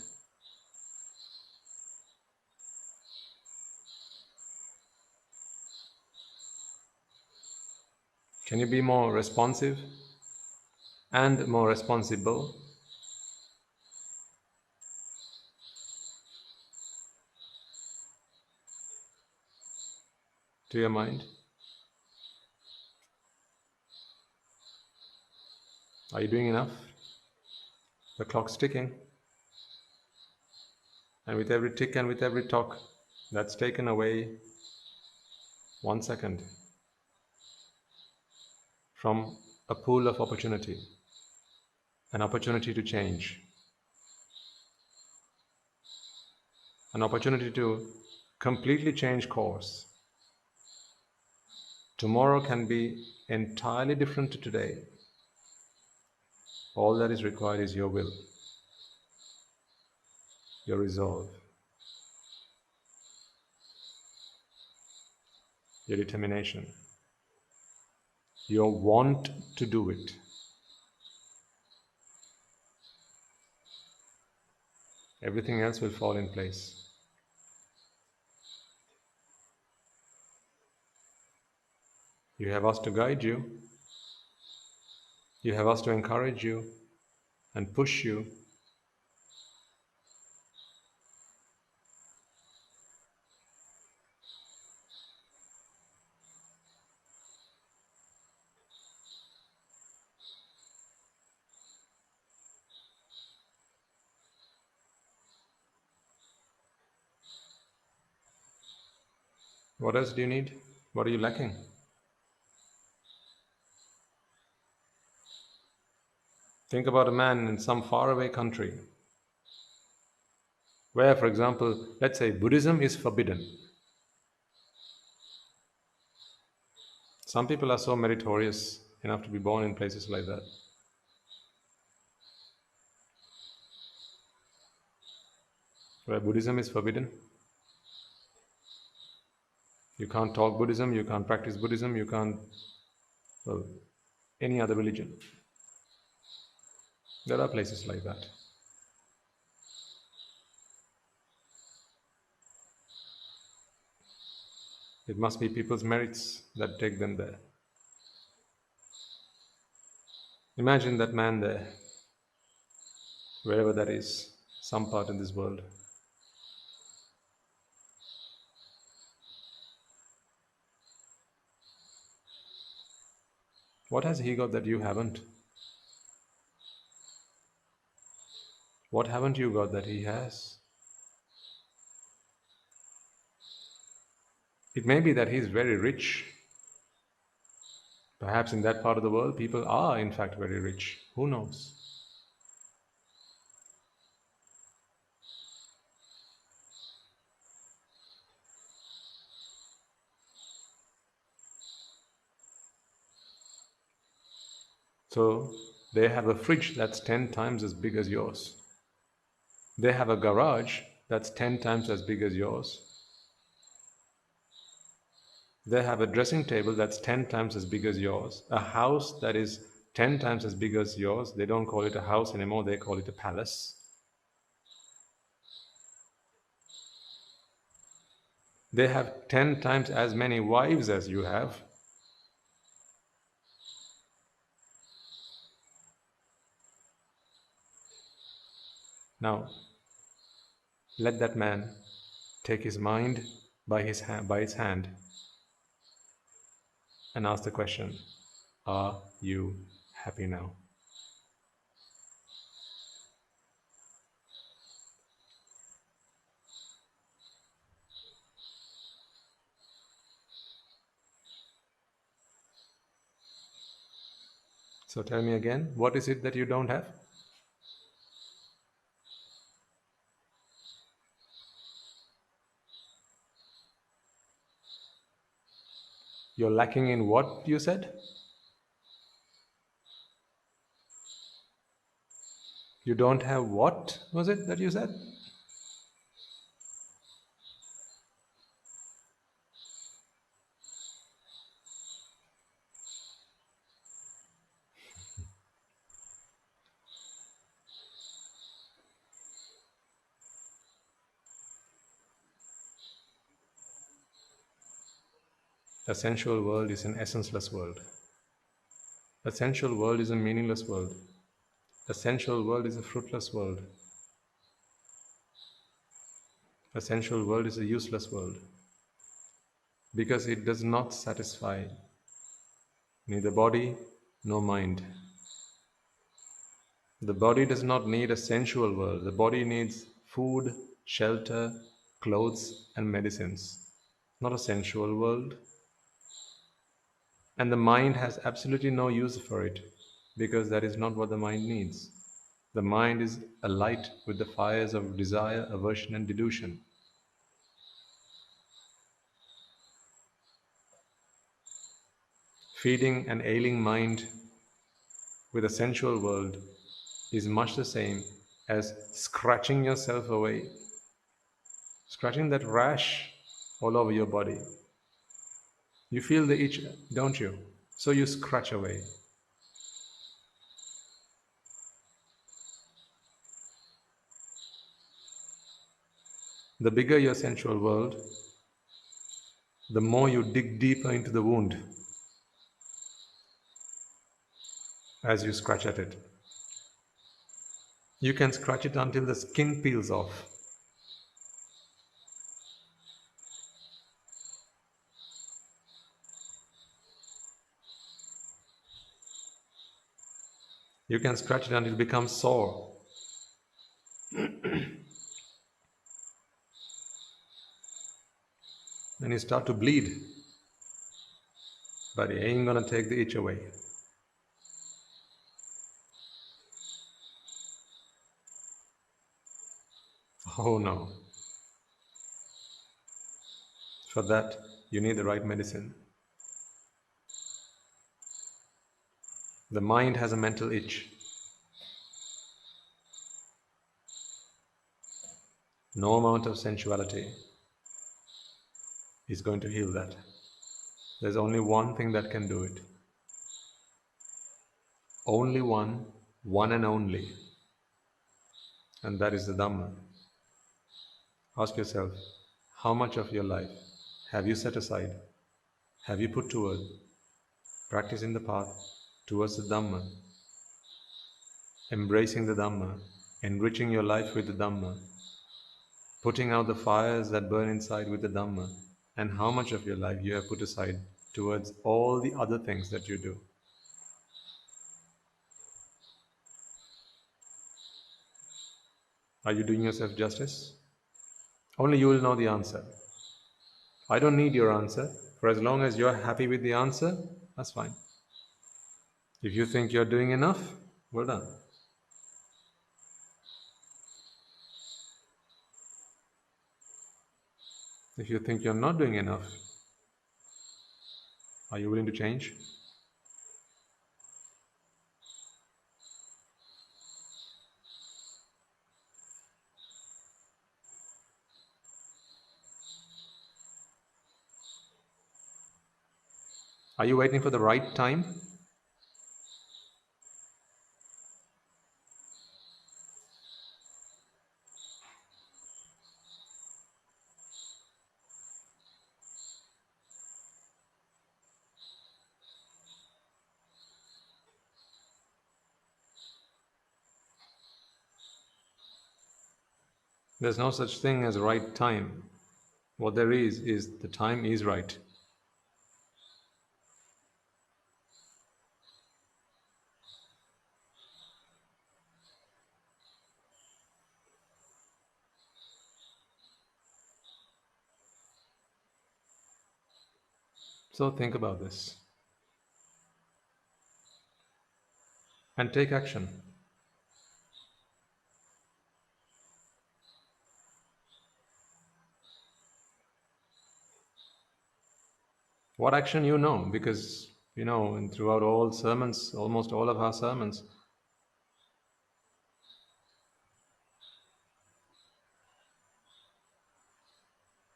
Can you be more responsive and more responsible to your mind? Are you doing enough? The clock's ticking. And with every tick and with every talk, that's taken away 1 second from a pool of opportunity, an opportunity to change, an opportunity to completely change course. Tomorrow can be entirely different to today. All that is required is your will, your resolve, your determination, your want to do it. Everything else will fall in place. You have us to guide you. You have us to encourage you and push you. What else do you need? What are you lacking? Think about a man in some faraway country where, for example, let's say Buddhism is forbidden. Some people are so meritorious enough to be born in places like that. Where Buddhism is forbidden. You can't talk Buddhism, you can't practice Buddhism, you can't, well, any other religion. There are places like that. It must be people's merits that take them there. Imagine that man there, wherever that is, some part in this world. What has he got that you haven't? What haven't you got that he has? It may be that he's very rich. Perhaps in that part of the world, people are in fact very rich. Who knows? So they have a fridge that's 10 times as big as yours. They have a garage that's 10 times as big as yours. They have a dressing table that's 10 times as big as yours. A house that is 10 times as big as yours. They don't call it a house anymore, they call it a palace. They have 10 times as many wives as you have. Now, let that man take his mind by his hand and ask the question, are you happy now? So tell me again, what is it that you don't have? You're lacking in what you said? You don't have what was it that you said? The sensual world is an essenceless world. The sensual world is a meaningless world. The sensual world is a fruitless world. The sensual world is a useless world because it does not satisfy neither body nor mind. The body does not need a sensual world. The body needs food, shelter, clothes, and medicines, not a sensual world. And the mind has absolutely no use for it because that is not what the mind needs. The mind is alight with the fires of desire, aversion, and delusion. Feeding an ailing mind with a sensual world is much the same as scratching yourself away, scratching that rash all over your body. You feel the itch, don't you? So you scratch away. The bigger your sensual world, the more you dig deeper into the wound as you scratch at it. You can scratch it until the skin peels off. You can scratch it until it becomes sore. Then you start to bleed. But it ain't gonna take the itch away. Oh no. For that, you need the right medicine. The mind has a mental itch. No amount of sensuality is going to heal that. There's only one thing that can do it. Only one and only. And that is the Dhamma. Ask yourself, how much of your life have you set aside, have you put toward practicing the path towards the Dhamma, embracing the Dhamma, enriching your life with the Dhamma, putting out the fires that burn inside with the Dhamma, and how much of your life you have put aside towards all the other things that you do. Are you doing yourself justice? Only you will know the answer. I don't need your answer. For as long as you're happy with the answer, that's fine. If you think you're doing enough, well done. If you think you're not doing enough, are you willing to change? Are you waiting for the right time? There's no such thing as right time. What there is the time is right. So think about this and take action. What action you know? Because, and throughout all sermons, almost all of our sermons,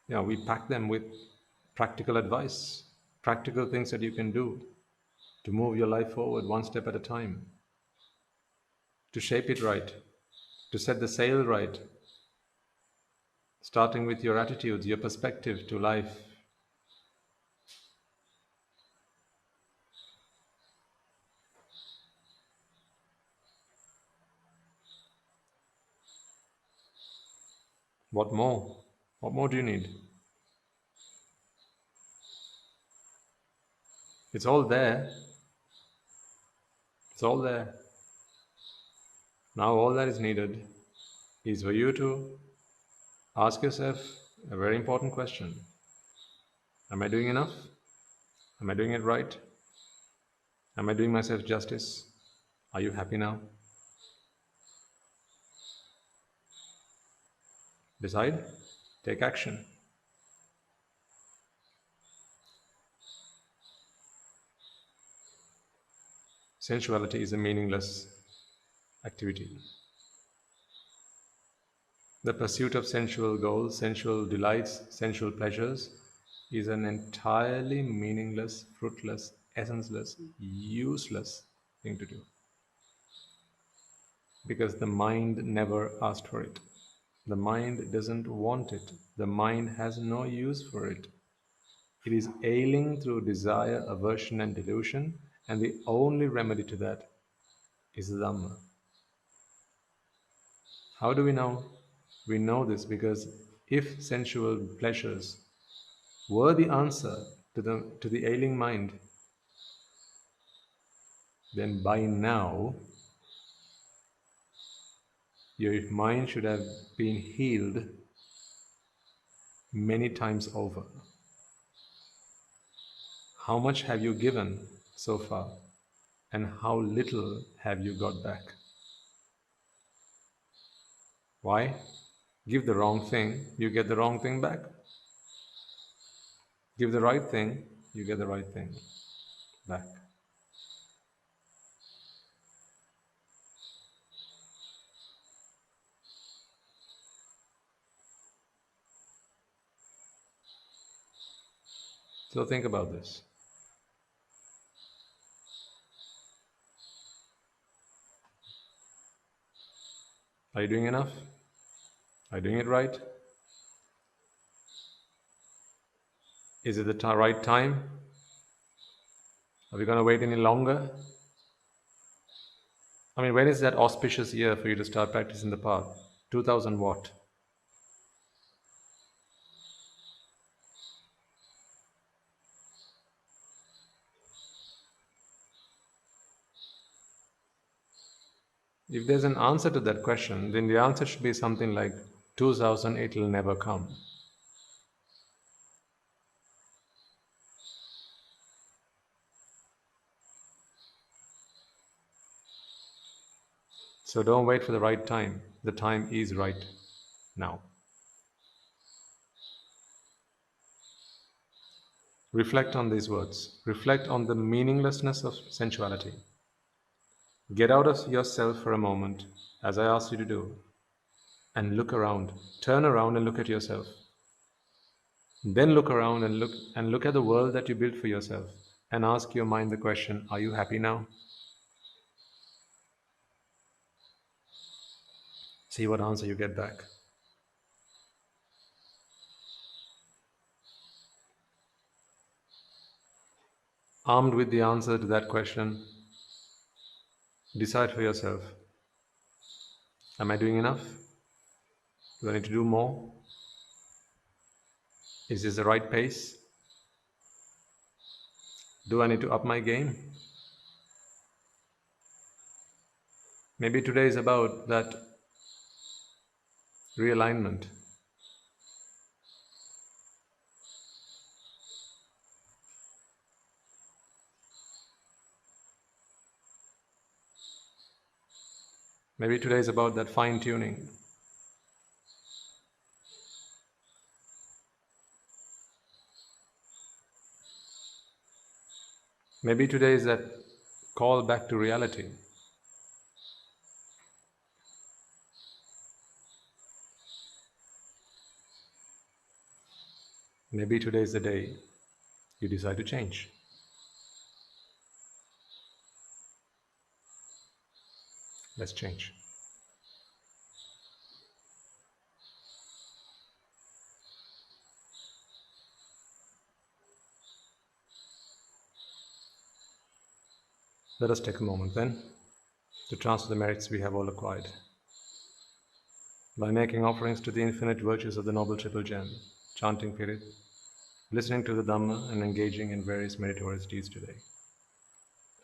we pack them with practical advice, practical things that you can do to move your life forward one step at a time, to shape it right, to set the sail right, starting with your attitudes, your perspective to life. What more? What more do you need? It's all there. It's all there. Now all that is needed is for you to ask yourself a very important question. Am I doing enough? Am I doing it right? Am I doing myself justice? Are you happy now? Decide, take action. Sensuality is a meaningless activity. The pursuit of sensual goals, sensual delights, sensual pleasures is an entirely meaningless, fruitless, essenceless, useless thing to do. Because the mind never asked for it. The mind doesn't want it. The mind has no use for it. It is ailing through desire, aversion, and delusion, and the only remedy to that is Dhamma. How do we know? We know this because if sensual pleasures were the answer to the ailing mind, then by now your mind should have been healed many times over. How much have you given so far, and how little have you got back? Why? Give the wrong thing, you get the wrong thing back. Give the right thing, you get the right thing back. So think about this. Are you doing enough? Are you doing it right? Is it the right time? Are we going to wait any longer? I mean, when is that auspicious year for you to start practicing the path? 2000 what? If there's an answer to that question, then the answer should be something like 2000, it will never come. So don't wait for the right time. The time is right now. Reflect on these words. Reflect on the meaninglessness of sensuality. Get out of yourself for a moment, as I asked you to do, and look around. Turn around and look at yourself. Then look around and look at the world that you built for yourself. and ask your mind the question, are you happy now? See what answer you get back. Armed with the answer to that question, decide for yourself. Am I doing enough? Do I need to do more? Is this the right pace? Do I need to up my game? Maybe today is about that realignment. Maybe today is about that fine tuning. Maybe today is that call back to reality. Maybe today is the day you decide to change. Let's change. Let us take a moment then to transfer the merits we have all acquired by making offerings to the infinite virtues of the Noble Triple Gem, chanting Pirit, listening to the Dhamma, and engaging in various meritorious deeds today.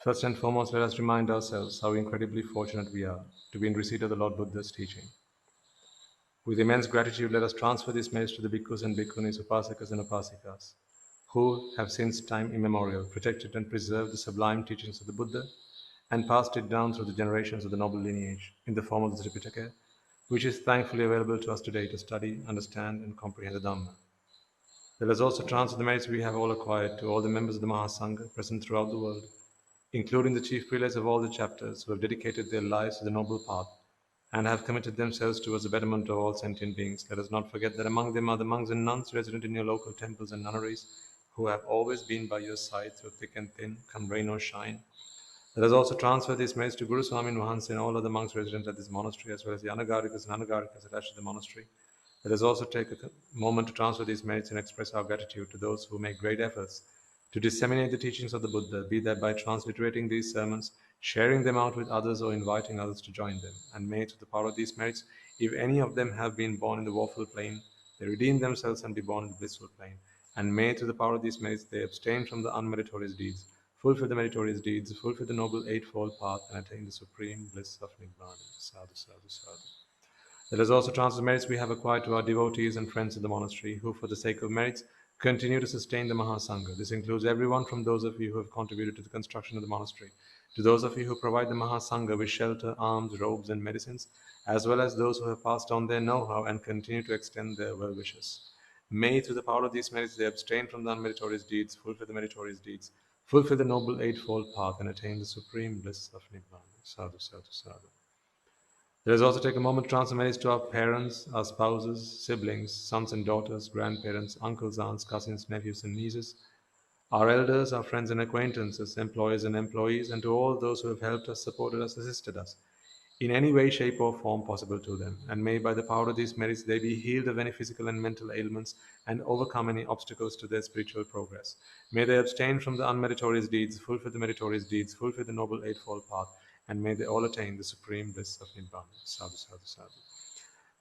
First and foremost, let us remind ourselves how incredibly fortunate we are to be in receipt of the Lord Buddha's teaching. With immense gratitude, let us transfer these merits to the bhikkhus and bhikkhunis, upasakas and upasikas, who have since time immemorial protected and preserved the sublime teachings of the Buddha and passed it down through the generations of the noble lineage in the form of the Tripitaka, which is thankfully available to us today to study, understand, and comprehend the Dhamma. Let us also transfer the merits we have all acquired to all the members of the Mahasangha present throughout the world, including the chief prelates of all the chapters who have dedicated their lives to the noble path and have committed themselves towards the betterment of all sentient beings. Let us not forget that among them are the monks and nuns resident in your local temples and nunneries who have always been by your side through thick and thin, come rain or shine. Let us also transfer these merits to Guru Swami Mahansa and all other monks resident at this monastery, as well as the Anagarikas and Anagarikas attached to the monastery. Let us also take a moment to transfer these merits and express our gratitude to those who make great efforts to disseminate the teachings of the Buddha, be that by transliterating these sermons, sharing them out with others, or inviting others to join them. And may, through the power of these merits, if any of them have been born in the woeful plane, they redeem themselves and be born in the blissful plane. And may, through the power of these merits, they abstain from the unmeritorious deeds, fulfill the meritorious deeds, fulfill the noble eightfold path, and attain the supreme bliss of Nibbana. Sadhu, sadhu, sadhu. Let us also transfer the merits we have acquired to our devotees and friends of the monastery, who, for the sake of merits, continue to sustain the Mahasangha. This includes everyone from those of you who have contributed to the construction of the monastery, to those of you who provide the Mahasangha with shelter, alms, robes, and medicines, as well as those who have passed on their know-how and continue to extend their well wishes. May, through the power of these merits, they abstain from the unmeritorious deeds, fulfill the meritorious deeds, fulfill the noble eightfold path, and attain the supreme bliss of Nibbana. Sadhu, sadhu, sadhu. Let us also take a moment to transfer merits to our parents, our spouses, siblings, sons and daughters, grandparents, uncles, aunts, cousins, nephews, and nieces, our elders, our friends and acquaintances, employers and employees, and to all those who have helped us, supported us, assisted us in any way, shape, or form possible to them. And may, by the power of these merits, they be healed of any physical and mental ailments and overcome any obstacles to their spiritual progress. May they abstain from the unmeritorious deeds, fulfill the meritorious deeds, fulfill the noble eightfold path, and may they all attain the supreme bliss of Nibbana. Sadhu, sadhu, sadhu.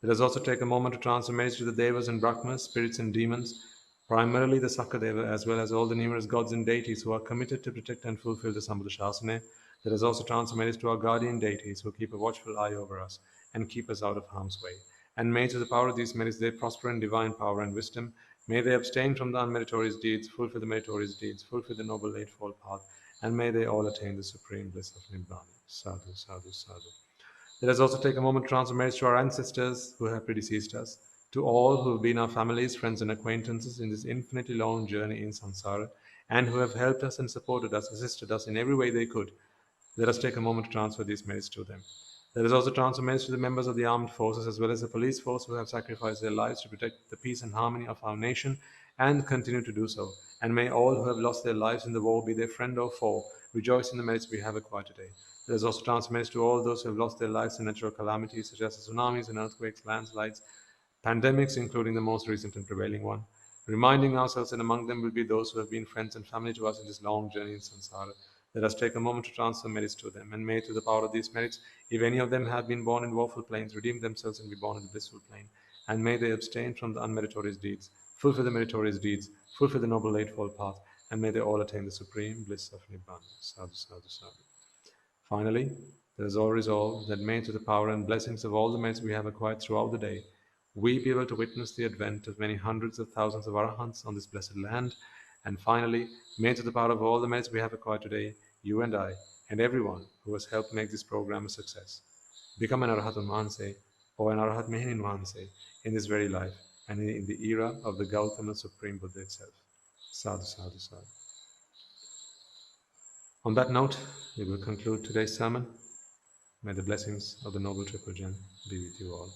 Let us also take a moment to transfer merits to the Devas and Brahmas, spirits and demons, primarily the Sakadeva, as well as all the numerous gods and deities who are committed to protect and fulfill the Sambuddha Shasana. Let us also transfer merits to our guardian deities who keep a watchful eye over us and keep us out of harm's way. And may, through the power of these merits, they prosper in divine power and wisdom. May they abstain from the unmeritorious deeds, fulfill the meritorious deeds, fulfill the noble eightfold path, and may they all attain the supreme bliss of Nibbana. Sadhu, sadhu, sadhu. Let us also take a moment to transfer merits to our ancestors who have predeceased us, to all who have been our families, friends, and acquaintances in this infinitely long journey in samsara, and who have helped us and supported us, assisted us in every way they could. Let us take a moment to transfer these merits to them. Let us also transfer merits to the members of the armed forces as well as the police force who have sacrificed their lives to protect the peace and harmony of our nation and continue to do so. And may all who have lost their lives in the war, be they friend or foe, rejoice in the merits we have acquired today. Let us also transmit to all those who have lost their lives in natural calamities such as tsunamis and earthquakes, landslides, pandemics, including the most recent and prevailing one, reminding ourselves that among them will be those who have been friends and family to us in this long journey in samsara. Let us take a moment to transfer merits to them, and may, through the power of these merits, if any of them have been born in woeful planes, redeem themselves and be born in the blissful plane. And may they abstain from the unmeritorious deeds, fulfill the meritorious deeds, fulfill the noble eightfold path, and may they all attain the supreme bliss of Nibbana. Sadhu, sadhu, sadhu. Finally, let us all resolve that may, through the power and blessings of all the merits we have acquired throughout the day, we be able to witness the advent of many hundreds of thousands of arahants on this blessed land. And finally, may, through the power of all the merits we have acquired today, you and I, and everyone who has helped make this program a success, become an Arahatam Mahanse or an Arahat Mehinin Mahanse in this very life and in the era of the Gautama Supreme Buddha itself. Sadhu, sadhu, sadhu. On that note, we will conclude today's sermon. May the blessings of the Noble Triple Gem be with you all.